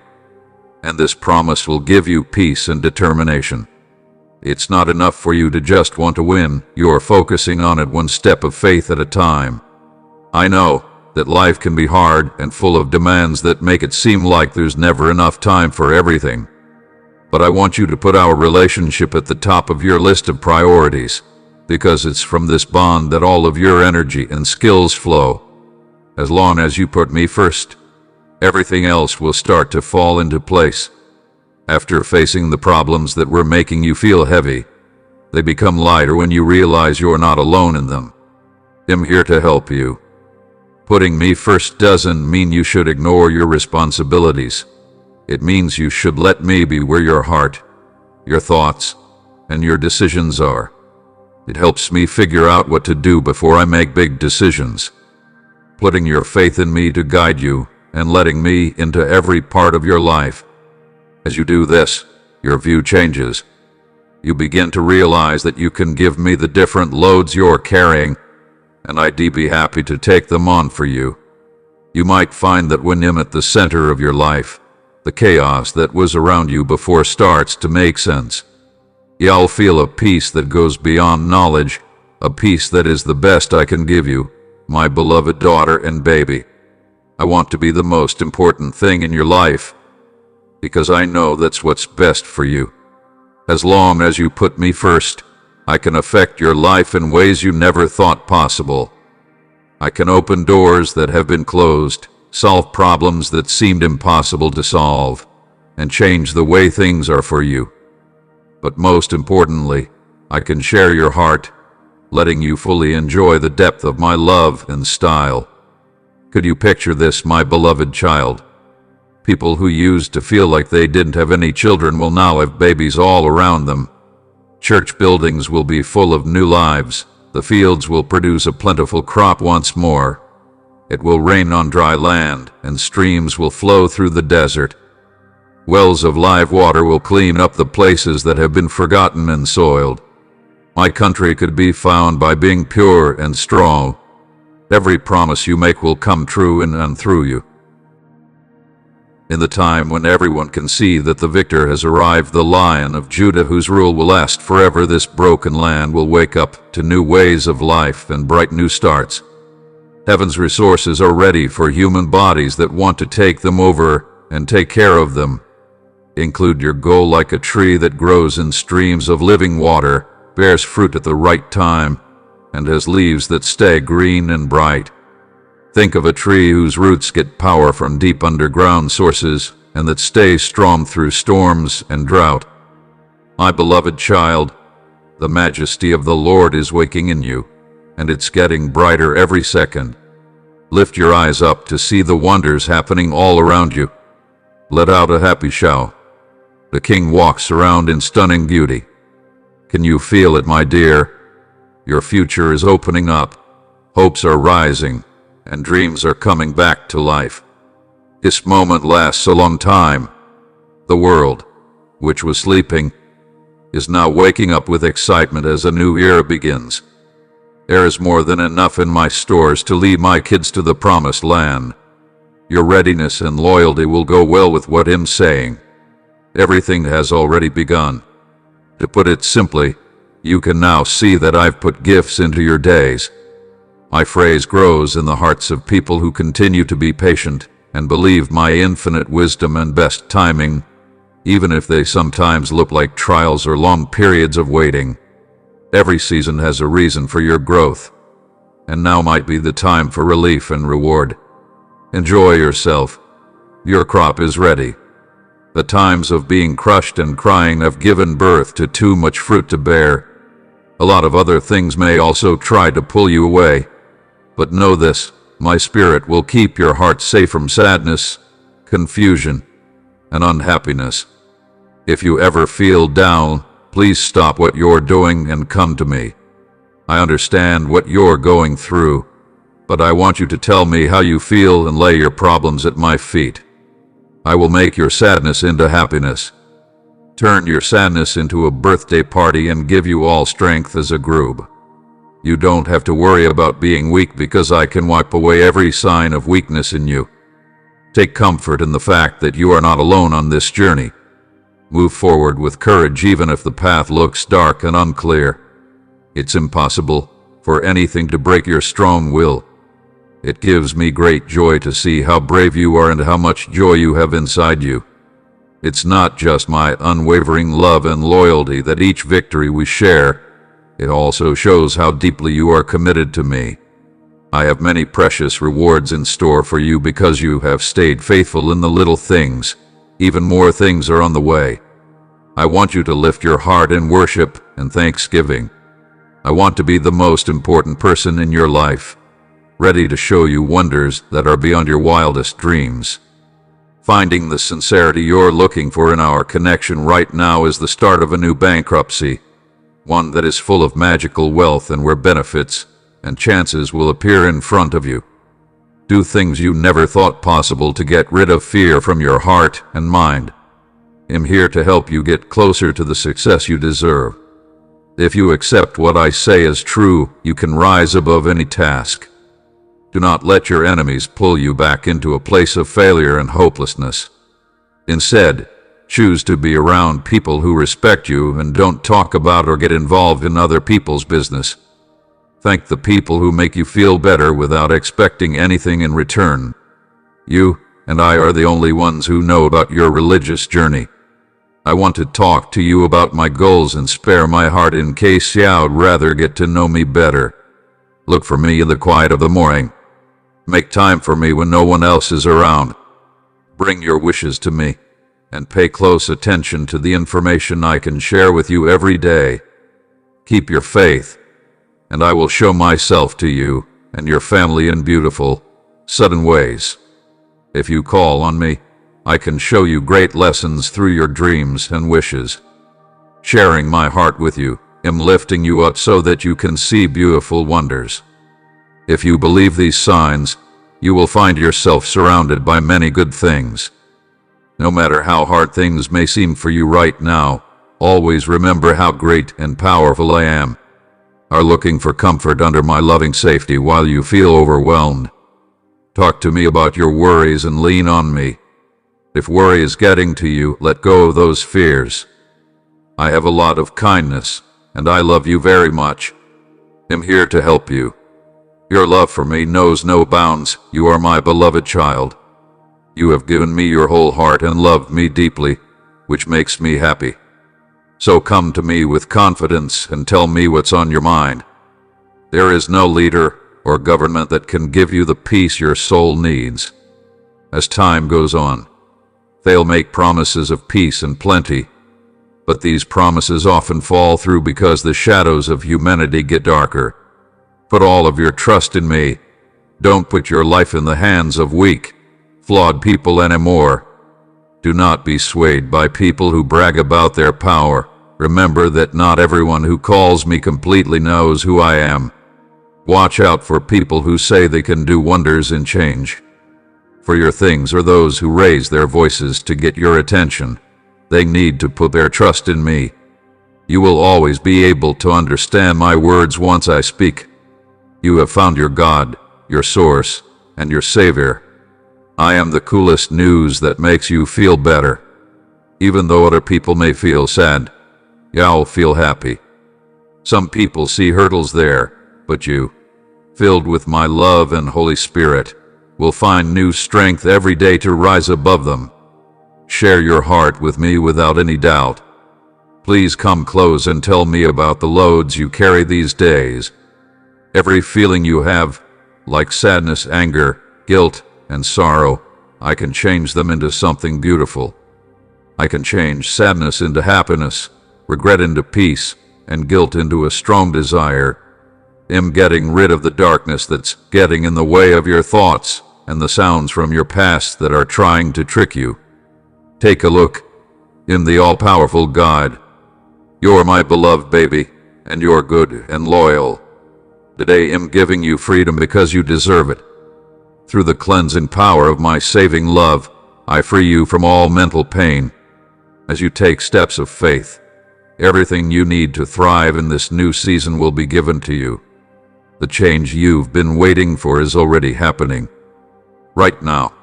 and this promise will give you peace and determination. It's not enough for you to just want to win. You're focusing on it one step of faith at a time. I know that life can be hard and full of demands that make it seem like there's never enough time for everything. But I want you to put our relationship at the top of your list of priorities. because it's from this bond that all of your energy and skills flow. As long as you put me first, everything else will start to fall into place. After facing the problems that were making you feel heavy, they become lighter when you realize you're not alone in them. I'm here to help you. Putting me first doesn't mean you should ignore your responsibilities. It means you should let me be where your heart, your thoughts, and your decisions are. It helps me figure out what to do before I make big decisions. Putting your faith in me to guide you and letting me into every part of your life. As you do this, your view changes. You begin to realize that you can give me the different loads you're carrying, and I'd be happy to take them on for you. You might find that when I'm at the center of your life, the chaos that was around you before starts to make sense. You'll feel a peace that goes beyond knowledge, a peace that is the best I can give you, my beloved daughter and baby. I want to be the most important thing in your life, because I know that's what's best for you. As long as you put me first, I can affect your life in ways you never thought possible. I can open doors that have been closed, solve problems that seemed impossible to solve, and change the way things are for you. But most importantly, I can share your heart, letting you fully enjoy the depth of my love and style. Could you picture this, my beloved child? People who used to feel like they didn't have any children will now have babies all around them. Church buildings will be full of new lives. The fields will produce a plentiful crop once more. It will rain on dry land, and streams will flow through the desert. Wells of live water will clean up the places that have been forgotten and soiled. My country could be found by being pure and strong. Every promise you make will come true in and through you. In the time when everyone can see that the victor has arrived, the Lion of Judah, whose rule will last forever, this broken land will wake up to new ways of life and bright new starts. Heaven's resources are ready for human bodies that want to take them over and take care of them. Include your goal like a tree that grows in streams of living water, bears fruit at the right time, and has leaves that stay green and bright. Think of a tree whose roots get power from deep underground sources and that stays strong through storms and drought. My beloved child, the majesty of the Lord is waking in you, and it's getting brighter every second. Lift your eyes up to see the wonders happening all around you. Let out a happy shout. The King walks around in stunning beauty. Can you feel it, my dear? Your future is opening up. Hopes are rising, and dreams are coming back to life. This moment lasts a long time. The world, which was sleeping, is now waking up with excitement as a new era begins. There is more than enough in my stores to lead my kids to the promised land. Your readiness and loyalty will go well with what I'm saying. Everything has already begun. To put it simply, you can now see that I've put gifts into your days. My phrase grows in the hearts of people who continue to be patient and believe my infinite wisdom and best timing, even if they sometimes look like trials or long periods of waiting. Every season has a reason for your growth, and now might be the time for relief and reward. Enjoy yourself. Your crop is ready. The times of being crushed and crying have given birth to too much fruit to bear. A lot of other things may also try to pull you away. But know this, my spirit will keep your heart safe from sadness, confusion, and unhappiness. If you ever feel down, please stop what you're doing and come to me. I understand what you're going through, but I want you to tell me how you feel and lay your problems at my feet. I will make your sadness into happiness. Turn your sadness into a birthday party and give you all strength as a group. You don't have to worry about being weak because I can wipe away every sign of weakness in you. Take comfort in the fact that you are not alone on this journey. Move forward with courage even if the path looks dark and unclear. It's impossible for anything to break your strong will. It gives me great joy to see how brave you are and how much joy you have inside you. It's not just my unwavering love and loyalty that each victory we share. it also shows how deeply you are committed to me. I have many precious rewards in store for you because you have stayed faithful in the little things. Even more things are on the way. I want you to lift your heart in worship and thanksgiving. I want to be the most important person in your life, ready to show you wonders that are beyond your wildest dreams. Finding the sincerity you're looking for in our connection right now is the start of a new bankruptcy, one that is full of magical wealth and where benefits and chances will appear in front of you. Do things you never thought possible to get rid of fear from your heart and mind. I'm here to help you get closer to the success you deserve. If you accept what I say as true, you can rise above any task. Do not let your enemies pull you back into a place of failure and hopelessness. Instead, choose to be around people who respect you and don't talk about or get involved in other people's business. Thank the people who make you feel better without expecting anything in return. You and I are the only ones who know about your religious journey. I want to talk to you about my goals and spare my heart in case you'd rather get to know me better. Look for me in the quiet of the morning. Make time for me when no one else is around. Bring your wishes to me, and pay close attention to the information I can share with you every day. Keep your faith, and I will show myself to you and your family in beautiful, sudden ways. If you call on me, I can show you great lessons through your dreams and wishes. Sharing my heart with you, I'm lifting you up so that you can see beautiful wonders. If you believe these signs, you will find yourself surrounded by many good things. No matter how hard things may seem for you right now, always remember how great and powerful I am. Are looking for comfort under my loving safety while you feel overwhelmed. Talk to me about your worries and lean on me. If worry is getting to you, let go of those fears. I have a lot of kindness, and I love you very much. I'm here to help you. Your love for me knows no bounds. You are my beloved child. You have given me your whole heart and loved me deeply, which makes me happy. So come to me with confidence and tell me what's on your mind. There is no leader or government that can give you the peace your soul needs. As time goes on, they'll make promises of peace and plenty, but these promises often fall through because the shadows of humanity get darker. Put all of your trust in me. Don't put your life in the hands of weak, flawed people anymore. Do not be swayed by people who brag about their power. Remember that not everyone who calls me completely knows who I am. Watch out for people who say they can do wonders and change. For your things are those who raise their voices to get your attention. They need to put their trust in me. You will always be able to understand my words once I speak. You have found your God, your source, and your Savior. I am the coolest news that makes you feel better. Even though other people may feel sad, you'll feel happy. Some people see hurdles there, but you, filled with my love and Holy Spirit, will find new strength every day to rise above them. Share your heart with me without any doubt. Please come close and tell me about the loads you carry these days. Every feeling you have, like sadness, anger, guilt, and sorrow, I can change them into something beautiful. I can change sadness into happiness, regret into peace, and guilt into a strong desire. I'm getting rid of the darkness that's getting in the way of your thoughts and the sounds from your past that are trying to trick you. Take a look. I'm the all-powerful God. You're my beloved baby, and you're good and loyal. Today I'm giving you freedom because you deserve it. Through the cleansing power of my saving love, I free you from all mental pain. As you take steps of faith, everything you need to thrive in this new season will be given to you. The change you've been waiting for is already happening. Right now,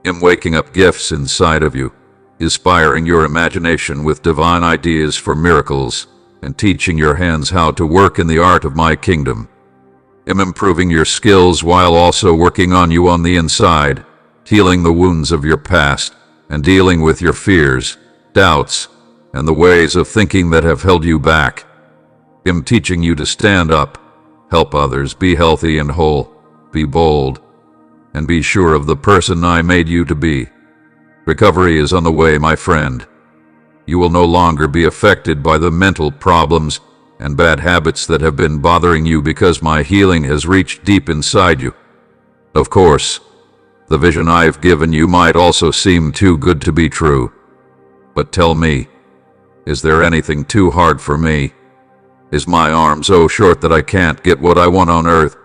I'm waking up gifts inside of you, inspiring your imagination with divine ideas for miracles, and teaching your hands how to work in the art of my kingdom. I'm improving your skills while also working on you on the inside, healing the wounds of your past, and dealing with your fears, doubts, and the ways of thinking that have held you back. I'm teaching you to stand up, help others, be healthy and whole, be bold, and be sure of the person I made you to be. Recovery is on the way, my friend. You will no longer be affected by the mental problems and bad habits that have been bothering you because my healing has reached deep inside you. Of course, the vision I've given you might also seem too good to be true. But tell me, is there anything too hard for me? Is my arm so short that I can't get what I want on earth?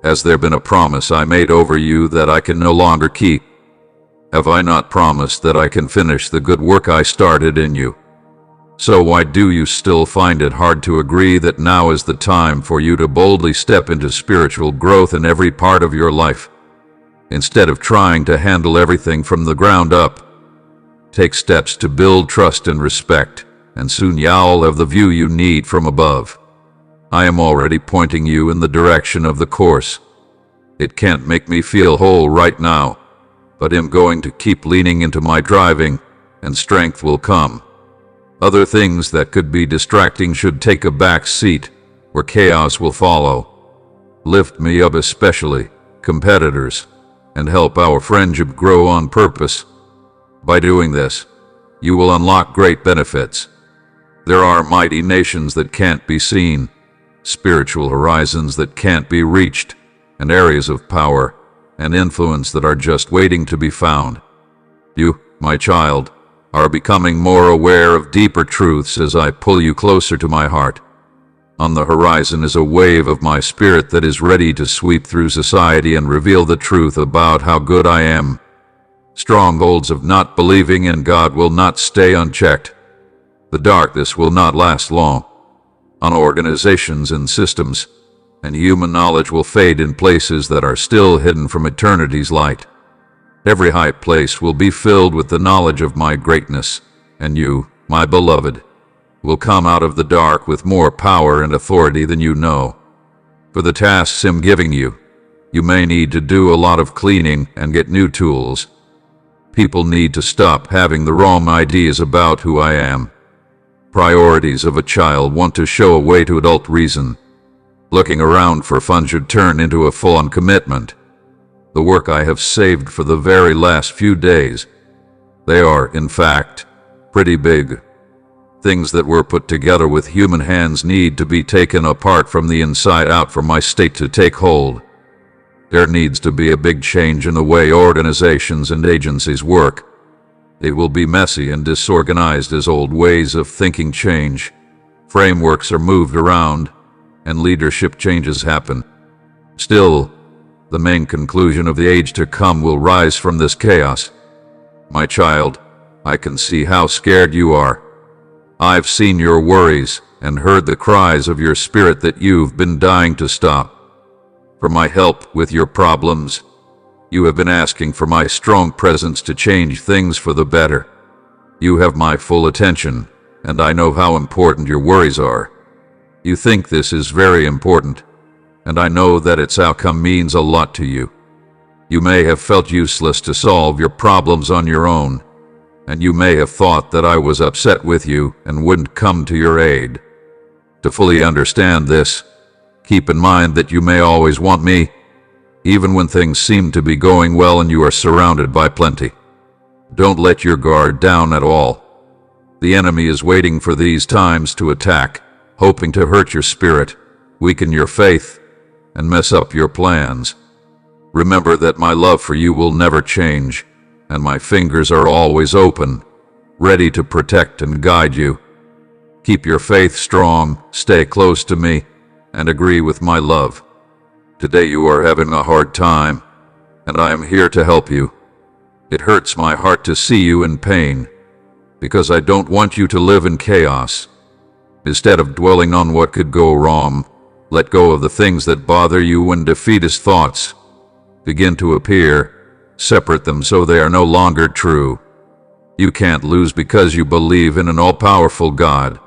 Has there been a promise I made over you that I can no longer keep? Have I not promised that I can finish the good work I started in you? So why do you still find it hard to agree that now is the time for you to boldly step into spiritual growth in every part of your life? Instead of trying to handle everything from the ground up, take steps to build trust and respect, and soon you'll have the view you need from above. I am already pointing you in the direction of the course. It can't make me feel whole right now, but I'm going to keep leaning into my driving, and strength will come. Other things that could be distracting should take a back seat, where chaos will follow. Lift me up, especially competitors, and help our friendship grow on purpose. By doing this, you will unlock great benefits. There are mighty nations that can't be seen, spiritual horizons that can't be reached, and areas of power and influence that are just waiting to be found. You, my child, are becoming more aware of deeper truths as I pull you closer to my heart. On the horizon is a wave of my spirit that is ready to sweep through society and reveal the truth about how good I am. Strongholds of not believing in God will not stay unchecked. The darkness will not last long. On organizations and systems, and human knowledge will fade in places that are still hidden from eternity's light. Every high place will be filled with the knowledge of my greatness, and you, my beloved, will come out of the dark with more power and authority than you know. For the tasks I'm giving you, you may need to do a lot of cleaning and get new tools. People need to stop having the wrong ideas about who I am. Priorities of a child want to show a way to adult reason. Looking around for fun should turn into a full-on commitment. The work I have saved for the very last few days. They are, in fact, pretty big. Things that were put together with human hands need to be taken apart from the inside out for my state to take hold. There needs to be a big change in the way organizations and agencies work. It will be messy and disorganized as old ways of thinking change. Frameworks are moved around, and leadership changes happen. Still, the main conclusion of the age to come will rise from this chaos. My child, I can see how scared you are. I've seen your worries and heard the cries of your spirit that you've been dying to stop. For my help with your problems, you have been asking for my strong presence to change things for the better. You have my full attention, and I know how important your worries are. You think this is very important, and I know that its outcome means a lot to you. You may have felt useless to solve your problems on your own, and you may have thought that I was upset with you and wouldn't come to your aid. To fully understand this, keep in mind that you may always want me, even when things seem to be going well and you are surrounded by plenty. Don't let your guard down at all. The enemy is waiting for these times to attack, hoping to hurt your spirit, weaken your faith, and mess up your plans. Remember that my love for you will never change, and my fingers are always open, ready to protect and guide you. Keep your faith strong, stay close to me, and agree with my love. Today you are having a hard time, and I am here to help you. It hurts my heart to see you in pain, because I don't want you to live in chaos. Instead of dwelling on what could go wrong, let go of the things that bother you when defeatist thoughts begin to appear. Separate them so they are no longer true. You can't lose because you believe in an all-powerful God.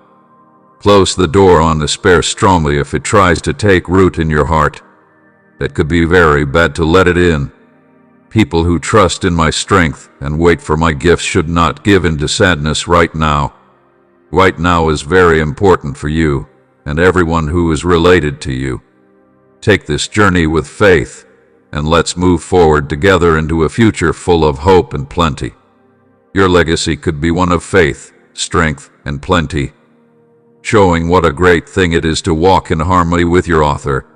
Close the door on despair strongly if it tries to take root in your heart. It could be very bad to let it in. People who trust in my strength and wait for my gifts should not give in to sadness right now. Right now is very important for you, and everyone who is related to you. Take this journey with faith, and let's move forward together into a future full of hope and plenty. Your legacy could be one of faith, strength, and plenty, showing what a great thing it is to walk in harmony with your author.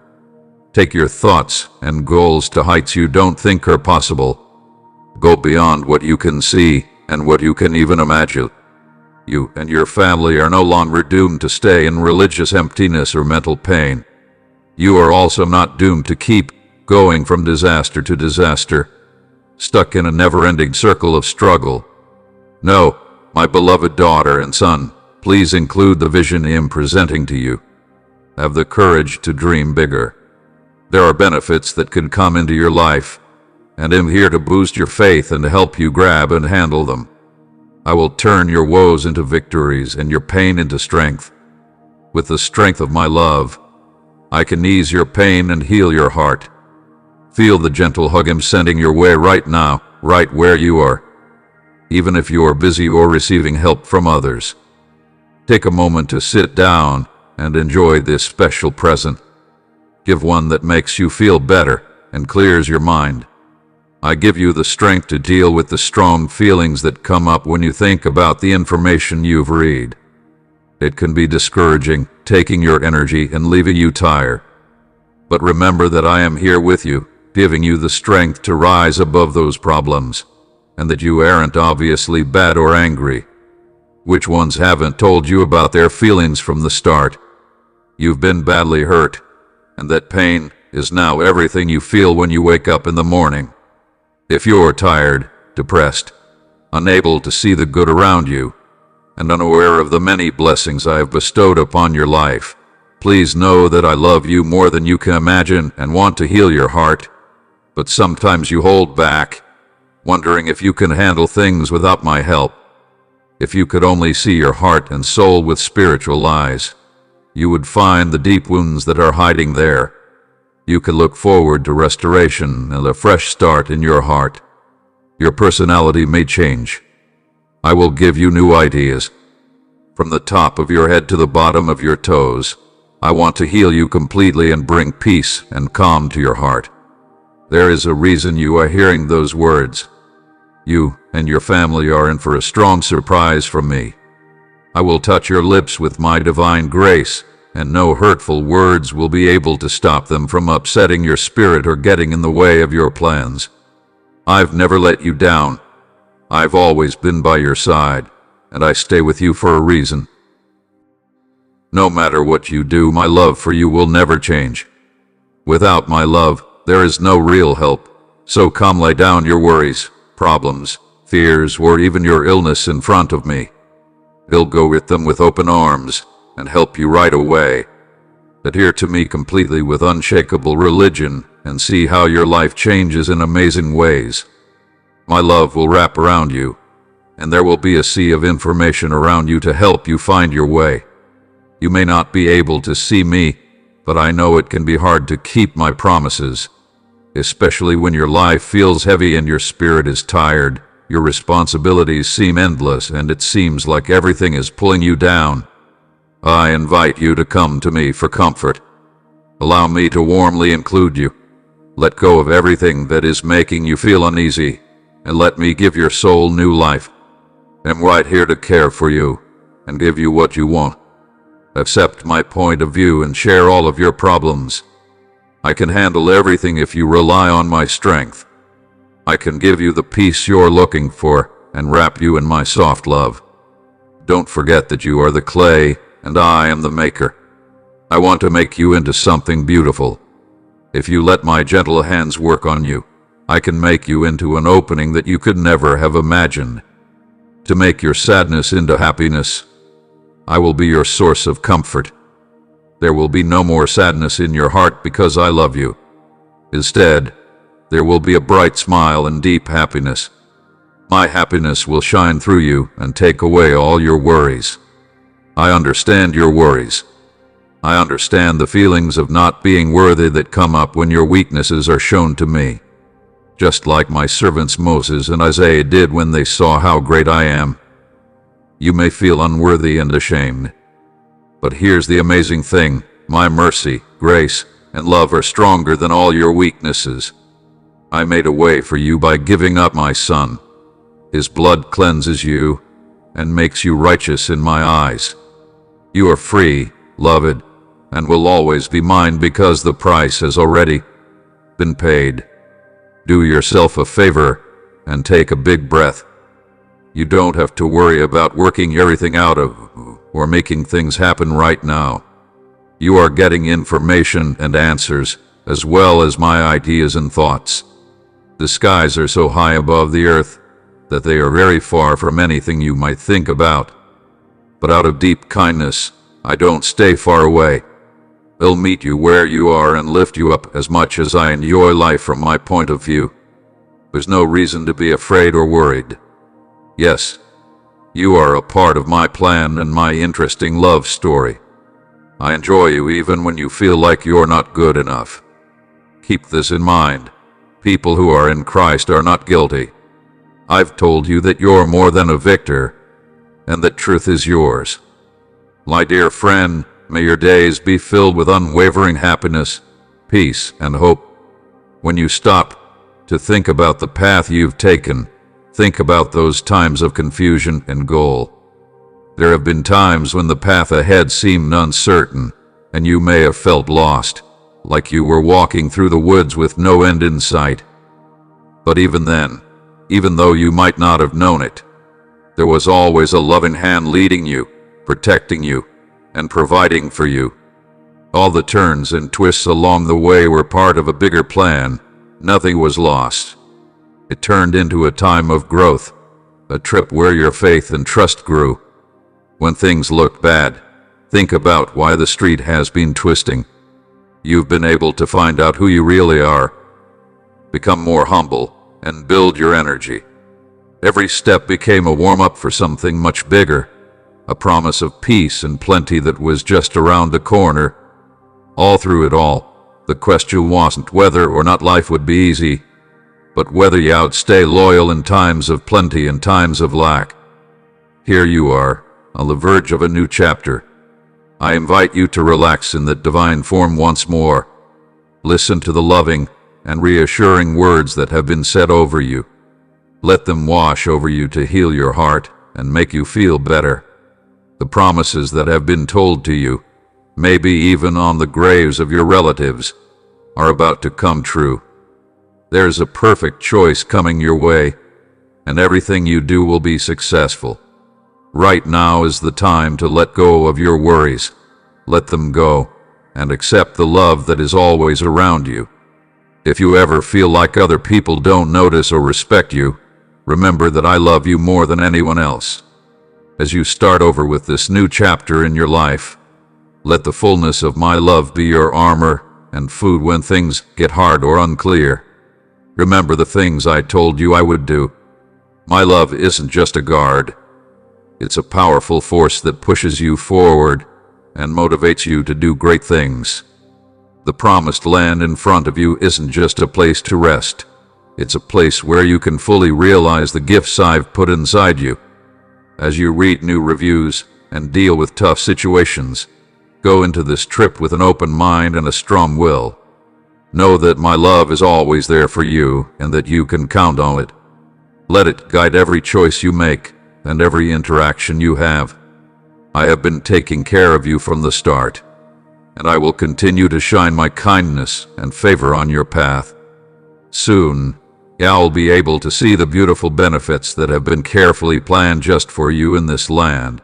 Take your thoughts and goals to heights you don't think are possible. Go beyond what you can see and what you can even imagine. You and your family are no longer doomed to stay in religious emptiness or mental pain. You are also not doomed to keep going from disaster to disaster, stuck in a never-ending circle of struggle. No, my beloved daughter and son, please include the vision I am presenting to you. Have the courage to dream bigger. There are benefits that could come into your life, and I'm here to boost your faith and to help you grab and handle them. I will turn your woes into victories and your pain into strength. With the strength of my love, I can ease your pain and heal your heart. Feel the gentle hug I'm sending your way right now, right where you are, even if you are busy or receiving help from others. Take a moment to sit down and enjoy this special present. Give one that makes you feel better and clears your mind. I give you the strength to deal with the strong feelings that come up when you think about the information you've read. It can be discouraging, taking your energy and leaving you tired. But remember that I am here with you, giving you the strength to rise above those problems, and that you aren't obviously bad or angry. Which ones haven't told you about their feelings from the start? You've been badly hurt, and that pain is now everything you feel when you wake up in the morning. If you're tired, depressed, unable to see the good around you, and unaware of the many blessings I have bestowed upon your life, please know that I love you more than you can imagine and want to heal your heart. But sometimes you hold back, wondering if you can handle things without my help. If you could only see your heart and soul with spiritual eyes, you would find the deep wounds that are hiding there. You can look forward to restoration and a fresh start in your heart. Your personality may change. I will give you new ideas. From the top of your head to the bottom of your toes, I want to heal you completely and bring peace and calm to your heart. There is a reason you are hearing those words. You and your family are in for a strong surprise from me. I will touch your lips with my divine grace, and no hurtful words will be able to stop them from upsetting your spirit or getting in the way of your plans. I've never let you down. I've always been by your side, and I stay with you for a reason. No matter what you do, my love for you will never change. Without my love, there is no real help. So come lay down your worries, problems, fears, or even your illness in front of me. I'll go with them with open arms and help you right away. Adhere to me completely with unshakable religion and see how your life changes in amazing ways. My love will wrap around you, and there will be a sea of information around you to help you find your way. You may not be able to see me, but I know it can be hard to keep my promises, especially when your life feels heavy and your spirit is tired. Your responsibilities seem endless, and it seems like everything is pulling you down. I invite you to come to me for comfort. Allow me to warmly include you. Let go of everything that is making you feel uneasy, and let me give your soul new life. I'm right here to care for you and give you what you want. Accept my point of view and share all of your problems. I can handle everything if you rely on my strength. I can give you the peace you're looking for and wrap you in my soft love. Don't forget that you are the clay and I am the maker. I want to make you into something beautiful. If you let my gentle hands work on you, I can make you into an opening that you could never have imagined. To make your sadness into happiness, I will be your source of comfort. There will be no more sadness in your heart because I love you. Instead, there will be a bright smile and deep happiness. My happiness will shine through you and take away all your worries. I understand your worries. I understand the feelings of not being worthy that come up when your weaknesses are shown to me, just like my servants Moses and Isaiah did when they saw how great I am. You may feel unworthy and ashamed. But here's the amazing thing. My mercy, grace, and love are stronger than all your weaknesses. I made a way for you by giving up my Son. His blood cleanses you and makes you righteous in my eyes. You are free, loved, and will always be mine because the price has already been paid. Do yourself a favor and take a big breath. You don't have to worry about working everything out of or making things happen right now. You are getting information and answers, as well as my ideas and thoughts. The skies are so high above the earth that they are very far from anything you might think about. But out of deep kindness, I don't stay far away. I'll meet you where you are and lift you up as much as I enjoy life from my point of view. There's no reason to be afraid or worried. Yes, you are a part of my plan and my interesting love story. I enjoy you even when you feel like you're not good enough. Keep this in mind. People who are in Christ are not guilty. I've told you that you're more than a victor, and that truth is yours. My dear friend, may your days be filled with unwavering happiness, peace, and hope. When you stop to think about the path you've taken, think about those times of confusion and goal. There have been times when the path ahead seemed uncertain, and you may have felt lost, like you were walking through the woods with no end in sight. But even then, even though you might not have known it, there was always a loving hand leading you, protecting you, and providing for you. All the turns and twists along the way were part of a bigger plan. Nothing was lost. It turned into a time of growth, a trip where your faith and trust grew. When things looked bad, think about why the street has been twisting. You've been able to find out who you really are, become more humble, and build your energy. Every step became a warm-up for something much bigger, a promise of peace and plenty that was just around the corner. All through it all, the question wasn't whether or not life would be easy, but whether you'd stay loyal in times of plenty and times of lack. Here you are, on the verge of a new chapter. I invite you to relax in that divine form once more. Listen to the loving and reassuring words that have been said over you. Let them wash over you to heal your heart and make you feel better. The promises that have been told to you, maybe even on the graves of your relatives, are about to come true. There's a perfect choice coming your way, and everything you do will be successful. Right now is the time to let go of your worries. Let them go, and accept the love that is always around you. If you ever feel like other people don't notice or respect you, remember that I love you more than anyone else. As you start over with this new chapter in your life, let the fullness of my love be your armor and food when things get hard or unclear. Remember the things I told you I would do. My love isn't just a guard. It's a powerful force that pushes you forward and motivates you to do great things. The promised land in front of you isn't just a place to rest. It's a place where you can fully realize the gifts I've put inside you. As you read new reviews and deal with tough situations, go into this trip with an open mind and a strong will. Know that my love is always there for you and that you can count on it. Let it guide every choice you make and every interaction you have. I have been taking care of you from the start, and I will continue to shine my kindness and favor on your path. Soon, you'll be able to see the beautiful benefits that have been carefully planned just for you in this land.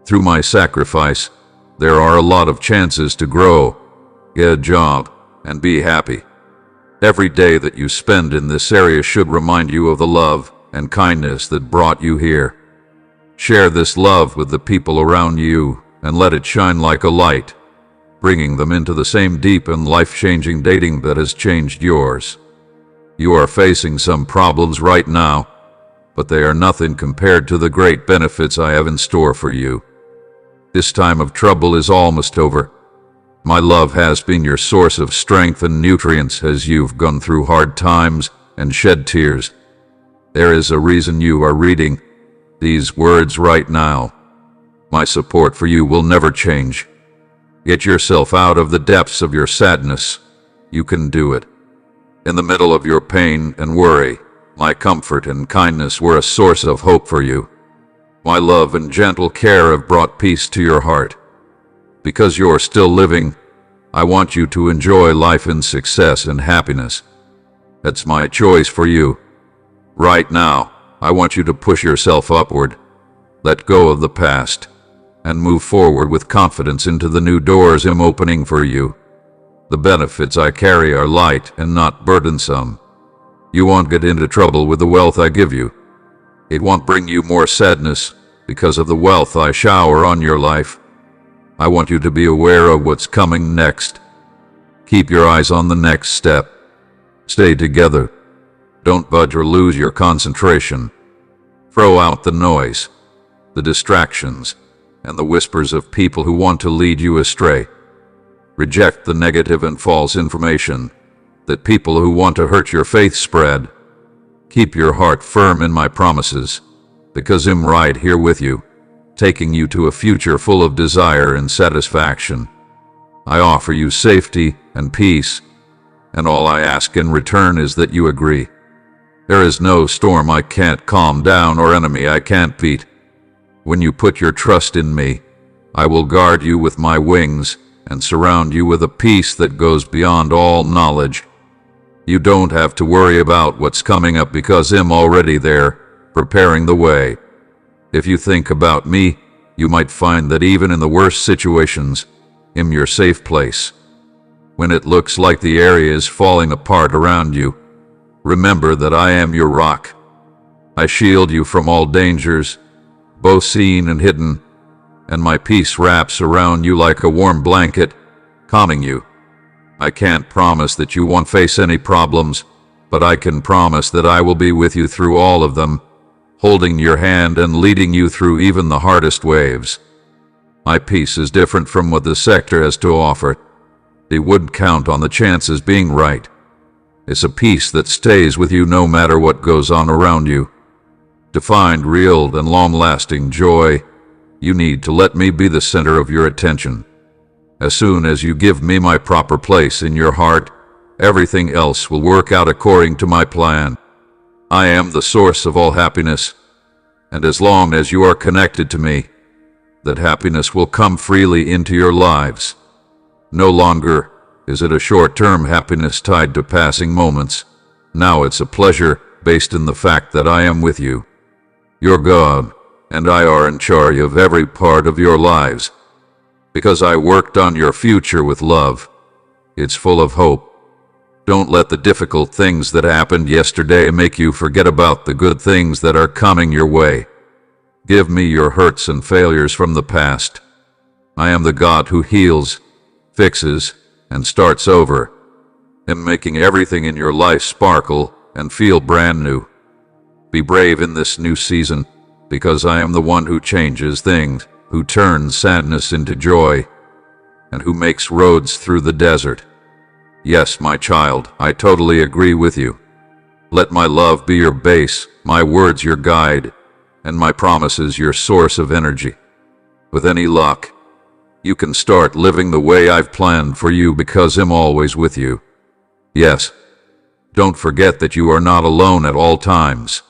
Through my sacrifice, there are a lot of chances to grow, get a job, and be happy. Every day that you spend in this area should remind you of the love and kindness that brought you here. Share this love with the people around you and let it shine like a light, bringing them into the same deep and life-changing dating that has changed yours. You are facing some problems right now, but they are nothing compared to the great benefits I have in store for you. This time of trouble is almost over. My love has been your source of strength and nutrients as you've gone through hard times and shed tears. There is a reason you are reading these words right now. My support for you will never change. Get yourself out of the depths of your sadness. You can do it. In the middle of your pain and worry, my comfort and kindness were a source of hope for you. My love and gentle care have brought peace to your heart. Because you're still living, I want you to enjoy life in success and happiness. That's my choice for you. Right now, I want you to push yourself upward, let go of the past, and move forward with confidence into the new doors I'm opening for you. The benefits I carry are light and not burdensome. You won't get into trouble with the wealth I give you. It won't bring you more sadness because of the wealth I shower on your life. I want you to be aware of what's coming next. Keep your eyes on the next step. Stay together. Don't budge or lose your concentration. Throw out the noise, the distractions, and the whispers of people who want to lead you astray. Reject the negative and false information that people who want to hurt your faith spread. Keep your heart firm in my promises, because I'm right here with you, taking you to a future full of desire and satisfaction. I offer you safety and peace, and all I ask in return is that you agree. There is no storm I can't calm down or enemy I can't beat. When you put your trust in me, I will guard you with my wings and surround you with a peace that goes beyond all knowledge. You don't have to worry about what's coming up because I'm already there, preparing the way. If you think about me, you might find that even in the worst situations, I'm your safe place. When it looks like the area is falling apart around you, remember that I am your rock. I shield you from all dangers, both seen and hidden, and my peace wraps around you like a warm blanket, calming you. I can't promise that you won't face any problems, but I can promise that I will be with you through all of them, holding your hand and leading you through even the hardest waves. My peace is different from what the sector has to offer. They wouldn't count on the chances being right. It's a peace that stays with you no matter what goes on around you. To find real and long-lasting joy, you need to let me be the center of your attention. As soon as you give me my proper place in your heart, everything else will work out according to my plan. I am the source of all happiness, and as long as you are connected to me, that happiness will come freely into your lives. No longer is it a short-term happiness tied to passing moments. Now it's a pleasure based in the fact that I am with you. Your God and I are in charge of every part of your lives. Because I worked on your future with love. It's full of hope. Don't let the difficult things that happened yesterday make you forget about the good things that are coming your way. Give me your hurts and failures from the past. I am the God who heals, fixes, and starts over. I'm making everything in your life sparkle and feel brand new. Be brave in this new season, because I am the one who changes things, who turns sadness into joy, and who makes roads through the desert. Yes, my child, I totally agree with you. Let my love be your base, my words your guide, and my promises your source of energy. With any luck, you can start living the way I've planned for you because I'm always with you. Yes, don't forget that you are not alone at all times.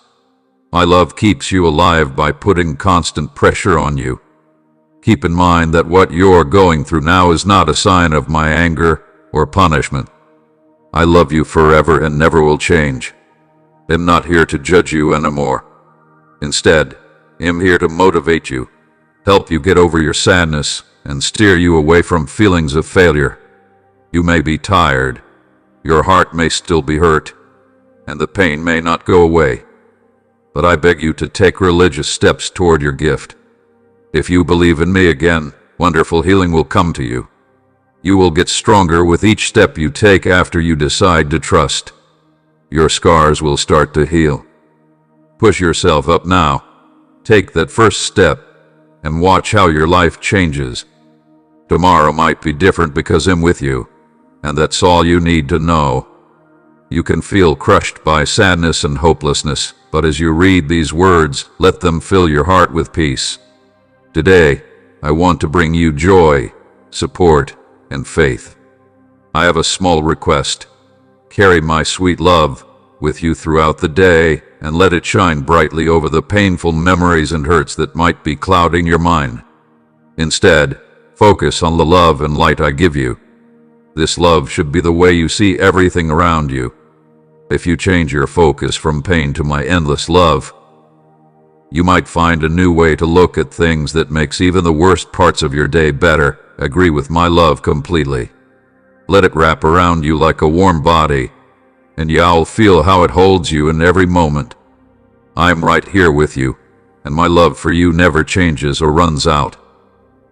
My love keeps you alive by putting constant pressure on you. Keep in mind that what you're going through now is not a sign of my anger or punishment. I love you forever and never will change. I'm not here to judge you anymore. Instead, I'm here to motivate you, help you get over your sadness, and steer you away from feelings of failure. You may be tired, your heart may still be hurt, and the pain may not go away. But I beg you to take religious steps toward your gift. If you believe in me again, wonderful healing will come to you. You will get stronger with each step you take after you decide to trust. Your scars will start to heal. Push yourself up now. Take that first step and watch how your life changes. Tomorrow might be different because I'm with you, and that's all you need to know. You can feel crushed by sadness and hopelessness, but as you read these words, let them fill your heart with peace. Today, I want to bring you joy, support, and faith. I have a small request. Carry my sweet love with you throughout the day and let it shine brightly over the painful memories and hurts that might be clouding your mind. Instead, focus on the love and light I give you. This love should be the way you see everything around you. If you change your focus from pain to my endless love, you might find a new way to look at things that makes even the worst parts of your day better. Agree with my love completely. Let it wrap around you like a warm body, and you'll feel how it holds you in every moment. I'm right here with you, and my love for you never changes or runs out.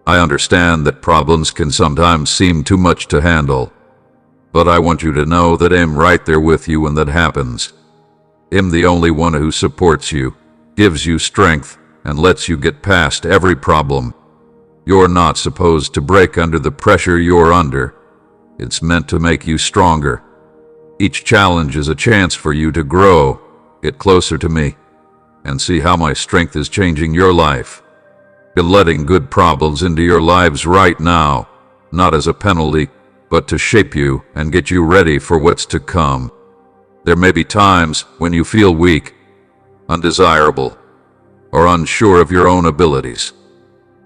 I understand that problems can sometimes seem too much to handle, but I want you to know that I'm right there with you when that happens. I'm the only one who supports you, gives you strength, and lets you get past every problem. You're not supposed to break under the pressure you're under. It's meant to make you stronger. Each challenge is a chance for you to grow, get closer to me, and see how my strength is changing your life. You're letting good problems into your lives right now, not as a penalty, but to shape you and get you ready for what's to come. There may be times when you feel weak, undesirable, or unsure of your own abilities.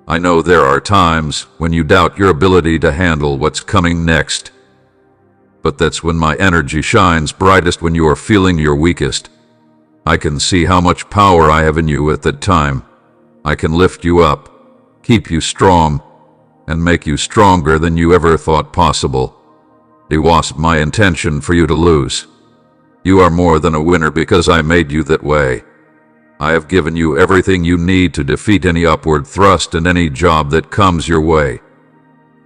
I know there are times when you doubt your ability to handle what's coming next. But that's when my energy shines brightest, when you are feeling your weakest. I can see how much power I have in you at that time. I can lift you up, keep you strong, and make you stronger than you ever thought possible. It wasn't my intention for you to lose. You are more than a winner because I made you that way. I have given you everything you need to defeat any upward thrust and any job that comes your way.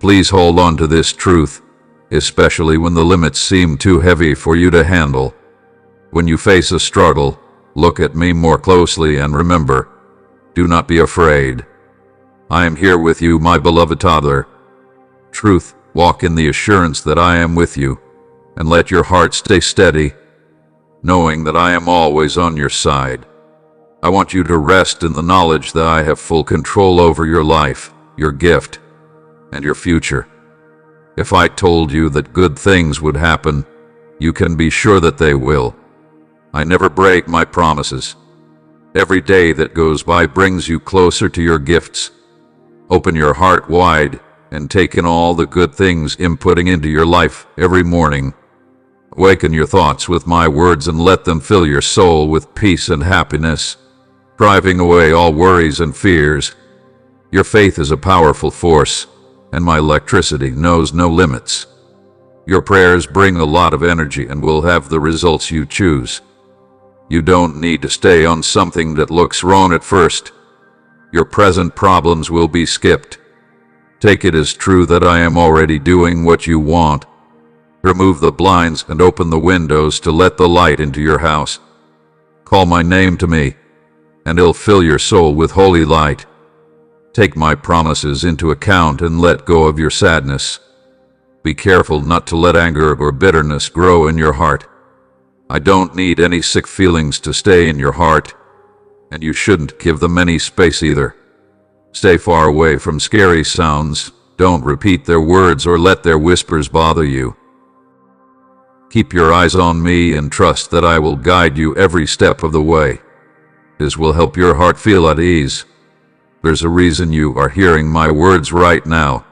Please hold on to this truth, especially when the limits seem too heavy for you to handle. When you face a struggle, look at me more closely and remember, do not be afraid. I am here with you, my beloved toddler. Truth, walk in the assurance that I am with you, and let your heart stay steady, knowing that I am always on your side. I want you to rest in the knowledge that I have full control over your life, your gift, and your future. If I told you that good things would happen, you can be sure that they will. I never break my promises. Every day that goes by brings you closer to your gifts. Open your heart wide and take in all the good things I'm putting into your life every morning. Awaken your thoughts with my words and let them fill your soul with peace and happiness, driving away all worries and fears. Your faith is a powerful force, and my electricity knows no limits. Your prayers bring a lot of energy and will have the results you choose. You don't need to stay on something that looks wrong at first. Your present problems will be skipped. Take it as true that I am already doing what you want. Remove the blinds and open the windows to let the light into your house. Call my name to me, and it'll fill your soul with holy light. Take my promises into account and let go of your sadness. Be careful not to let anger or bitterness grow in your heart. I don't need any sick feelings to stay in your heart, and you shouldn't give them any space either. Stay far away from scary sounds. Don't repeat their words or let their whispers bother you. Keep your eyes on me and trust that I will guide you every step of the way. This will help your heart feel at ease. There's a reason you are hearing my words right now.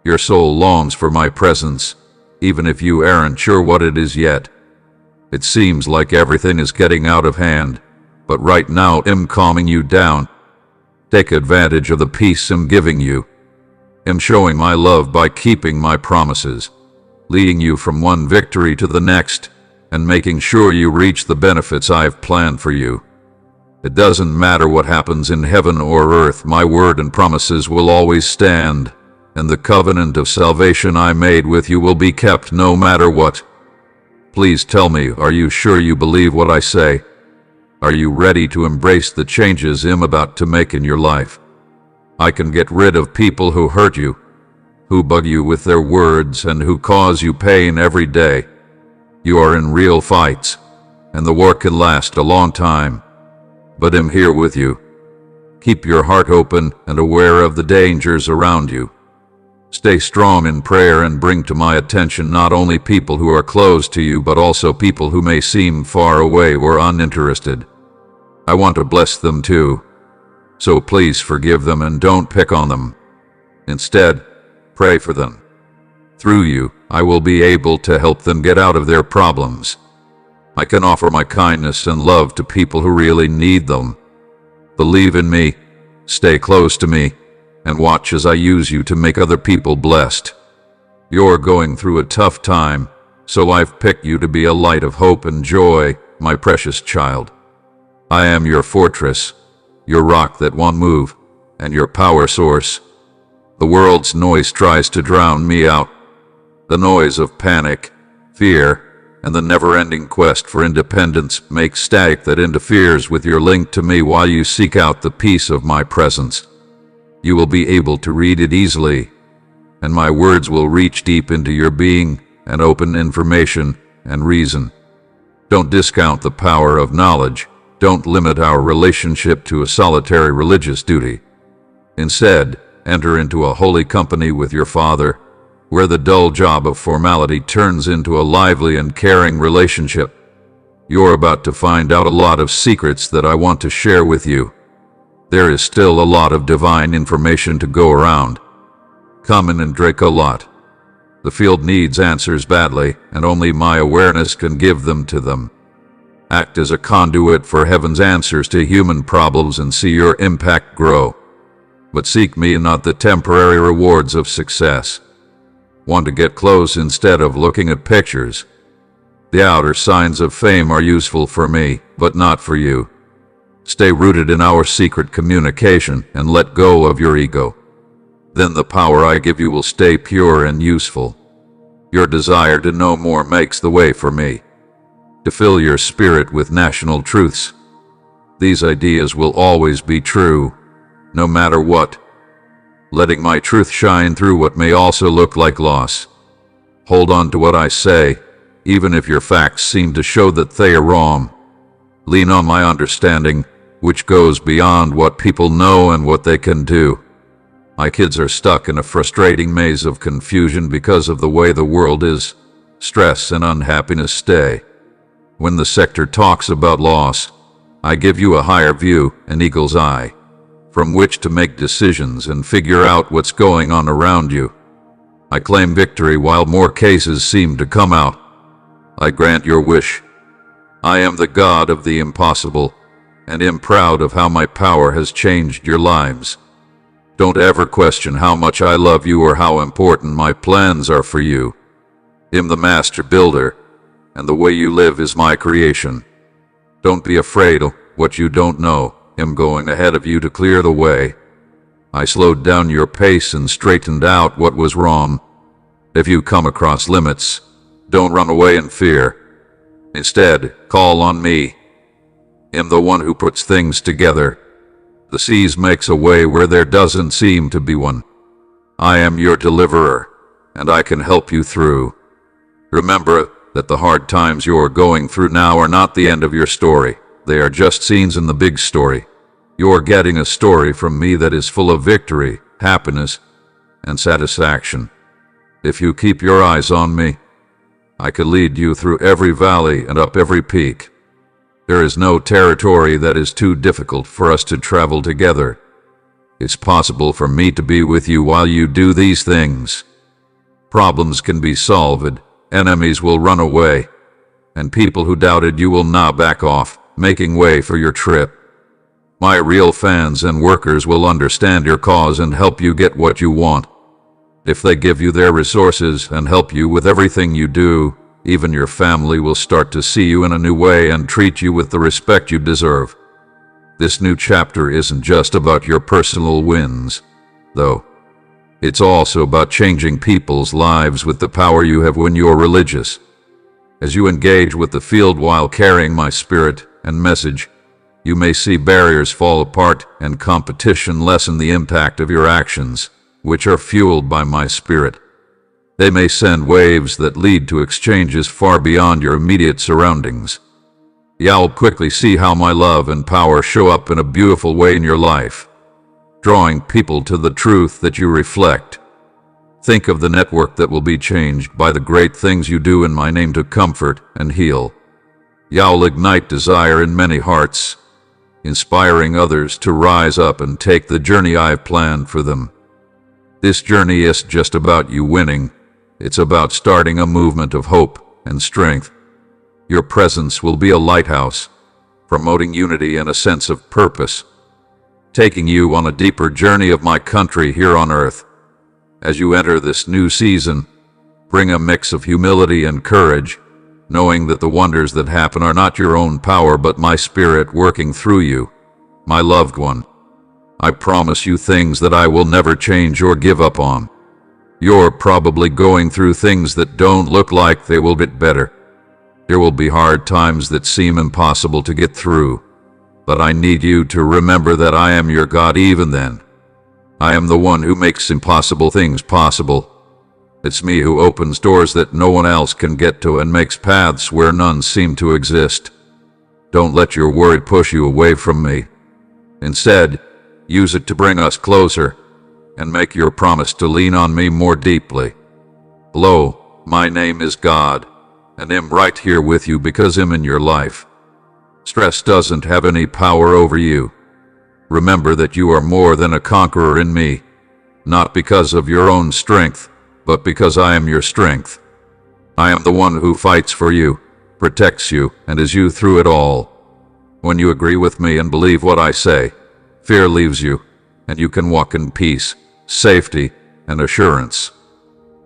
Your soul longs for my presence, even if you aren't sure what it is yet. It seems like everything is getting out of hand, but right now I'm calming you down. Take advantage of the peace I'm giving you. I'm showing my love by keeping my promises, leading you from one victory to the next, and making sure you reach the benefits I've planned for you. It doesn't matter what happens in heaven or earth, my word and promises will always stand, and the covenant of salvation I made with you will be kept no matter what. Please tell me, are you sure you believe what I say? Are you ready to embrace the changes I'm about to make in your life? I can get rid of people who hurt you, who bug you with their words, and who cause you pain every day. You are in real fights, and the war can last a long time. But I'm here with you. Keep your heart open and aware of the dangers around you. Stay strong in prayer and bring to my attention not only people who are close to you, but also people who may seem far away or uninterested. I want to bless them too, so please forgive them and don't pick on them. Instead, pray for them. Through you, I will be able to help them get out of their problems. I can offer my kindness and love to people who really need them. Believe in me, stay close to me, and watch as I use you to make other people blessed. You're going through a tough time, so I've picked you to be a light of hope and joy, my precious child. I am your fortress, your rock that won't move, and your power source. The world's noise tries to drown me out. The noise of panic, fear, and the never-ending quest for independence makes static that interferes with your link to me while you seek out the peace of my presence. You will be able to read it easily, and my words will reach deep into your being and open information and reason. Don't discount the power of knowledge. Don't limit our relationship to a solitary religious duty. Instead, enter into a holy company with your Father, where the dull job of formality turns into a lively and caring relationship. You're about to find out a lot of secrets that I want to share with you. There is still a lot of divine information to go around. Come in and drink a lot. The field needs answers badly, and only my awareness can give them to them. Act as a conduit for heaven's answers to human problems and see your impact grow. But seek me and not the temporary rewards of success. Want to get close instead of looking at pictures. The outer signs of fame are useful for me, but not for you. Stay rooted in our secret communication and let go of your ego. Then the power I give you will stay pure and useful. Your desire to know more makes the way for me. To fill your spirit with national truths. These ideas will always be true, no matter what. Letting my truth shine through what may also look like loss. Hold on to what I say, even if your facts seem to show that they are wrong. Lean on my understanding, which goes beyond what people know and what they can do. My kids are stuck in a frustrating maze of confusion because of the way the world is. Stress and unhappiness stay. When the sector talks about loss, I give you a higher view, an eagle's eye, from which to make decisions and figure out what's going on around you. I claim victory while more cases seem to come out. I grant your wish. I am the God of the impossible, and am proud of how my power has changed your lives. Don't ever question how much I love you or how important my plans are for you. I'm the master builder, and the way you live is my creation. Don't be afraid of what you don't know. I'm going ahead of you to clear the way. I slowed down your pace and straightened out what was wrong. If you come across limits, don't run away in fear. Instead, call on me. I'm the one who puts things together. The seas makes a way where there doesn't seem to be one. I am your deliverer, and I can help you through. Remember that the hard times you're going through now are not the end of your story. They are just scenes in the big story. You're getting a story from me that is full of victory, happiness, and satisfaction. If you keep your eyes on me, I could lead you through every valley and up every peak. There is no territory that is too difficult for us to travel together. It's possible for me to be with you while you do these things. Problems can be solved, enemies will run away, and people who doubted you will now back off, making way for your trip. My real fans and workers will understand your cause and help you get what you want. If they give you their resources and help you with everything you do, even your family will start to see you in a new way and treat you with the respect you deserve. This new chapter isn't just about your personal wins, though. It's also about changing people's lives with the power you have when you're religious. As you engage with the field while carrying my spirit and message, you may see barriers fall apart and competition lessen the impact of your actions, which are fueled by my spirit. They may send waves that lead to exchanges far beyond your immediate surroundings. You'll quickly see how my love and power show up in a beautiful way in your life. drawing people to the truth that you reflect. Think of the network that will be changed by the great things you do in my name to comfort and heal. You'll ignite desire in many hearts, inspiring others to rise up and take the journey I've planned for them. This journey isn't just about you winning, it's about starting a movement of hope and strength. Your presence will be a lighthouse, promoting unity and a sense of purpose, taking you on a deeper journey of my country here on earth. As you enter this new season, bring a mix of humility and courage, knowing that the wonders that happen are not your own power but my spirit working through you, my loved one. I promise you things that I will never change or give up on. You're probably going through things that don't look like they will get better. There will be hard times that seem impossible to get through, but I need you to remember that I am your God even then. I am the one who makes impossible things possible. It's me who opens doors that no one else can get to and makes paths where none seem to exist. Don't let your worry push you away from me. Instead, use it to bring us closer and make your promise to lean on me more deeply. Hello, my name is God, and I'm right here with you because I'm in your life. Stress doesn't have any power over you. Remember that you are more than a conqueror in me, not because of your own strength, but because I am your strength. I am the one who fights for you, protects you, and is you through it all. When you agree with me and believe what I say, fear leaves you, and you can walk in peace, safety, and assurance.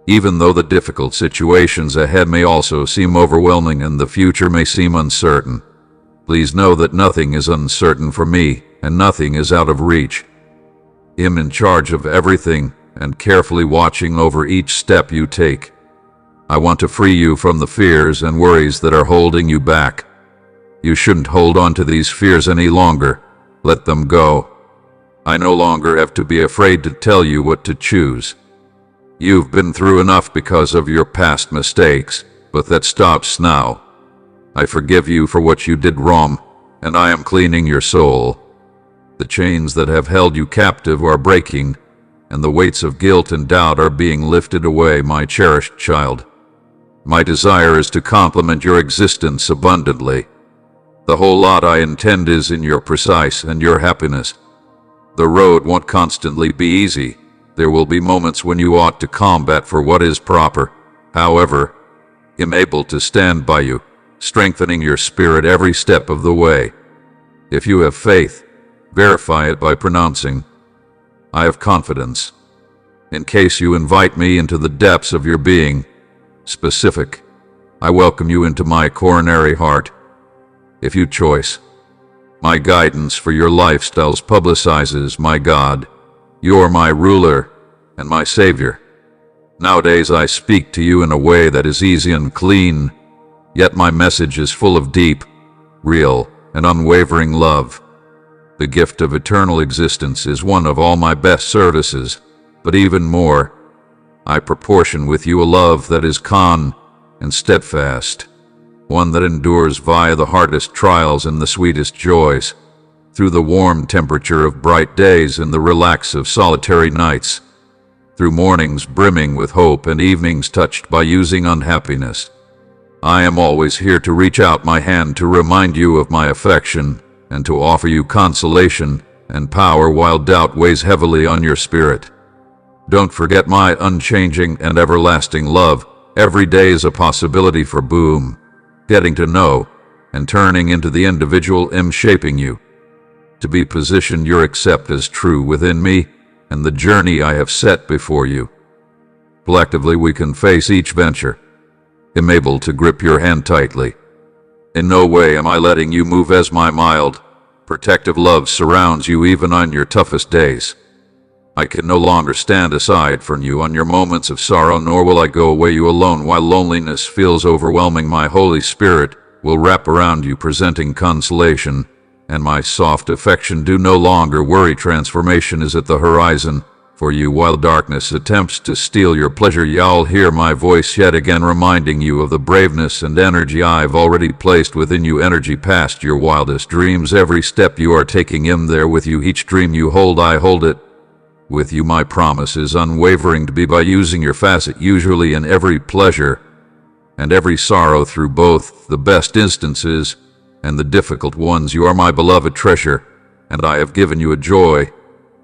Even though the difficult situations ahead may also seem overwhelming and the future may seem uncertain, please know that nothing is uncertain for me, and nothing is out of reach. I'm in charge of everything and carefully watching over each step you take. I want to free you from the fears and worries that are holding you back. You shouldn't hold on to these fears any longer. Let them go. I no longer have to be afraid to tell you what to choose. You've been through enough because of your past mistakes, but that stops now. I forgive you for what you did wrong, and I am cleaning your soul. The chains that have held you captive are breaking, and the weights of guilt and doubt are being lifted away, my cherished child. My desire is to complement your existence abundantly. The whole lot I intend is in your precise and your happiness. The road won't constantly be easy. There will be moments when you ought to combat for what is proper. However, I'm able to stand by you, strengthening your spirit every step of the way. If you have faith, verify it by pronouncing, I have confidence. In case you invite me into the depths of your being, specific, I welcome you into my coronary heart. If you choice, my guidance for your lifestyles publicizes my God. You're my ruler and my Savior. Nowadays I speak to you in a way that is easy and clean, yet my message is full of deep, real, and unwavering love. The gift of eternal existence is one of all my best services, but even more, I proportion with you a love that is calm and steadfast, one that endures via the hardest trials and the sweetest joys, through the warm temperature of bright days and the relax of solitary nights, through mornings brimming with hope and evenings touched by using unhappiness. I am always here to reach out my hand to remind you of my affection and to offer you consolation and power while doubt weighs heavily on your spirit. Don't forget my unchanging and everlasting love. Every day is a possibility for getting to know and turning into the individual I'm shaping you to be positioned you accept as true within me and the journey I have set before you. Collectively we can face each venture. I'm able to grip your hand tightly. In no way am I letting you move as my mild, protective love surrounds you even on your toughest days. I can no longer stand aside from you on your moments of sorrow, nor will I go away you alone while loneliness feels overwhelming. My Holy Spirit will wrap around you presenting consolation, and my soft affection do no longer worry. Transformation is at the horizon, for you while darkness attempts to steal your pleasure. Y'all hear my voice yet again reminding you of the braveness and energy I've already placed within you. Energy past your wildest dreams. Every step you are taking, in there with you. Each dream you hold, I hold it with you. My promise is unwavering to be by using your facet, usually in every pleasure and every sorrow, through both the best instances and the difficult ones. You are my beloved treasure, and I have given you a joy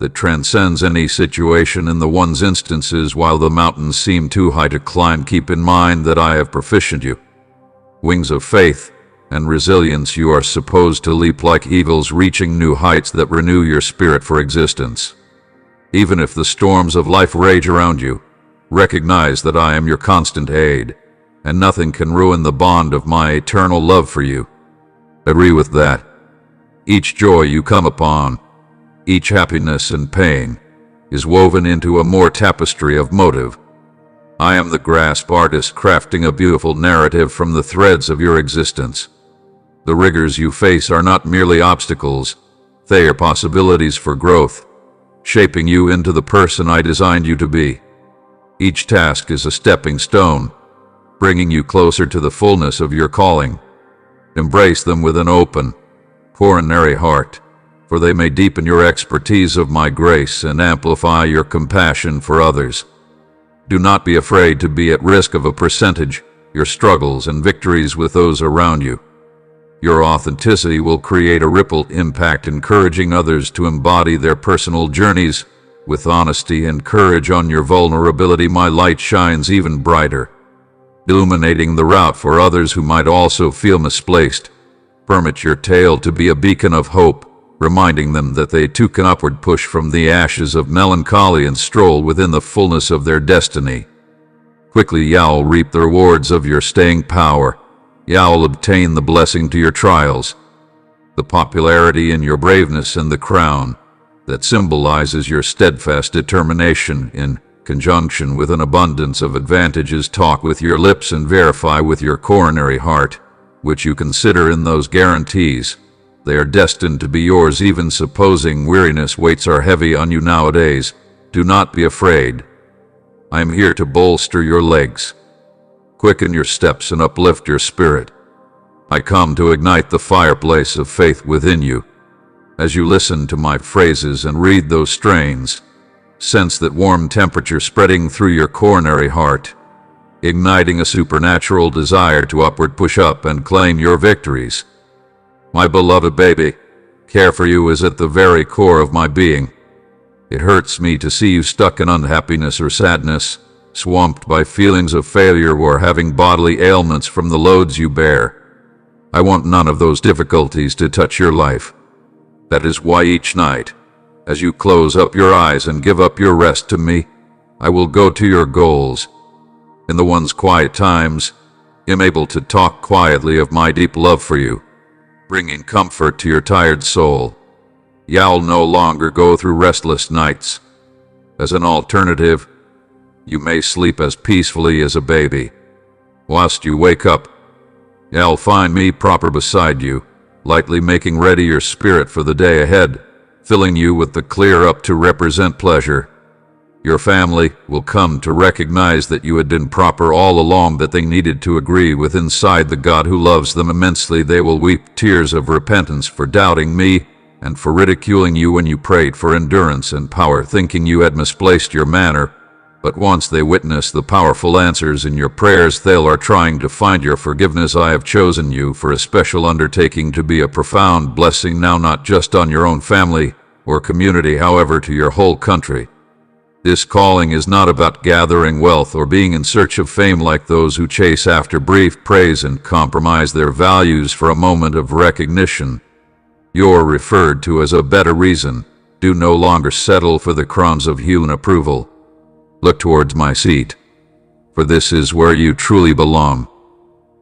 that transcends any situation. In the one's instances, while the mountains seem too high to climb, keep in mind that I have proficient you. Wings of faith and resilience, you are supposed to leap like eagles, reaching new heights that renew your spirit for existence. Even if the storms of life rage around you, recognize that I am your constant aid, and nothing can ruin the bond of my eternal love for you. Agree with that. Each joy you come upon, each happiness and pain, is woven into a more tapestry of motive. I am the grasp artist, crafting a beautiful narrative from the threads of your existence. The rigors you face are not merely obstacles, they are possibilities for growth, shaping you into the person I designed you to be. Each task is a stepping stone, bringing you closer to the fullness of your calling. Embrace them with an open, coronary heart, for they may deepen your expertise of my grace and amplify your compassion for others. Do not be afraid to be at risk of a percentage, your struggles and victories with those around you. Your authenticity will create a ripple impact, encouraging others to embody their personal journeys with honesty and courage. On your vulnerability, my light shines even brighter, illuminating the route for others who might also feel misplaced. Permit your tale to be a beacon of hope, reminding them that they too can upward push from the ashes of melancholy and stroll within the fullness of their destiny. Quickly y'all reap the rewards of your staying power. Y'all obtain the blessing to your trials, the popularity in your braveness, and the crown that symbolizes your steadfast determination in conjunction with an abundance of advantages. Talk with your lips and verify with your coronary heart, which you consider in those guarantees. They are destined to be yours, even supposing weariness weights are heavy on you nowadays. Do not be afraid. I am here to bolster your legs, quicken your steps, and uplift your spirit. I come to ignite the fireplace of faith within you. As you listen to my phrases and read those strains, sense that warm temperature spreading through your coronary heart, igniting a supernatural desire to upward push up and claim your victories. My beloved baby, care for you is at the very core of my being. It hurts me to see you stuck in unhappiness or sadness, swamped by feelings of failure, or having bodily ailments from the loads you bear. I want none of those difficulties to touch your life. That is why each night, as you close up your eyes and give up your rest to me, I will go to your goals. In the one's quiet times, am able to talk quietly of my deep love for you, bringing comfort to your tired soul. You'll no longer go through restless nights. As an alternative, you may sleep as peacefully as a baby. Whilst you wake up, you'll find me proper beside you, lightly making ready your spirit for the day ahead, filling you with the clear up to represent pleasure. Your family will come to recognize that you had been proper all along, that they needed to agree with inside the God who loves them immensely. They will weep tears of repentance for doubting me and for ridiculing you when you prayed for endurance and power, thinking you had misplaced your manner. But once they witness the powerful answers in your prayers, they are trying to find your forgiveness. I have chosen you for a special undertaking to be a profound blessing now, not just on your own family or community, however, to your whole country. This calling is not about gathering wealth or being in search of fame like those who chase after brief praise and compromise their values for a moment of recognition. You're referred to as a better reason. Do no longer settle for the crumbs of human approval. Look towards my seat, for this is where you truly belong.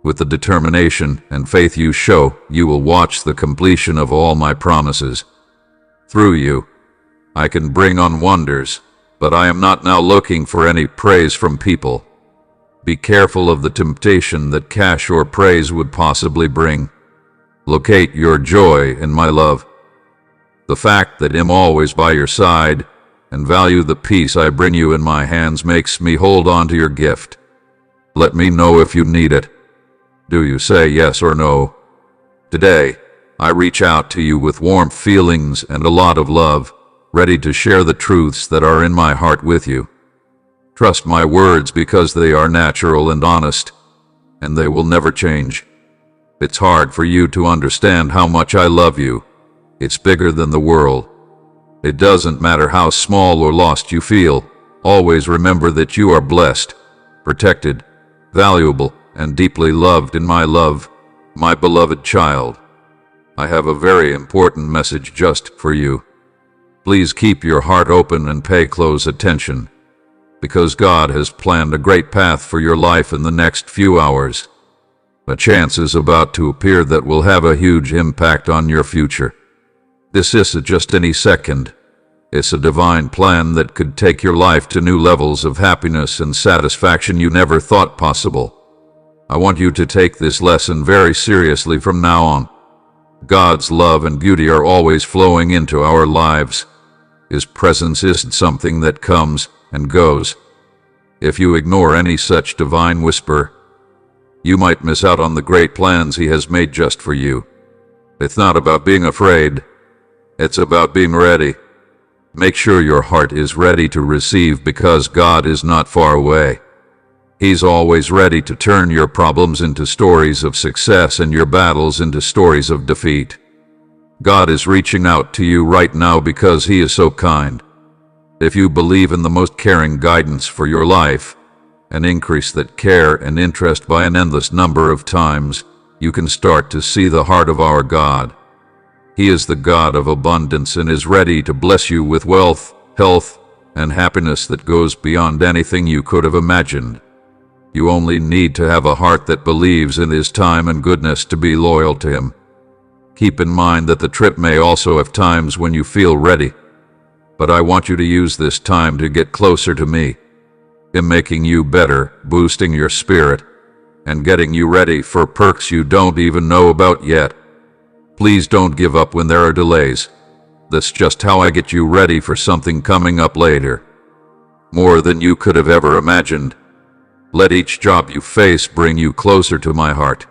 With the determination and faith you show, you will watch the completion of all my promises. Through you, I can bring on wonders, but I am not now looking for any praise from people. Be careful of the temptation that cash or praise would possibly bring. Locate your joy in my love. The fact that I'm always by your side, and value the peace I bring you in my hands makes me hold on to your gift. Let me know if you need it. Do you say yes or no? Today, I reach out to you with warm feelings and a lot of love, ready to share the truths that are in my heart with you. Trust my words because they are natural and honest, and they will never change. It's hard for you to understand how much I love you. It's bigger than the world. It doesn't matter how small or lost you feel. Always remember that you are blessed, protected, valuable, and deeply loved in my love, my beloved child. I have a very important message just for you. Please keep your heart open and pay close attention, because God has planned a great path for your life in the next few hours. A chance is about to appear that will have a huge impact on your future. This isn't just any second. It's a divine plan that could take your life to new levels of happiness and satisfaction you never thought possible. I want you to take this lesson very seriously from now on. God's love and beauty are always flowing into our lives. His presence isn't something that comes and goes. If you ignore any such divine whisper, you might miss out on the great plans He has made just for you. It's not about being afraid. It's about being ready. Make sure your heart is ready to receive because God is not far away. He's always ready to turn your problems into stories of success and your battles into stories of defeat. God is reaching out to you right now because He is so kind. If you believe in the most caring guidance for your life, and increase that care and interest by an endless number of times, you can start to see the heart of our God. He is the God of abundance and is ready to bless you with wealth, health, and happiness that goes beyond anything you could have imagined. You only need to have a heart that believes in His time and goodness to be loyal to Him. Keep in mind that the trip may also have times when you feel ready, but I want you to use this time to get closer to me. I'm making you better, boosting your spirit, and getting you ready for perks you don't even know about yet. Please don't give up when there are delays. That's just how I get you ready for something coming up later. More than you could have ever imagined. Let each job you face bring you closer to my heart.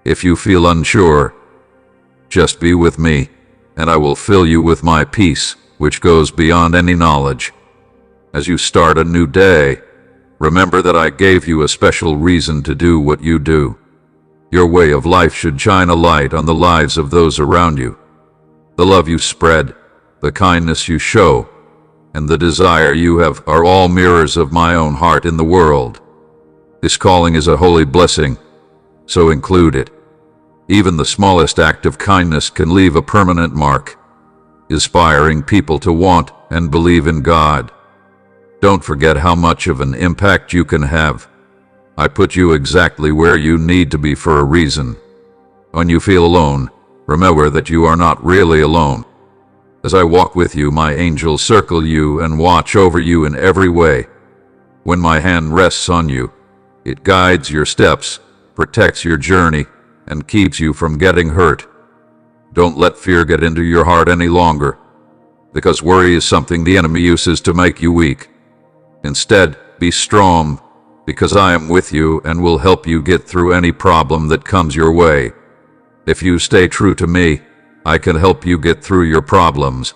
If you feel unsure, just be with me, and I will fill you with my peace, which goes beyond any knowledge. As you start a new day, remember that I gave you a special reason to do what you do. Your way of life should shine a light on the lives of those around you. The love you spread, the kindness you show, and the desire you have are all mirrors of my own heart in the world. This calling is a holy blessing, so include it. Even the smallest act of kindness can leave a permanent mark, inspiring people to want and believe in God. Don't forget how much of an impact you can have. I put you exactly where you need to be for a reason. When you feel alone, remember that you are not really alone. As I walk with you, my angels circle you and watch over you in every way. When my hand rests on you, it guides your steps, protects your journey, and keeps you from getting hurt. Don't let fear get into your heart any longer, because worry is something the enemy uses to make you weak. Instead, be strong, because I am with you and will help you get through any problem that comes your way. If you stay true to me, I can help you get through your problems.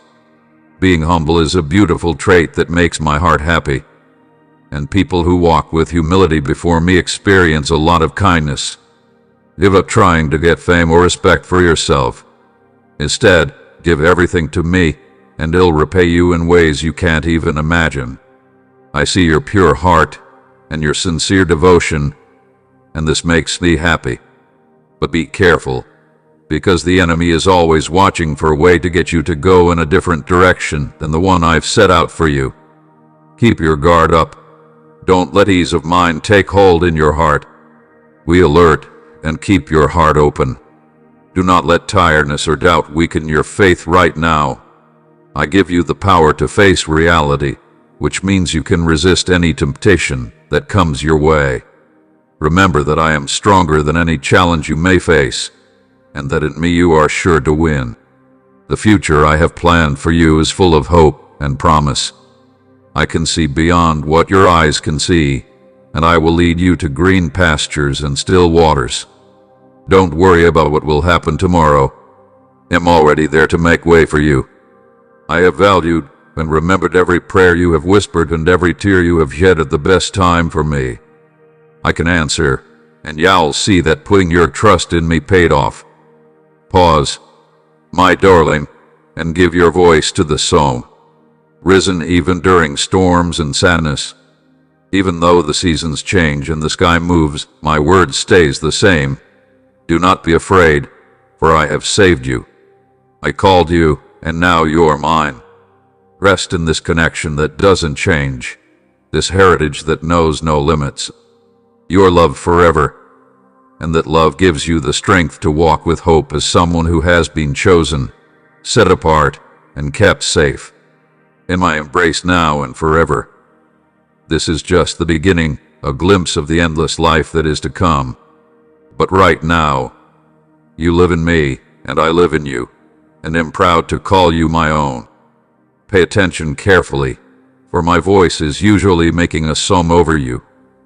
Being humble is a beautiful trait that makes my heart happy. And people who walk with humility before me experience a lot of kindness. Give up trying to get fame or respect for yourself. Instead, give everything to me, and I'll repay you in ways you can't even imagine. I see your pure heart and your sincere devotion, and this makes me happy. But be careful, because the enemy is always watching for a way to get you to go in a different direction than the one I've set out for you. Keep your guard up. Don't let ease of mind take hold in your heart. Be alert and keep your heart open. Do not let tiredness or doubt weaken your faith right now. I give you the power to face reality, which means you can resist any temptation that comes your way. Remember that I am stronger than any challenge you may face, and that in me you are sure to win. The future I have planned for you is full of hope and promise. I can see beyond what your eyes can see, and I will lead you to green pastures and still waters. Don't worry about what will happen tomorrow. I'm already there to make way for you. I have valued and remembered every prayer you have whispered and every tear you have shed at the best time for me. I can answer, and you'll see that putting your trust in me paid off. Pause, my darling, and give your voice to the song. Risen even during storms and sadness. Even though the seasons change and the sky moves, my word stays the same. Do not be afraid, for I have saved you. I called you, and now you're mine. Rest in this connection that doesn't change, this heritage that knows no limits. Your love forever, and that love gives you the strength to walk with hope as someone who has been chosen, set apart, and kept safe. In my embrace now and forever. This is just the beginning, a glimpse of the endless life that is to come. But right now, you live in me, and I live in you, and am proud to call you my own. Pay attention carefully, for my voice is usually making a song over you,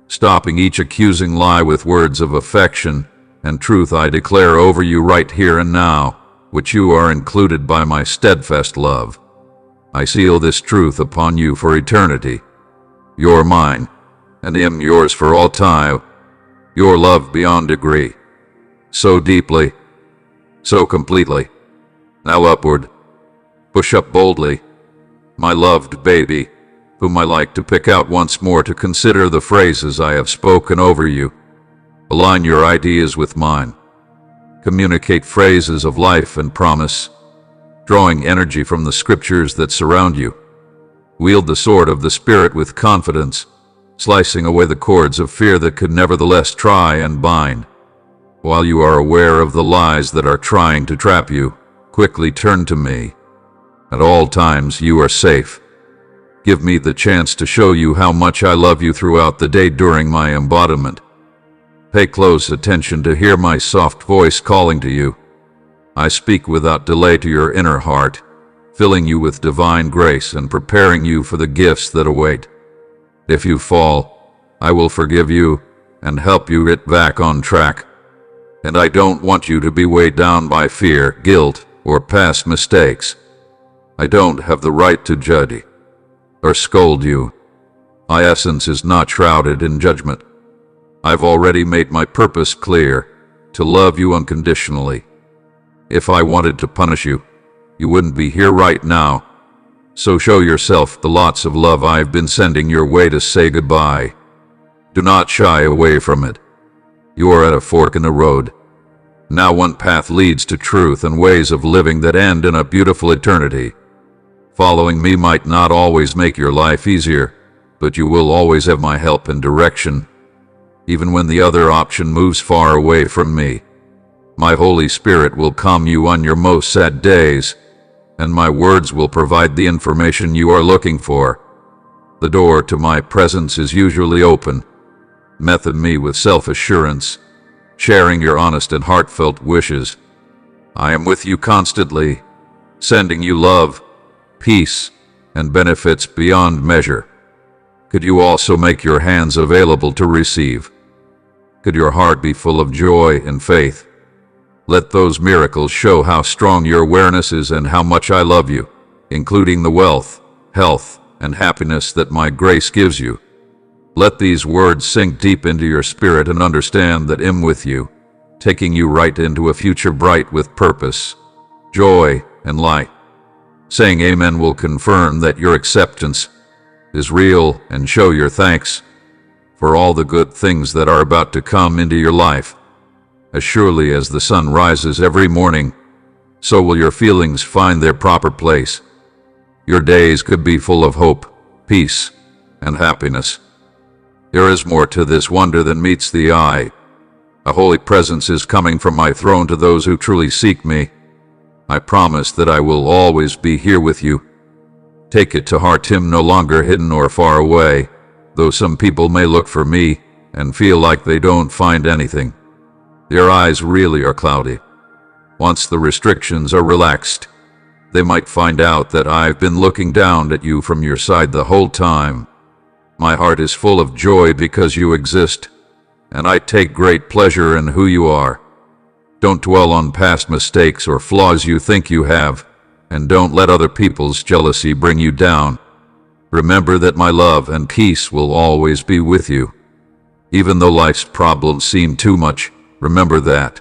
stopping each accusing lie with words of affection and truth I declare over you right here and now, which you are included by my steadfast love. I seal this truth upon you for eternity. You're mine, and am yours for all time. Your love beyond degree. So deeply, so completely. Now upward. Push up boldly. My loved baby, whom I like to pick out once more to consider the phrases I have spoken over you. Align your ideas with mine. Communicate phrases of life and promise, drawing energy from the scriptures that surround you. Wield the sword of the Spirit with confidence, slicing away the cords of fear that could nevertheless try and bind. While you are aware of the lies that are trying to trap you, quickly turn to me. At all times you are safe. Give me the chance to show you how much I love you throughout the day during my embodiment. Pay close attention to hear my soft voice calling to you. I speak without delay to your inner heart, filling you with divine grace and preparing you for the gifts that await. If you fall, I will forgive you and help you get back on track. And I don't want you to be weighed down by fear, guilt, or past mistakes. I don't have the right to judge you or scold you. My essence is not shrouded in judgment. I've already made my purpose clear, to love you unconditionally. If I wanted to punish you, you wouldn't be here right now. So show yourself the lots of love I've been sending your way to say goodbye. Do not shy away from it. You are at a fork in the road. Now one path leads to truth and ways of living that end in a beautiful eternity. Following me might not always make your life easier, but you will always have my help and direction, even when the other option moves far away from me. My Holy Spirit will calm you on your most sad days, and my words will provide the information you are looking for. The door to my presence is usually open. Method me with self-assurance, sharing your honest and heartfelt wishes. I am with you constantly, sending you love, peace, and benefits beyond measure. Could you also make your hands available to receive? Could your heart be full of joy and faith? Let those miracles show how strong your awareness is and how much I love you, including the wealth, health, and happiness that my grace gives you. Let these words sink deep into your spirit and understand that I'm with you, taking you right into a future bright with purpose, joy, and light. Saying amen will confirm that your acceptance is real and show your thanks for all the good things that are about to come into your life. As surely as the sun rises every morning, so will your feelings find their proper place. Your days could be full of hope, peace, and happiness. There is more to this wonder than meets the eye. A holy presence is coming from my throne to those who truly seek me. I promise that I will always be here with you. Take it to heart, I'm no longer hidden or far away, though some people may look for me and feel like they don't find anything. Their eyes really are cloudy. Once the restrictions are relaxed, They might find out that I've been looking down at you from your side the whole time. My heart is full of joy because you exist, and I take great pleasure in who you are. Don't dwell on past mistakes or flaws you think you have, and don't let other people's jealousy bring you down. Remember that my love and peace will always be with you. Even though life's problems seem too much, remember that.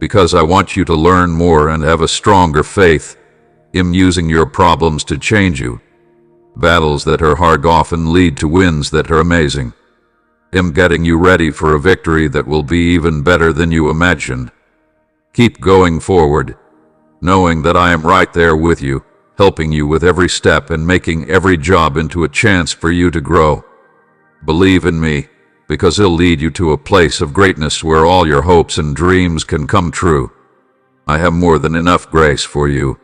Because I want you to learn more and have a stronger faith. I'm using your problems to change you. Battles that are hard often lead to wins that are amazing. I'm getting you ready for a victory that will be even better than you imagined. Keep going forward, knowing that I am right there with you, helping you with every step and making every job into a chance for you to grow. Believe in me, because it'll lead you to a place of greatness where all your hopes and dreams can come true. I have more than enough grace for you.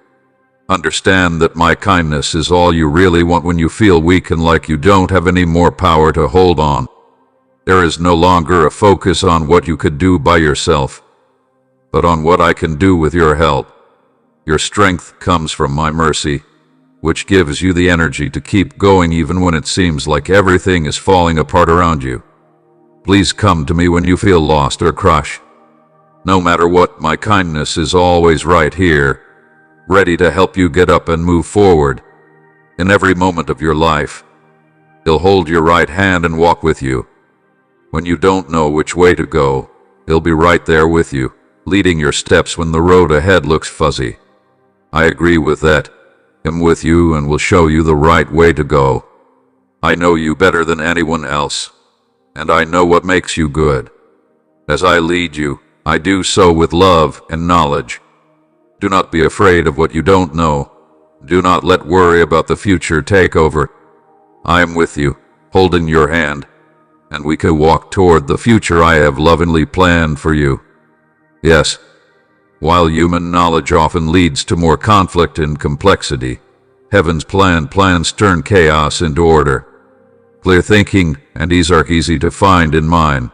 Understand that my kindness is all you really want when you feel weak and like you don't have any more power to hold on. There is no longer a focus on what you could do by yourself, but on what I can do with your help. Your strength comes from my mercy, which gives you the energy to keep going even when it seems like everything is falling apart around you. Please come to me when you feel lost or crushed. No matter what, my kindness is always right here, ready to help you get up and move forward. In every moment of your life, He'll hold your right hand and walk with you. When you don't know which way to go, He'll be right there with you, leading your steps when the road ahead looks fuzzy. I agree with that. I'm with you and will show you the right way to go. I know you better than anyone else, and I know what makes you good. As I lead you, I do so with love and knowledge. Do not be afraid of what you don't know. Do not let worry about the future take over. I am with you, holding your hand, and we can walk toward the future I have lovingly planned for you. Yes, while human knowledge often leads to more conflict and complexity, Heaven's plans turn chaos into order. Clear thinking and ease are easy to find in mine.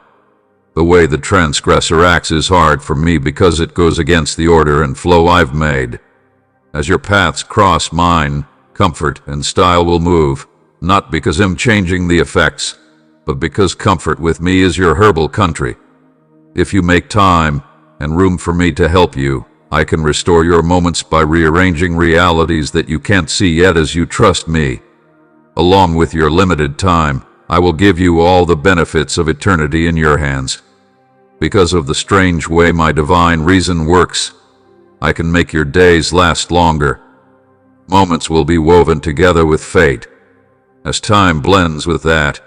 The way the transgressor acts is hard for me because it goes against the order and flow I've made. As your paths cross mine, comfort and style will move, not because I'm changing the effects, but because comfort with me is your herbal country. If you make time and room for me to help you, I can restore your moments by rearranging realities that you can't see yet as you trust me. Along with your limited time, I will give you all the benefits of eternity in your hands. Because of the strange way my divine reason works, I can make your days last longer. Moments will be woven together with fate. As time blends with that,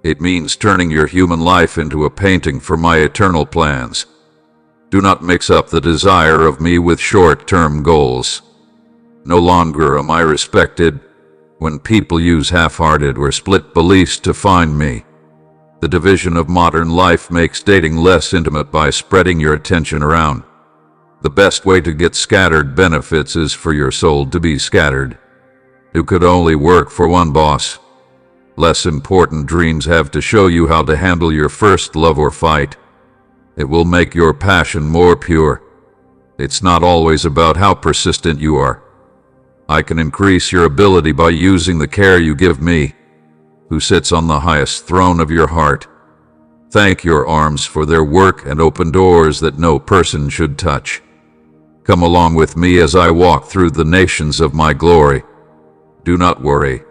it means turning your human life into a painting for my eternal plans. Do not mix up the desire of me with short-term goals. No longer am I respected when people use half-hearted or split beliefs to find me. The division of modern life makes dating less intimate by spreading your attention around. The best way to get scattered benefits is for your soul to be scattered. You could only work for one boss. Less important dreams have to show you how to handle your first love or fight. It will make your passion more pure. It's not always about how persistent you are. I can increase your ability by using the care you give me, who sits on the highest throne of your heart. Thank your arms for their work and open doors that no person should touch. Come along with me as I walk through the nations of my glory. Do not worry.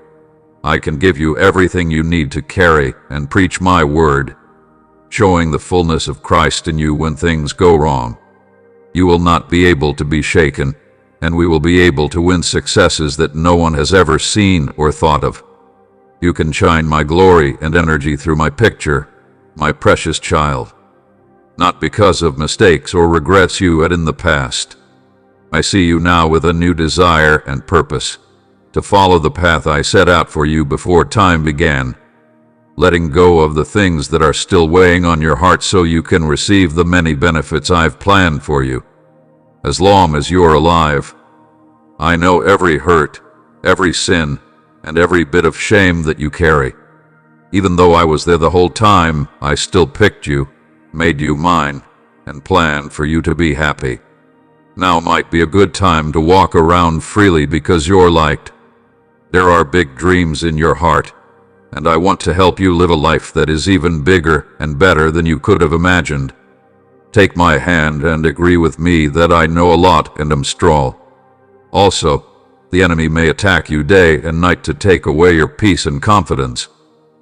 I can give you everything you need to carry and preach my word, showing the fullness of Christ in you when things go wrong. You will not be able to be shaken, and we will be able to win successes that no one has ever seen or thought of. You can shine my glory and energy through my picture, my precious child. Not because of mistakes or regrets you had in the past. I see you now with a new desire and purpose, to follow the path I set out for you before time began, letting go of the things that are still weighing on your heart so you can receive the many benefits I've planned for you. As long as you're alive, I know every hurt, every sin, and every bit of shame that you carry. Even though I was there the whole time, I still picked you, made you mine, and planned for you to be happy. Now might be a good time to walk around freely because you're liked. There are big dreams in your heart, and I want to help you live a life that is even bigger and better than you could have imagined. Take my hand and agree with me that I know a lot and am strong. Also, the enemy may attack you day and night to take away your peace and confidence,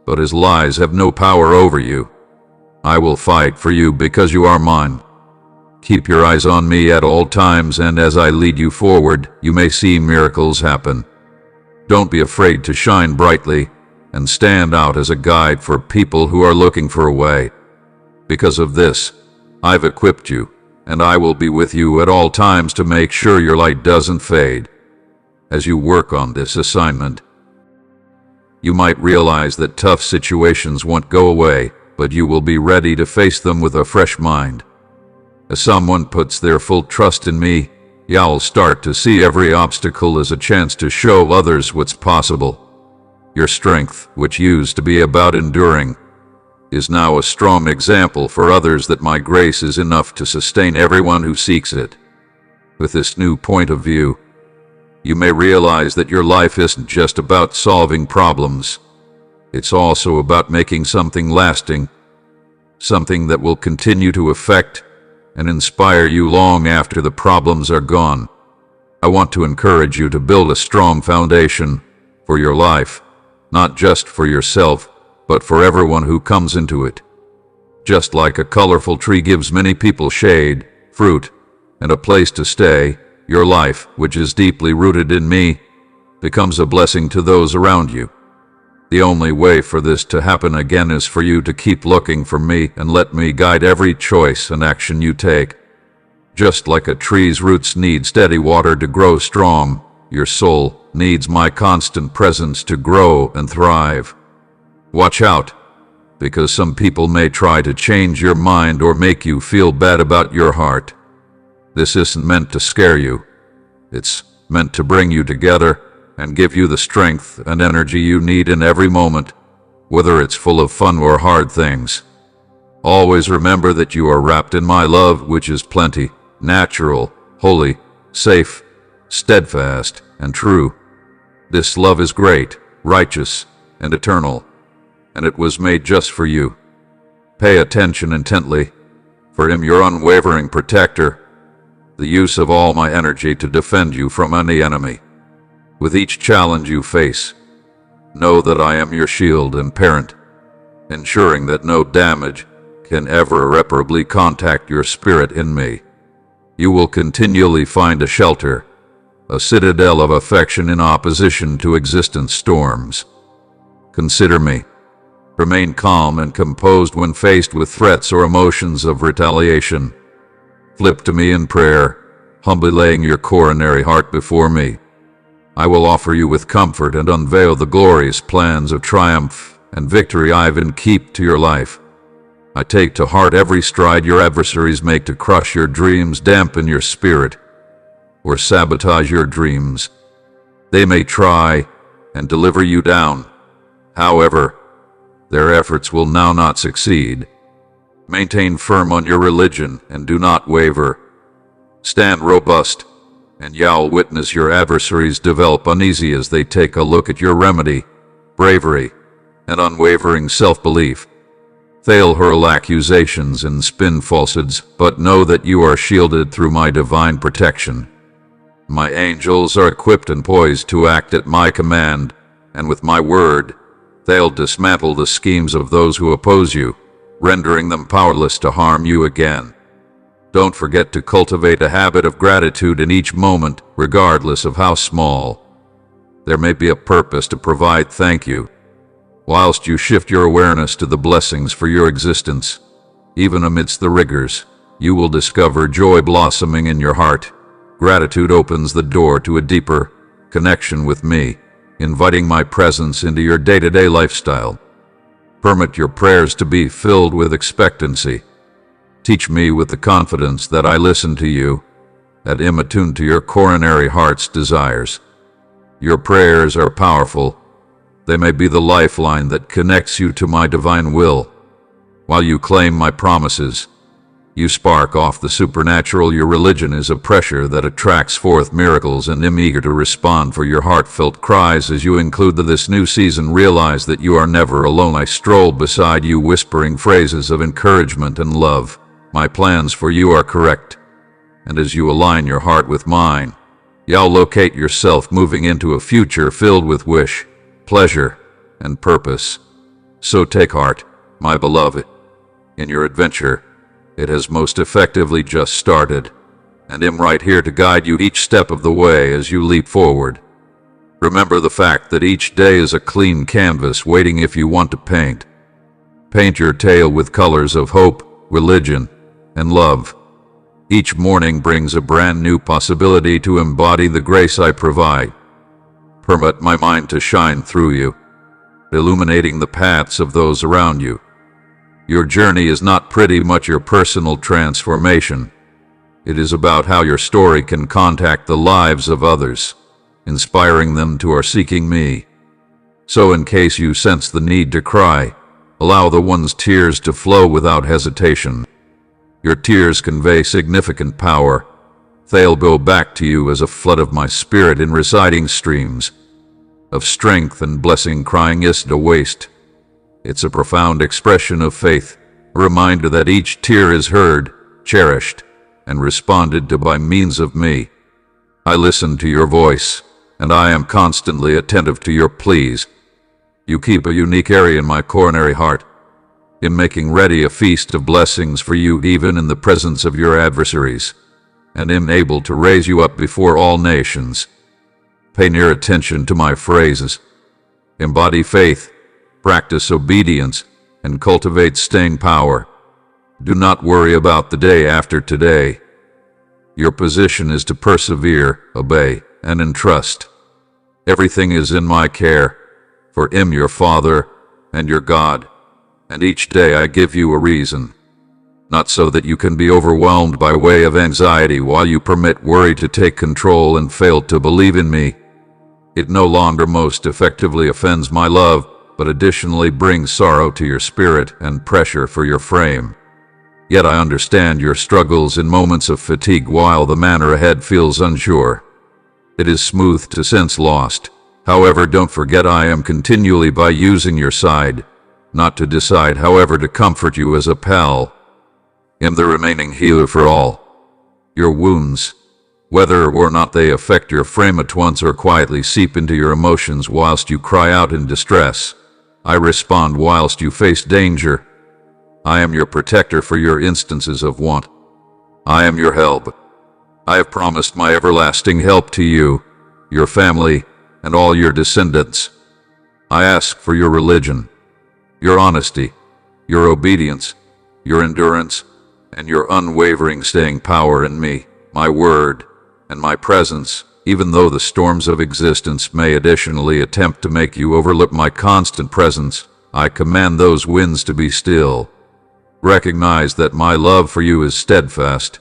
but his lies have no power over you. I will fight for you because you are mine. Keep your eyes on me at all times, and as I lead you forward, you may see miracles happen. Don't be afraid to shine brightly and stand out as a guide for people who are looking for a way. Because of this, I've equipped you, and I will be with you at all times to make sure your light doesn't fade. As you work on this assignment, you might realize that tough situations won't go away, but you will be ready to face them with a fresh mind. As someone puts their full trust in me, you'll start to see every obstacle as a chance to show others what's possible. Your strength, which used to be about enduring, is now a strong example for others that my grace is enough to sustain everyone who seeks it. With this new point of view, you may realize that your life isn't just about solving problems. It's also about making something lasting, something that will continue to affect and inspire you long after the problems are gone. I want to encourage you to build a strong foundation for your life, not just for yourself, but for everyone who comes into it. Just like a colorful tree gives many people shade, fruit, and a place to stay, your life, which is deeply rooted in me, becomes a blessing to those around you. The only way for this to happen again is for you to keep looking for me and let me guide every choice and action you take. Just like a tree's roots need steady water to grow strong, your soul needs my constant presence to grow and thrive. Watch out, because some people may try to change your mind or make you feel bad about your heart. This isn't meant to scare you. It's meant to bring you together and give you the strength and energy you need in every moment, whether it's full of fun or hard things. Always remember that you are wrapped in my love, which is plenty, natural, holy, safe, steadfast, and true. This love is great, righteous, and eternal, and it was made just for you. Pay attention intently, for I am your unwavering protector, the use of all my energy to defend you from any enemy. With each challenge you face, know that I am your shield and parent, ensuring that no damage can ever irreparably contact your spirit in me. You will continually find a shelter, a citadel of affection in opposition to existence storms. Consider me. Remain calm and composed when faced with threats or emotions of retaliation. Flip to me in prayer, humbly laying your coronary heart before me. I will offer you with comfort and unveil the glorious plans of triumph and victory I've in keep to your life. I take to heart every stride your adversaries make to crush your dreams, dampen your spirit, or sabotage your dreams. They may try and deliver you down. However, their efforts will now not succeed. Maintain firm on your religion and do not waver. Stand robust, and you'll witness your adversaries develop uneasy as they take a look at your remedy, bravery, and unwavering self-belief. They'll hurl accusations and spin falsehoods, but know that you are shielded through my divine protection. My angels are equipped and poised to act at my command, and with my word, they'll dismantle the schemes of those who oppose you, rendering them powerless to harm you again. Don't forget to cultivate a habit of gratitude in each moment, regardless of how small. There may be a purpose to provide thank you. Whilst you shift your awareness to the blessings for your existence, even amidst the rigors, you will discover joy blossoming in your heart. Gratitude opens the door to a deeper connection with me, inviting my presence into your day-to-day lifestyle. Permit your prayers to be filled with expectancy. Teach me with the confidence that I listen to you, that am attuned to your coronary heart's desires. Your prayers are powerful. They may be the lifeline that connects you to my divine will. While you claim my promises, You spark off the supernatural. Your religion is a pressure that attracts forth miracles, and am eager to respond for your heartfelt cries as you include this new season. Realize that you are never alone. I stroll beside you, whispering phrases of encouragement and love. My plans for you are correct, and as you align your heart with mine, you'll locate yourself moving into a future filled with wish, pleasure, and purpose. So take heart, my beloved, in your adventure. It has most effectively just started, and am right here to guide you each step of the way as you leap forward. Remember the fact that each day is a clean canvas waiting if you want to paint. Paint your tale with colors of hope, religion, and love. Each morning brings a brand new possibility to embody the grace I provide. Permit my mind to shine through you, illuminating the paths of those around you. Your journey is not pretty much your personal transformation. It is about how your story can contact the lives of others, inspiring them to are seeking me. So in case you sense the need to cry, allow the one's tears to flow without hesitation. Your tears convey significant power. They'll go back to you as a flood of my spirit in residing streams of strength and blessing. Crying isn't a waste. It's a profound expression of faith, a reminder that each tear is heard, cherished, and responded to by means of me. I listen to your voice, and I am constantly attentive to your pleas. You keep a unique area in my coronary heart, in making ready a feast of blessings for you even in the presence of your adversaries, and am able to raise you up before all nations. Pay near attention to my phrases. Embody faith, practice obedience, and cultivate staying power. Do not worry about the day after today. Your position is to persevere, obey, and entrust. Everything is in my care, for I am your Father and your God, and each day I give you a reason. Not so that you can be overwhelmed by way of anxiety while you permit worry to take control and fail to believe in me. It no longer most effectively offends my love, but additionally brings sorrow to your spirit and pressure for your frame. Yet I understand your struggles in moments of fatigue while the manner ahead feels unsure. It is smooth to sense lost. However, don't forget I am continually by using your side, not to decide however to comfort you as a pal. Am the remaining healer for all. Your wounds, whether or not they affect your frame at once or quietly seep into your emotions whilst you cry out in distress, I respond whilst you face danger. I am your protector for your instances of want. I am your help. I have promised my everlasting help to you, your family, and all your descendants. I ask for your religion, your honesty, your obedience, your endurance, and your unwavering staying power in me, my word, and my presence. Even though the storms of existence may additionally attempt to make you overlook my constant presence, I command those winds to be still. Recognize that my love for you is steadfast.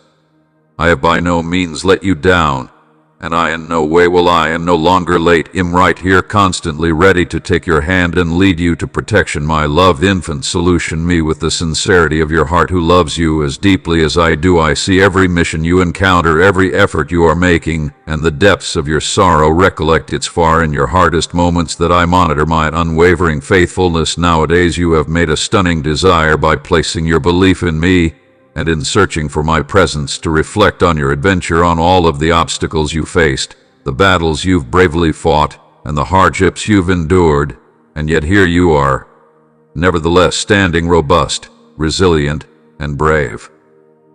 I have by no means let you down, and I in no way will. I am no longer late. Am right here constantly ready to take your hand and lead you to protection. My loved infant, solution me with the sincerity of your heart who loves you as deeply as I do. I see every mission you encounter, every effort you are making, and the depths of your sorrow. Recollect it's far in your hardest moments that I monitor my unwavering faithfulness. Nowadays you have made a stunning desire by placing your belief in me, and in searching for my presence to reflect on your adventure, on all of the obstacles you faced, the battles you've bravely fought, and the hardships you've endured, and yet here you are, nevertheless standing robust, resilient, and brave.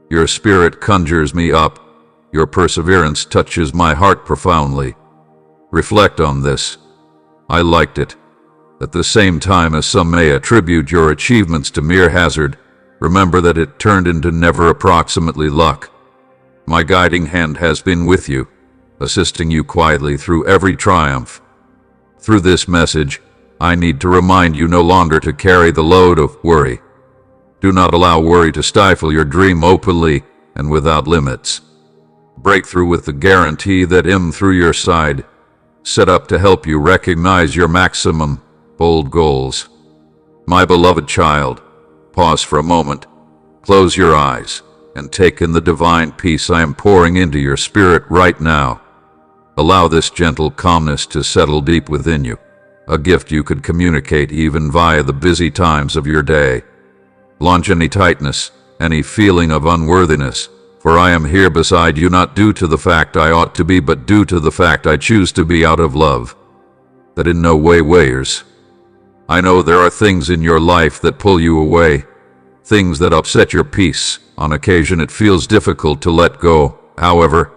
Your spirit conjures me up. Your perseverance touches my heart profoundly. Reflect on this. I liked it. At the same time as some may attribute your achievements to mere hazard, remember that it turned into never approximately luck. My guiding hand has been with you, assisting you quietly through every triumph. Through this message, I need to remind you no longer to carry the load of worry. Do not allow worry to stifle your dream openly and without limits. Break through with the guarantee that I'm through your side, set up to help you recognize your maximum, bold goals. My beloved child, pause for a moment, close your eyes, and take in the divine peace I am pouring into your spirit right now. Allow this gentle calmness to settle deep within you, a gift you could communicate even via the busy times of your day. Launch any tightness, any feeling of unworthiness, for I am here beside you not due to the fact I ought to be, but due to the fact I choose to be out of love. That in no way weighs. I know there are things in your life that pull you away, things that upset your peace. On occasion it feels difficult to let go. However,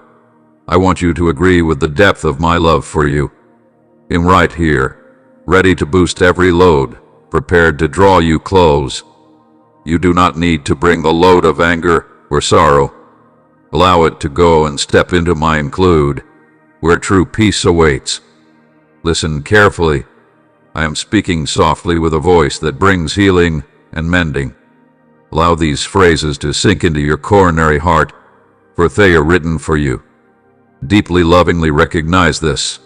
I want you to agree with the depth of my love for you. I'm right here, ready to boost every load, prepared to draw you close. You do not need to bring the load of anger or sorrow. Allow it to go and step into my include, where true peace awaits. Listen carefully. I am speaking softly with a voice that brings healing and mending. Allow these phrases to sink into your coronary heart, for they are written for you. Deeply lovingly recognize this.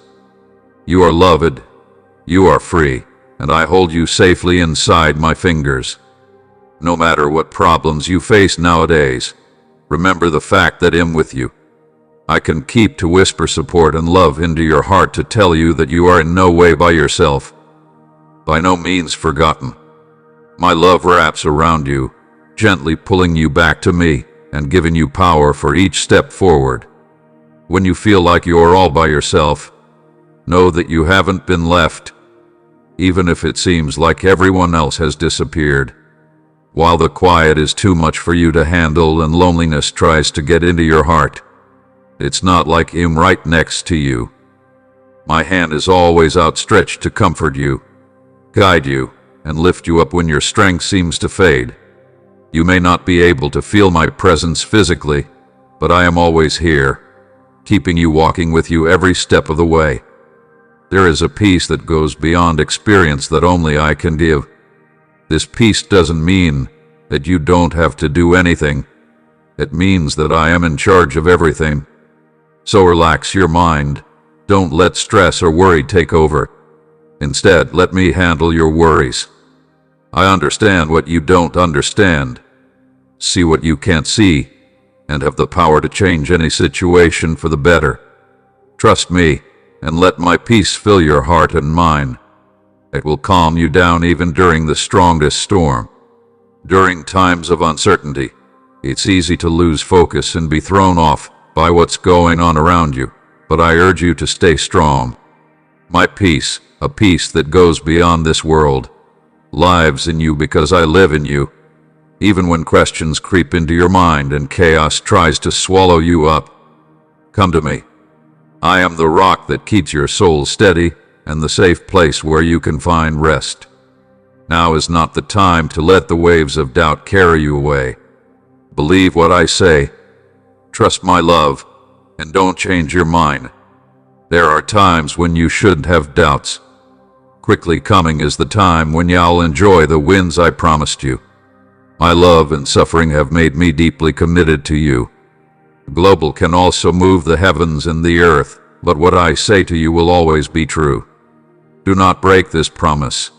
You are loved, you are free, and I hold you safely inside my fingers. No matter what problems you face nowadays, remember the fact that I'm with you. I can keep to whisper support and love into your heart to tell you that you are in no way by yourself, by no means forgotten. My love wraps around you, gently pulling you back to me and giving you power for each step forward. When you feel like you're all by yourself, know that you haven't been left, even if it seems like everyone else has disappeared. While the quiet is too much for you to handle and loneliness tries to get into your heart, it's not like I'm right next to you. My hand is always outstretched to comfort you, guide you, and lift you up when your strength seems to fade. You may not be able to feel my presence physically, but I am always here, keeping you, walking with you every step of the way. There is a peace that goes beyond experience that only I can give. This peace doesn't mean that you don't have to do anything. It means that I am in charge of everything. So relax your mind. Don't let stress or worry take over. Instead, let me handle your worries. I understand what you don't understand, see what you can't see, and have the power to change any situation for the better. Trust me, and let my peace fill your heart and mind. It will calm you down even during the strongest storm. During times of uncertainty, it's easy to lose focus and be thrown off by what's going on around you, but I urge you to stay strong. My peace, a peace that goes beyond this world, lives in you because I live in you. Even when questions creep into your mind and chaos tries to swallow you up, come to me. I am the rock that keeps your soul steady and the safe place where you can find rest. Now is not the time to let the waves of doubt carry you away. Believe what I say, trust my love, and don't change your mind. There are times when you shouldn't have doubts. Quickly coming is the time when you'll enjoy the wins I promised you. My love and suffering have made me deeply committed to you. Global can also move the heavens and the earth, but what I say to you will always be true. Do not break this promise.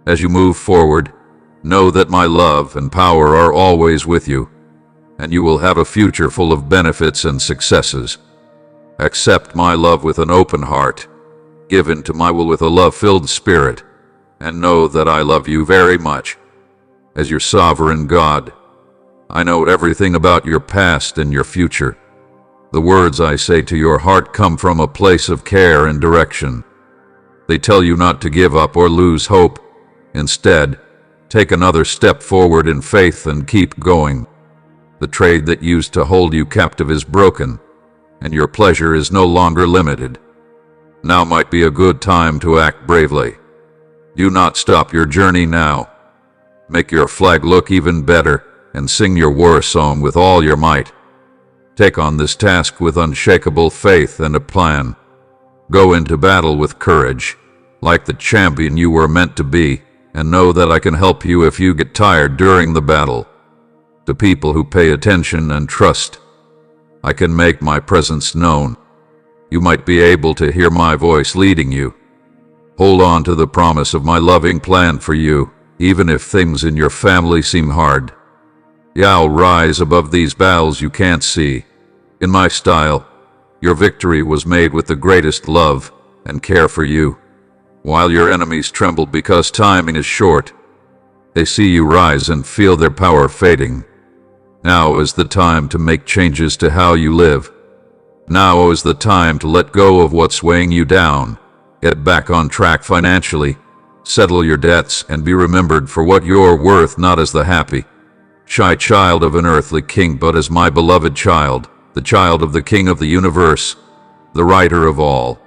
As you move forward, know that my love and power are always with you, and you will have a future full of benefits and successes. Accept my love with an open heart, give into my will with a love-filled spirit, and know that I love you very much. As your sovereign God, I know everything about your past and your future. The words I say to your heart come from a place of care and direction. They tell you not to give up or lose hope. Instead, take another step forward in faith and keep going. The trade that used to hold you captive is broken, and your pleasure is no longer limited. Now might be a good time to act bravely. Do not stop your journey now. Make your flag look even better and sing your war song with all your might. Take on this task with unshakable faith and a plan. Go into battle with courage, like the champion you were meant to be, and know that I can help you if you get tired during the battle. To people who pay attention and trust, I can make my presence known. You might be able to hear my voice leading you. Hold on to the promise of my loving plan for you, even if things in your family seem hard. I'll rise above these battles you can't see. In my style, your victory was made with the greatest love and care for you. While your enemies tremble because timing is short, they see you rise and feel their power fading. Now is the time to make changes to how you live. Now is the time to let go of what's weighing you down. Get back on track financially, settle your debts, and be remembered for what you're worth, not as the happy, shy child of an earthly king, but as my beloved child, the child of the King of the universe, the writer of all.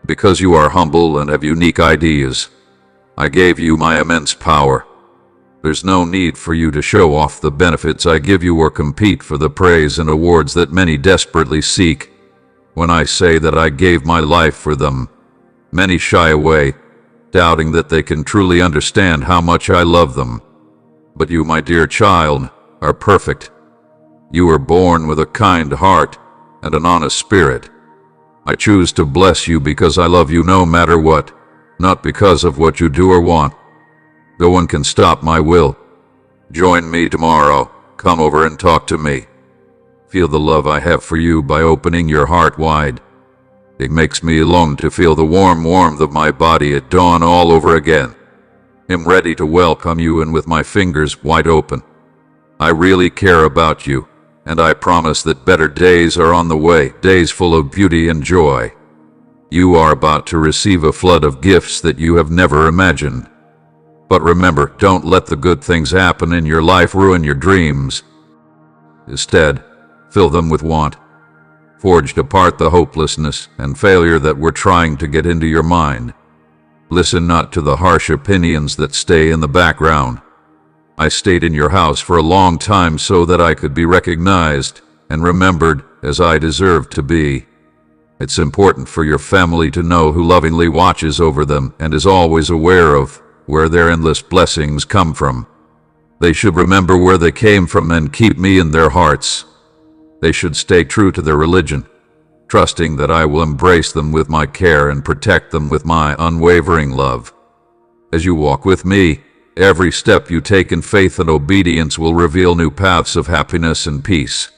Because you are humble and have unique ideas, I gave you my immense power. There's no need for you to show off the benefits I give you or compete for the praise and awards that many desperately seek. When I say that I gave my life for them, many shy away, doubting that they can truly understand how much I love them. But you, my dear child, are perfect. You were born with a kind heart and an honest spirit. I choose to bless you because I love you no matter what, not because of what you do or want. No one can stop my will. Join me tomorrow. Come over and talk to me. Feel the love I have for you by opening your heart wide. It makes me long to feel the warm warmth of my body at dawn all over again. I'm ready to welcome you in with my fingers wide open. I really care about you, and I promise that better days are on the way, days full of beauty and joy. You are about to receive a flood of gifts that you have never imagined. But remember, don't let the good things happen in your life ruin your dreams. Instead, fill them with want. Forge apart the hopelessness and failure that were trying to get into your mind. Listen not to the harsh opinions that stay in the background. I stayed in your house for a long time so that I could be recognized and remembered as I deserved to be. It's important for your family to know who lovingly watches over them and is always aware of where their endless blessings come from. They should remember where they came from and keep me in their hearts. They should stay true to their religion, trusting that I will embrace them with my care and protect them with my unwavering love. As you walk with me, every step you take in faith and obedience will reveal new paths of happiness and peace.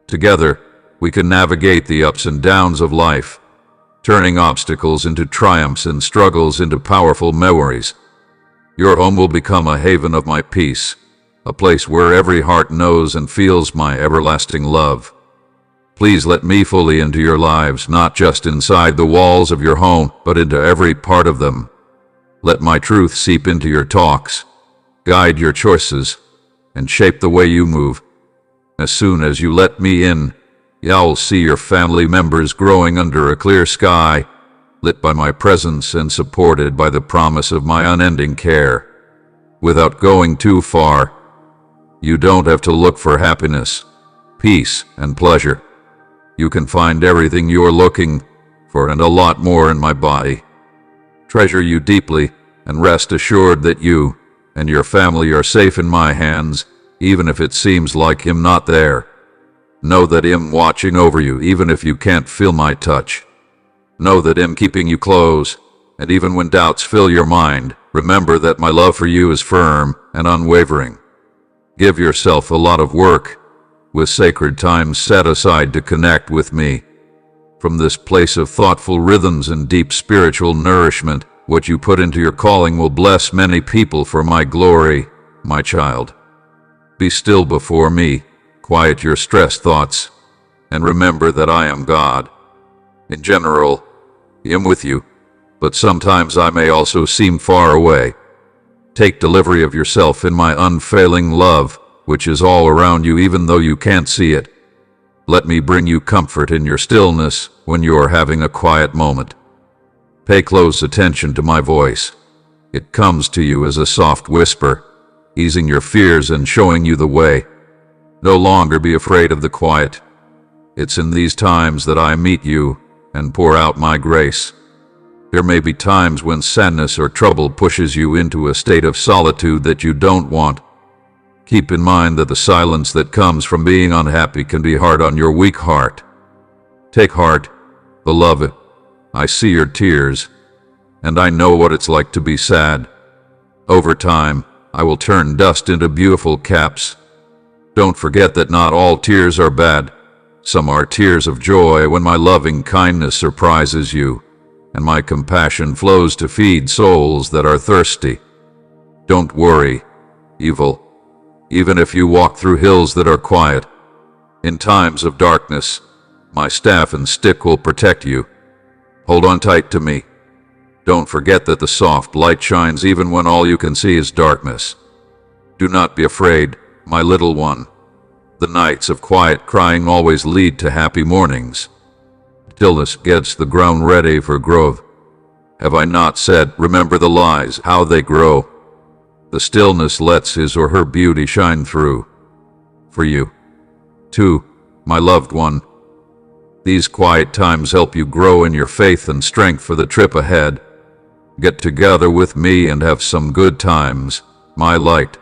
Together, we can navigate the ups and downs of life, turning obstacles into triumphs and struggles into powerful memories. Your home will become a haven of my peace, a place where every heart knows and feels my everlasting love. Please let me fully into your lives, not just inside the walls of your home, but into every part of them. Let my truth seep into your talks, guide your choices, and shape the way you move. As soon as you let me in, you'll see your family members growing under a clear sky, lit by my presence and supported by the promise of my unending care. Without going too far, you don't have to look for happiness, peace, and pleasure. You can find everything you're looking for and a lot more in my body. Treasure you deeply and rest assured that you and your family are safe in my hands, even if it seems like I'm not there. Know that I'm watching over you even if you can't feel my touch. Know that I'm keeping you close, and even when doubts fill your mind, remember that my love for you is firm and unwavering. Give yourself a lot of work, with sacred time set aside to connect with me. From this place of thoughtful rhythms and deep spiritual nourishment, what you put into your calling will bless many people for my glory, my child. Be still before me, quiet your stressed thoughts, and remember that I am God. In general, I am with you, but sometimes I may also seem far away. Take delivery of yourself in my unfailing love, which is all around you even though you can't see it. Let me bring you comfort in your stillness when you are having a quiet moment. Pay close attention to my voice. It comes to you as a soft whisper, easing your fears and showing you the way. No longer be afraid of the quiet. It's in these times that I meet you and pour out my grace. There may be times when sadness or trouble pushes you into a state of solitude that you don't want. Keep in mind that the silence that comes from being unhappy can be hard on your weak heart. Take heart, beloved. I see your tears, and I know what it's like to be sad. Over time, I will turn dust into beautiful caps. Don't forget that not all tears are bad. Some are tears of joy when my loving kindness surprises you, and my compassion flows to feed souls that are thirsty. Don't worry, evil, even if you walk through hills that are quiet. In times of darkness, my staff and stick will protect you. Hold on tight to me. Don't forget that the soft light shines even when all you can see is darkness. Do not be afraid, my little one. The nights of quiet crying always lead to happy mornings. Stillness gets the ground ready for growth. Have I not said, remember the lies, how they grow? The stillness lets his or her beauty shine through. For you, too, my loved one. These quiet times help you grow in your faith and strength for the trip ahead. Get together with me and have some good times, my light.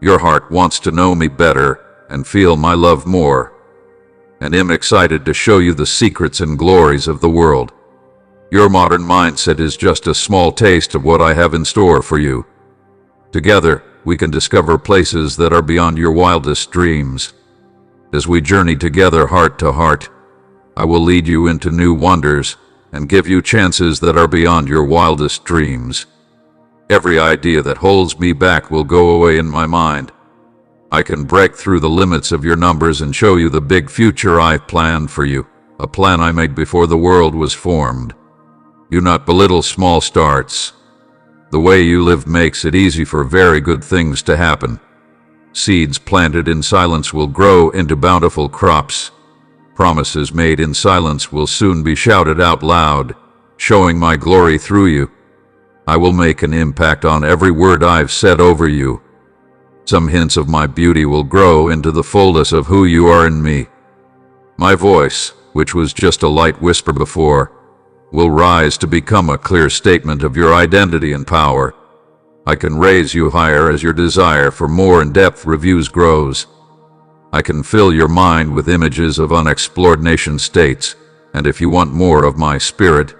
Your heart wants to know me better and feel my love more, and am excited to show you the secrets and glories of the world. Your modern mindset is just a small taste of what I have in store for you. Together, we can discover places that are beyond your wildest dreams. As we journey together heart to heart, I will lead you into new wonders and give you chances that are beyond your wildest dreams. Every idea that holds me back will go away in my mind. I can break through the limits of your numbers and show you the big future I've planned for you, a plan I made before the world was formed. Do not belittle small starts. The way you live makes it easy for very good things to happen. Seeds planted in silence will grow into bountiful crops. Promises made in silence will soon be shouted out loud, showing my glory through you. I will make an impact on every word I've said over you. Some hints of my beauty will grow into the fullness of who you are in me. My voice, which was just a light whisper before, will rise to become a clear statement of your identity and power. I can raise you higher as your desire for more in-depth reviews grows. I can fill your mind with images of unexplored nation states, and if you want more of my spirit,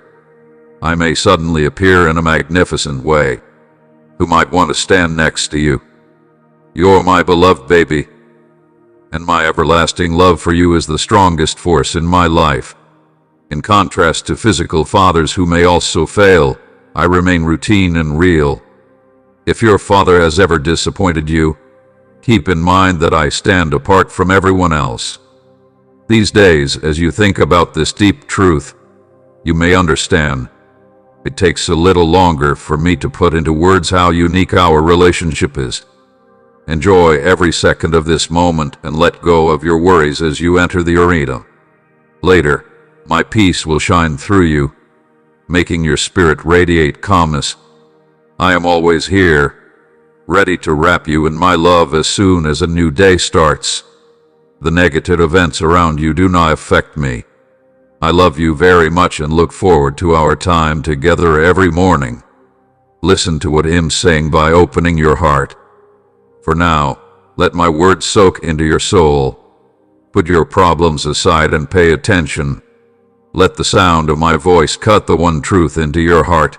I may suddenly appear in a magnificent way. Who might want to stand next to you? You're my beloved baby, and my everlasting love for you is the strongest force in my life. In contrast to physical fathers who may also fail, I remain routine and real. If your father has ever disappointed you, keep in mind that I stand apart from everyone else. These days, as you think about this deep truth, you may understand. It takes a little longer for me to put into words how unique our relationship is. Enjoy every second of this moment and let go of your worries as you enter the arena. Later, my peace will shine through you, making your spirit radiate calmness. I am always here, ready to wrap you in my love as soon as a new day starts. The negative events around you do not affect me. I love you very much and look forward to our time together every morning. Listen to what I'm saying by opening your heart. For now, let my words soak into your soul. Put your problems aside and pay attention. Let the sound of my voice cut the one truth into your heart.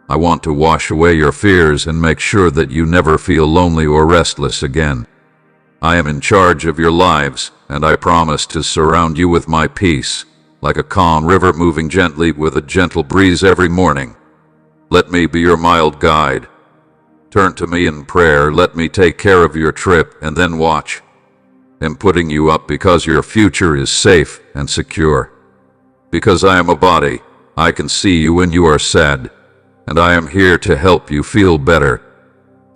I want to wash away your fears and make sure that you never feel lonely or restless again. I am in charge of your lives, and I promise to surround you with my peace, like a calm river moving gently with a gentle breeze every morning. Let me be your mild guide. Turn to me in prayer, let me take care of your trip, and then watch. I'm putting you up because your future is safe and secure. Because I am a body, I can see you when you are sad, and I am here to help you feel better.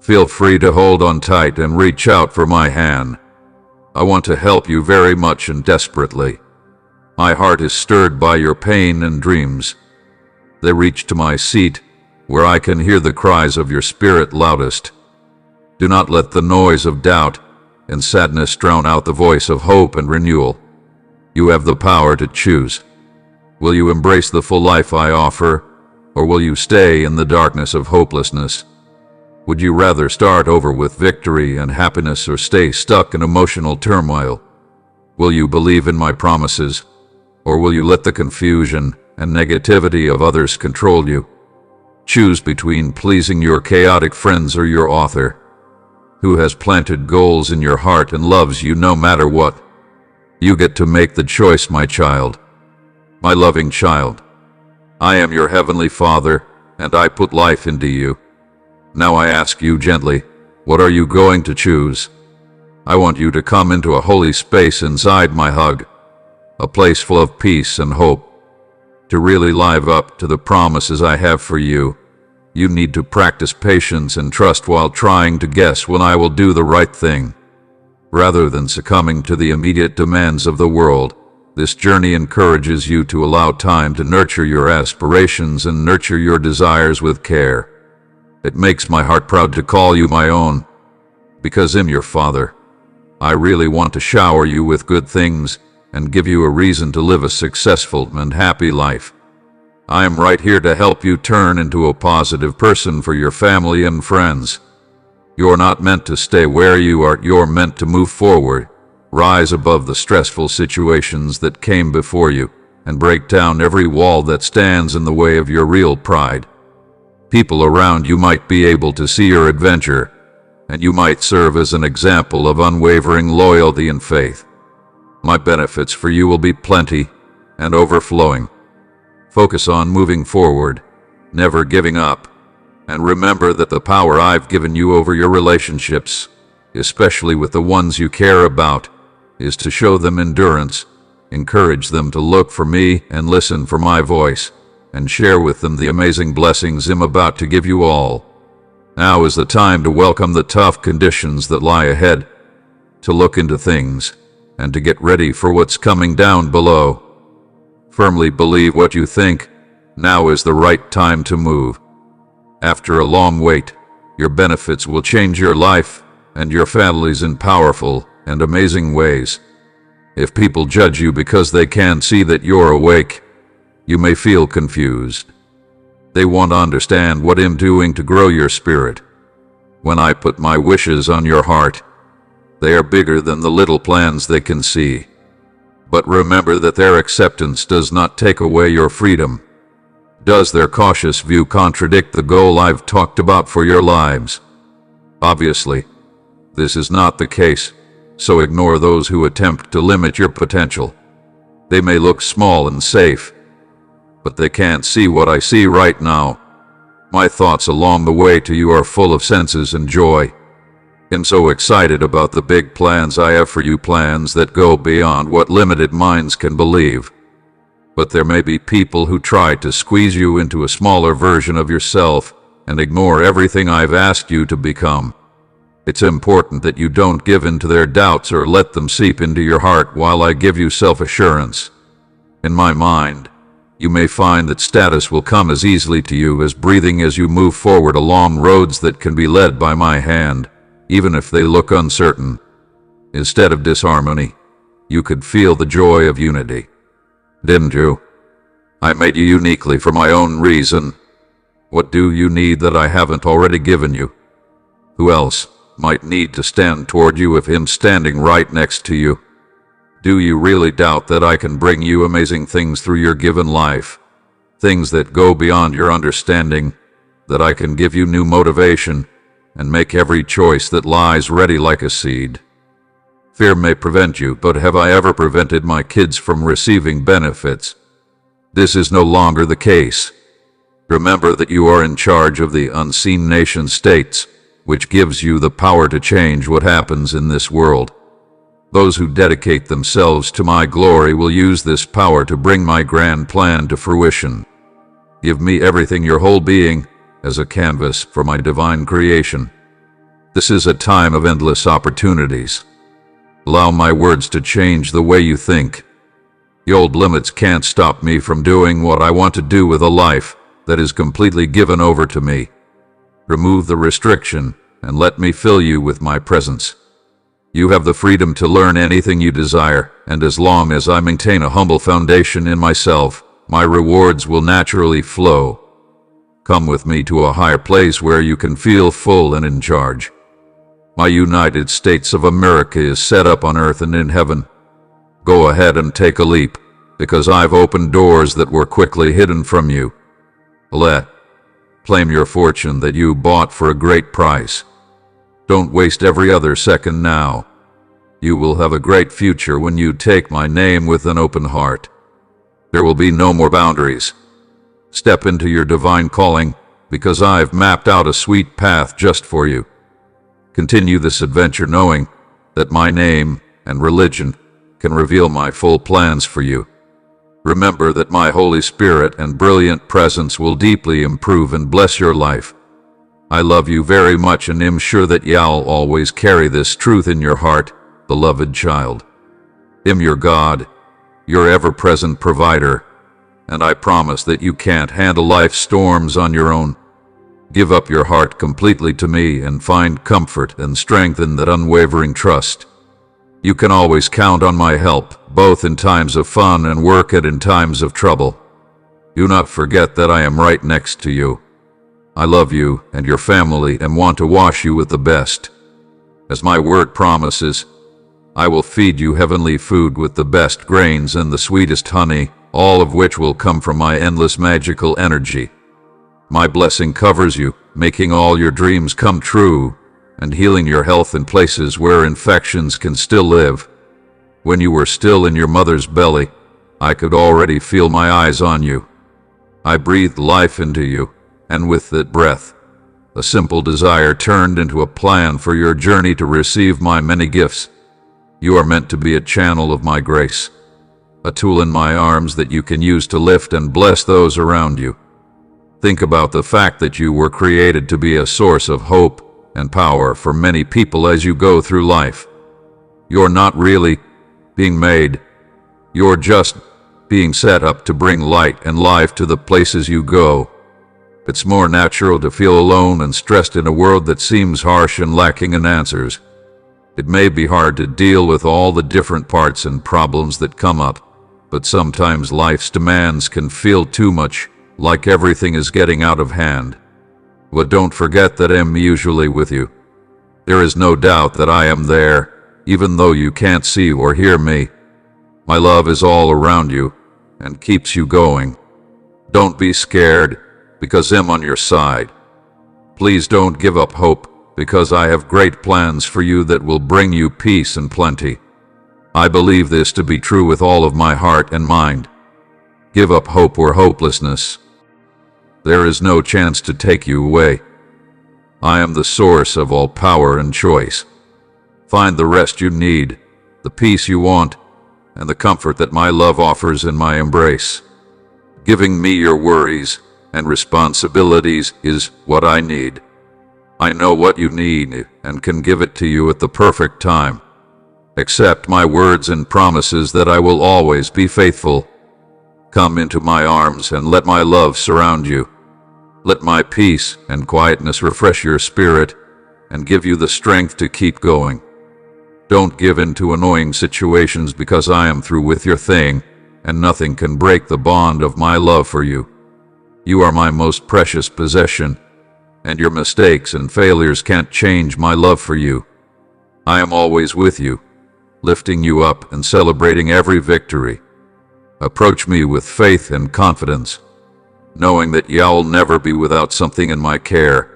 Feel free to hold on tight and reach out for my hand. I want to help you very much and desperately. My heart is stirred by your pain and dreams. They reach to my seat, where I can hear the cries of your spirit loudest. Do not let the noise of doubt and sadness drown out the voice of hope and renewal. You have the power to choose. Will you embrace the full life I offer, or will you stay in the darkness of hopelessness? Would you rather start over with victory and happiness or stay stuck in emotional turmoil? Will you believe in my promises, or will you let the confusion and negativity of others control you? Choose between pleasing your chaotic friends or your author. who has planted goals in your heart and loves you no matter what. You get to make the choice, my child, my loving child. I am your heavenly Father, and I put life into you. Now I ask you gently, what are you going to choose? I want you to come into a holy space inside my hug, a place full of peace and hope. To really live up to the promises I have for you, you need to practice patience and trust while trying to guess when I will do the right thing. Rather than succumbing to the immediate demands of the world, this journey encourages you to allow time to nurture your aspirations and nurture your desires with care. It makes my heart proud to call you my own, because I'm your Father. I really want to shower you with good things and give you a reason to live a successful and happy life. I am right here to help you turn into a positive person for your family and friends. You're not meant to stay where you are, you're meant to move forward, rise above the stressful situations that came before you, and break down every wall that stands in the way of your real pride. People around you might be able to see your adventure, and you might serve as an example of unwavering loyalty and faith. My benefits for you will be plenty and overflowing. Focus on moving forward, never giving up, and remember that the power I've given you over your relationships, especially with the ones you care about, is to show them endurance, encourage them to look for me and listen for my voice, and share with them the amazing blessings I'm about to give you all. Now is the time to welcome the tough conditions that lie ahead, to look into things, and to get ready for what's coming down below. Firmly believe what you think. Now is the right time to move. After a long wait, your benefits will change your life and your families in powerful and amazing ways. If people judge you because they can't see that you're awake, you may feel confused. They want to understand what I'm doing to grow your spirit. When I put my wishes on your heart, they are bigger than the little plans they can see. But remember that their acceptance does not take away your freedom. Does their cautious view contradict the goal I've talked about for your lives? Obviously, this is not the case, so ignore those who attempt to limit your potential. They may look small and safe, but they can't see what I see right now. My thoughts along the way to you are full of senses and joy. I'm so excited about the big plans I have for you, plans that go beyond what limited minds can believe. But there may be people who try to squeeze you into a smaller version of yourself and ignore everything I've asked you to become. It's important that you don't give in to their doubts or let them seep into your heart while I give you self-assurance. In my mind, you may find that status will come as easily to you as breathing as you move forward along roads that can be led by my hand, even if they look uncertain. Instead of disharmony, you could feel the joy of unity. Didn't you? I made you uniquely for my own reason. What do you need that I haven't already given you? Who else might need to stand toward you if I'm standing right next to you? Do you really doubt that I can bring you amazing things through your given life? Things that go beyond your understanding, that I can give you new motivation, and make every choice that lies ready like a seed. Fear may prevent you, but have I ever prevented my kids from receiving benefits? This is no longer the case. Remember that you are in charge of the unseen nation states, which gives you the power to change what happens in this world. Those who dedicate themselves to my glory will use this power to bring my grand plan to fruition. Give me everything, your whole being, as a canvas for my divine creation. This is a time of endless opportunities. Allow my words to change the way you think. The old limits can't stop me from doing what I want to do with a life that is completely given over to me. Remove the restriction and let me fill you with my presence. You have the freedom to learn anything you desire, and as long as I maintain a humble foundation in myself, my rewards will naturally flow. Come with me to a higher place where you can feel full and in charge. My United States of America is set up on earth and in heaven. Go ahead and take a leap, because I've opened doors that were quickly hidden from you. Claim your fortune that you bought for a great price. Don't waste every other second now. You will have a great future when you take my name with an open heart. There will be no more boundaries. Step into your divine calling, because I've mapped out a sweet path just for you. Continue this adventure knowing that my name and religion can reveal my full plans for you. Remember that my Holy Spirit and brilliant presence will deeply improve and bless your life. I love you very much and am sure that you'll always carry this truth in your heart, beloved child. I'm your God, your ever-present provider, and I promise that you can't handle life's storms on your own. Give up your heart completely to me and find comfort and strength in that unwavering trust. You can always count on my help, both in times of fun and work and in times of trouble. Do not forget that I am right next to you. I love you and your family and want to wash you with the best. As my word promises, I will feed you heavenly food with the best grains and the sweetest honey, all of which will come from my endless magical energy. My blessing covers you, making all your dreams come true, and healing your health in places where infections can still live. When you were still in your mother's belly, I could already feel my eyes on you. I breathed life into you, and with that breath, a simple desire turned into a plan for your journey to receive my many gifts. You are meant to be a channel of my grace, a tool in my arms that you can use to lift and bless those around you. Think about the fact that you were created to be a source of hope and power for many people as you go through life. You're not really being made. You're just being set up to bring light and life to the places you go. It's more natural to feel alone and stressed in a world that seems harsh and lacking in answers. It may be hard to deal with all the different parts and problems that come up, but sometimes life's demands can feel too much, like everything is getting out of hand. But don't forget that I'm usually with you. There is no doubt that I am there, even though you can't see or hear me. My love is all around you and keeps you going. Don't be scared, because I'm on your side. Please don't give up hope, because I have great plans for you that will bring you peace and plenty. I believe this to be true with all of my heart and mind. Give up hope or hopelessness. There is no chance to take you away. I am the source of all power and choice. Find the rest you need, the peace you want, and the comfort that my love offers in my embrace. Giving me your worries and responsibilities is what I need. I know what you need and can give it to you at the perfect time. Accept my words and promises that I will always be faithful. Come into my arms and let my love surround you. Let my peace and quietness refresh your spirit and give you the strength to keep going. Don't give in to annoying situations, because I am through with your thing, and nothing can break the bond of my love for you. You are my most precious possession, and your mistakes and failures can't change my love for you. I am always with you, lifting you up and celebrating every victory. Approach me with faith and confidence, knowing that you'll never be without something in my care.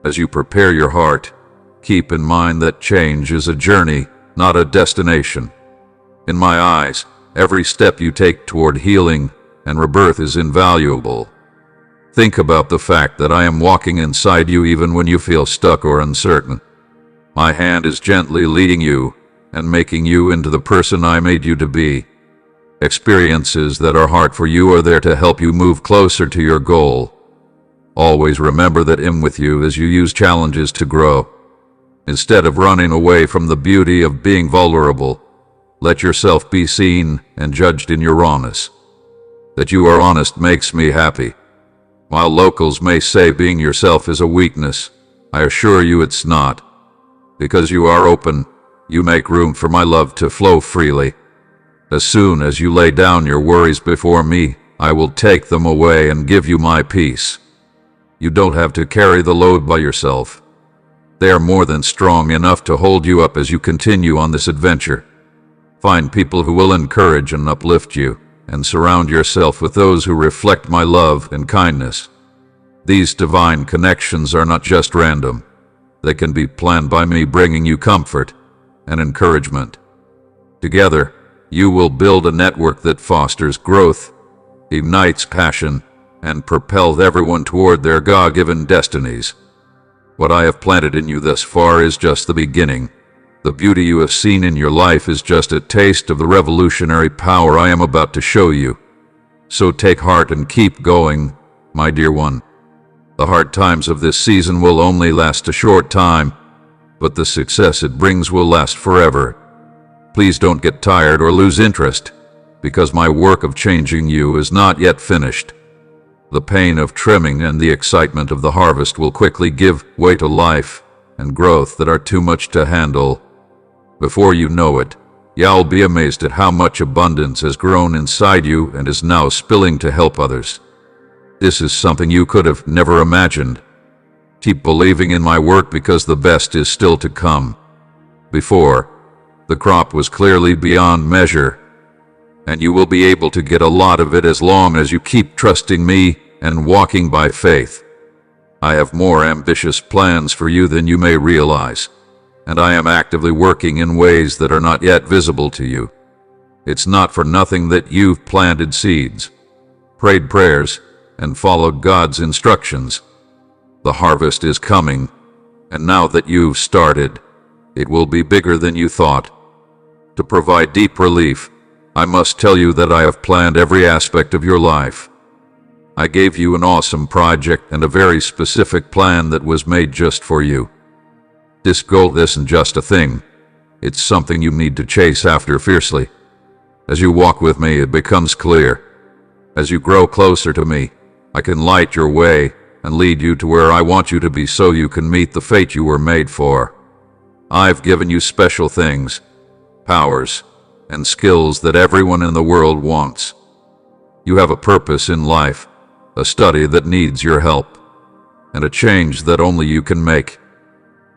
As you prepare your heart, keep in mind that change is a journey, not a destination. In my eyes, every step you take toward healing and rebirth is invaluable. Think about the fact that I am walking inside you even when you feel stuck or uncertain. My hand is gently leading you and making you into the person I made you to be. Experiences that are hard for you are there to help you move closer to your goal. Always remember that I'm with you as you use challenges to grow. Instead of running away from the beauty of being vulnerable, let yourself be seen and judged in your rawness. That you are honest makes me happy. While locals may say being yourself is a weakness, I assure you it's not. Because you are open, you make room for my love to flow freely. As soon as you lay down your worries before me, I will take them away and give you my peace. You don't have to carry the load by yourself. They are more than strong enough to hold you up as you continue on this adventure. Find people who will encourage and uplift you, and surround yourself with those who reflect my love and kindness. These divine connections are not just random. they can be planned by me, bringing you comfort and encouragement. Together, you will build a network that fosters growth, ignites passion, and propels everyone toward their God-given destinies. What I have planted in you thus far is just the beginning. The beauty you have seen in your life is just a taste of the revolutionary power I am about to show you. So take heart and keep going, my dear one. The hard times of this season will only last a short time, but the success it brings will last forever. Please don't get tired or lose interest, because my work of changing you is not yet finished. The pain of trimming and the excitement of the harvest will quickly give way to life and growth that are too much to handle. Before you know it, you'll be amazed at how much abundance has grown inside you and is now spilling to help others. This is something you could have never imagined. Keep believing in my work, because the best is still to come. Before, the crop was clearly beyond measure, and you will be able to get a lot of it as long as you keep trusting me and walking by faith. I have more ambitious plans for you than you may realize, and I am actively working in ways that are not yet visible to you. It's not for nothing that you've planted seeds, prayed prayers, and followed God's instructions. The harvest is coming, and now that you've started, it will be bigger than you thought. To provide deep relief, I must tell you that I have planned every aspect of your life. I gave you an awesome project and a very specific plan that was made just for you. This goal isn't just a thing. It's something you need to chase after fiercely. As you walk with me, it becomes clear. As you grow closer to me, I can light your way and lead you to where I want you to be, so you can meet the fate you were made for. I've given you special things, powers, and skills that everyone in the world wants. You have a purpose in life, a study that needs your help, and a change that only you can make.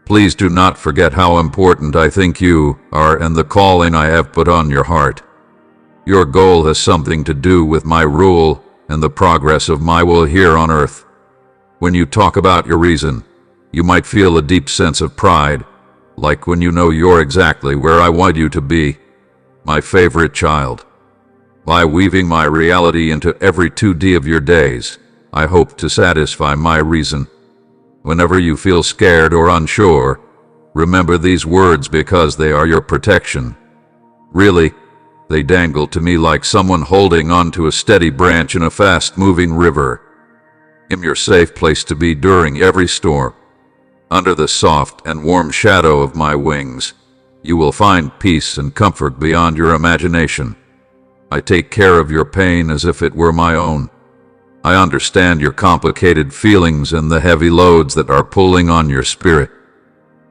Please do not forget how important I think you are and the calling I have put on your heart. Your goal has something to do with my rule and the progress of my will here on earth. When you talk about your reason, you might feel a deep sense of pride, like when you know you're exactly where I want you to be, my favorite child. By weaving my reality into every 2D of your days, I hope to satisfy my reason. Whenever you feel scared or unsure, remember these words, because they are your protection. Really, they dangle to me like someone holding onto a steady branch in a fast-moving river. I'm your safe place to be during every storm. Under the soft and warm shadow of my wings, you will find peace and comfort beyond your imagination. I take care of your pain as if it were my own. I understand your complicated feelings and the heavy loads that are pulling on your spirit.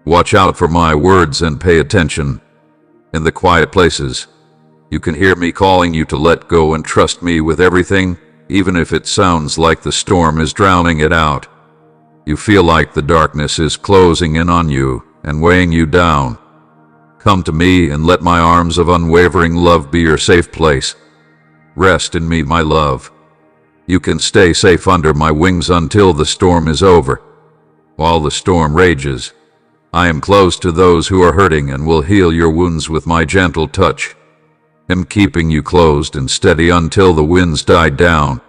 Watch out for my words and pay attention. In the quiet places, you can hear me calling you to let go and trust me with everything, even if it sounds like the storm is drowning it out. You feel like the darkness is closing in on you and weighing you down. Come to me and let my arms of unwavering love be your safe place. Rest in me, my love. You can stay safe under my wings until the storm is over. While the storm rages, I am close to those who are hurting and will heal your wounds with my gentle touch. I'm keeping you closed and steady until the winds die down.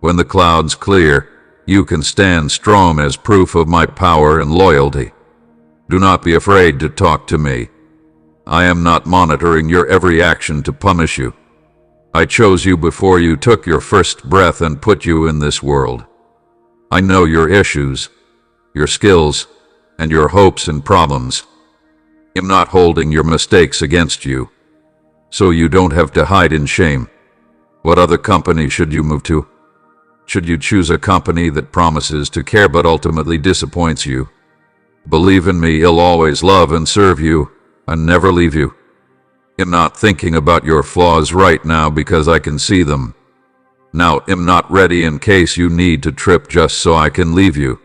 When the clouds clear, you can stand strong as proof of my power and loyalty. Do not be afraid to talk to me. I am not monitoring your every action to punish you. I chose you before you took your first breath and put you in this world. I know your issues, your skills, and your hopes and problems. I'm not holding your mistakes against you, so you don't have to hide in shame. What other company should you move to? Should you choose a company that promises to care but ultimately disappoints you? Believe in me, I'll always love and serve you and never leave you. I'm not thinking about your flaws right now because I can see them. Now I'm not ready in case you need to trip just so I can leave you.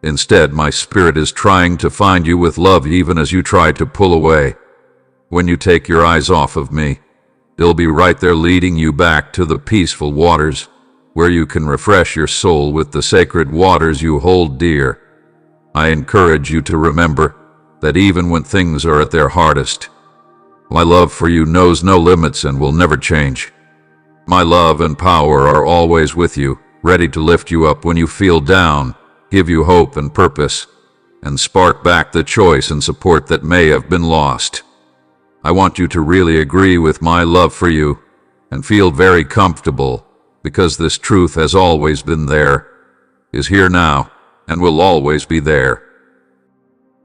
Instead, my spirit is trying to find you with love even as you try to pull away. When you take your eyes off of me, they'll be right there leading you back to the peaceful waters, where you can refresh your soul with the sacred waters you hold dear. I encourage you to remember that even when things are at their hardest, my love for you knows no limits and will never change. My love and power are always with you, ready to lift you up when you feel down, give you hope and purpose, and spark back the choice and support that may have been lost. I want you to really agree with my love for you and feel very comfortable, because this truth has always been there, is here now, and will always be there.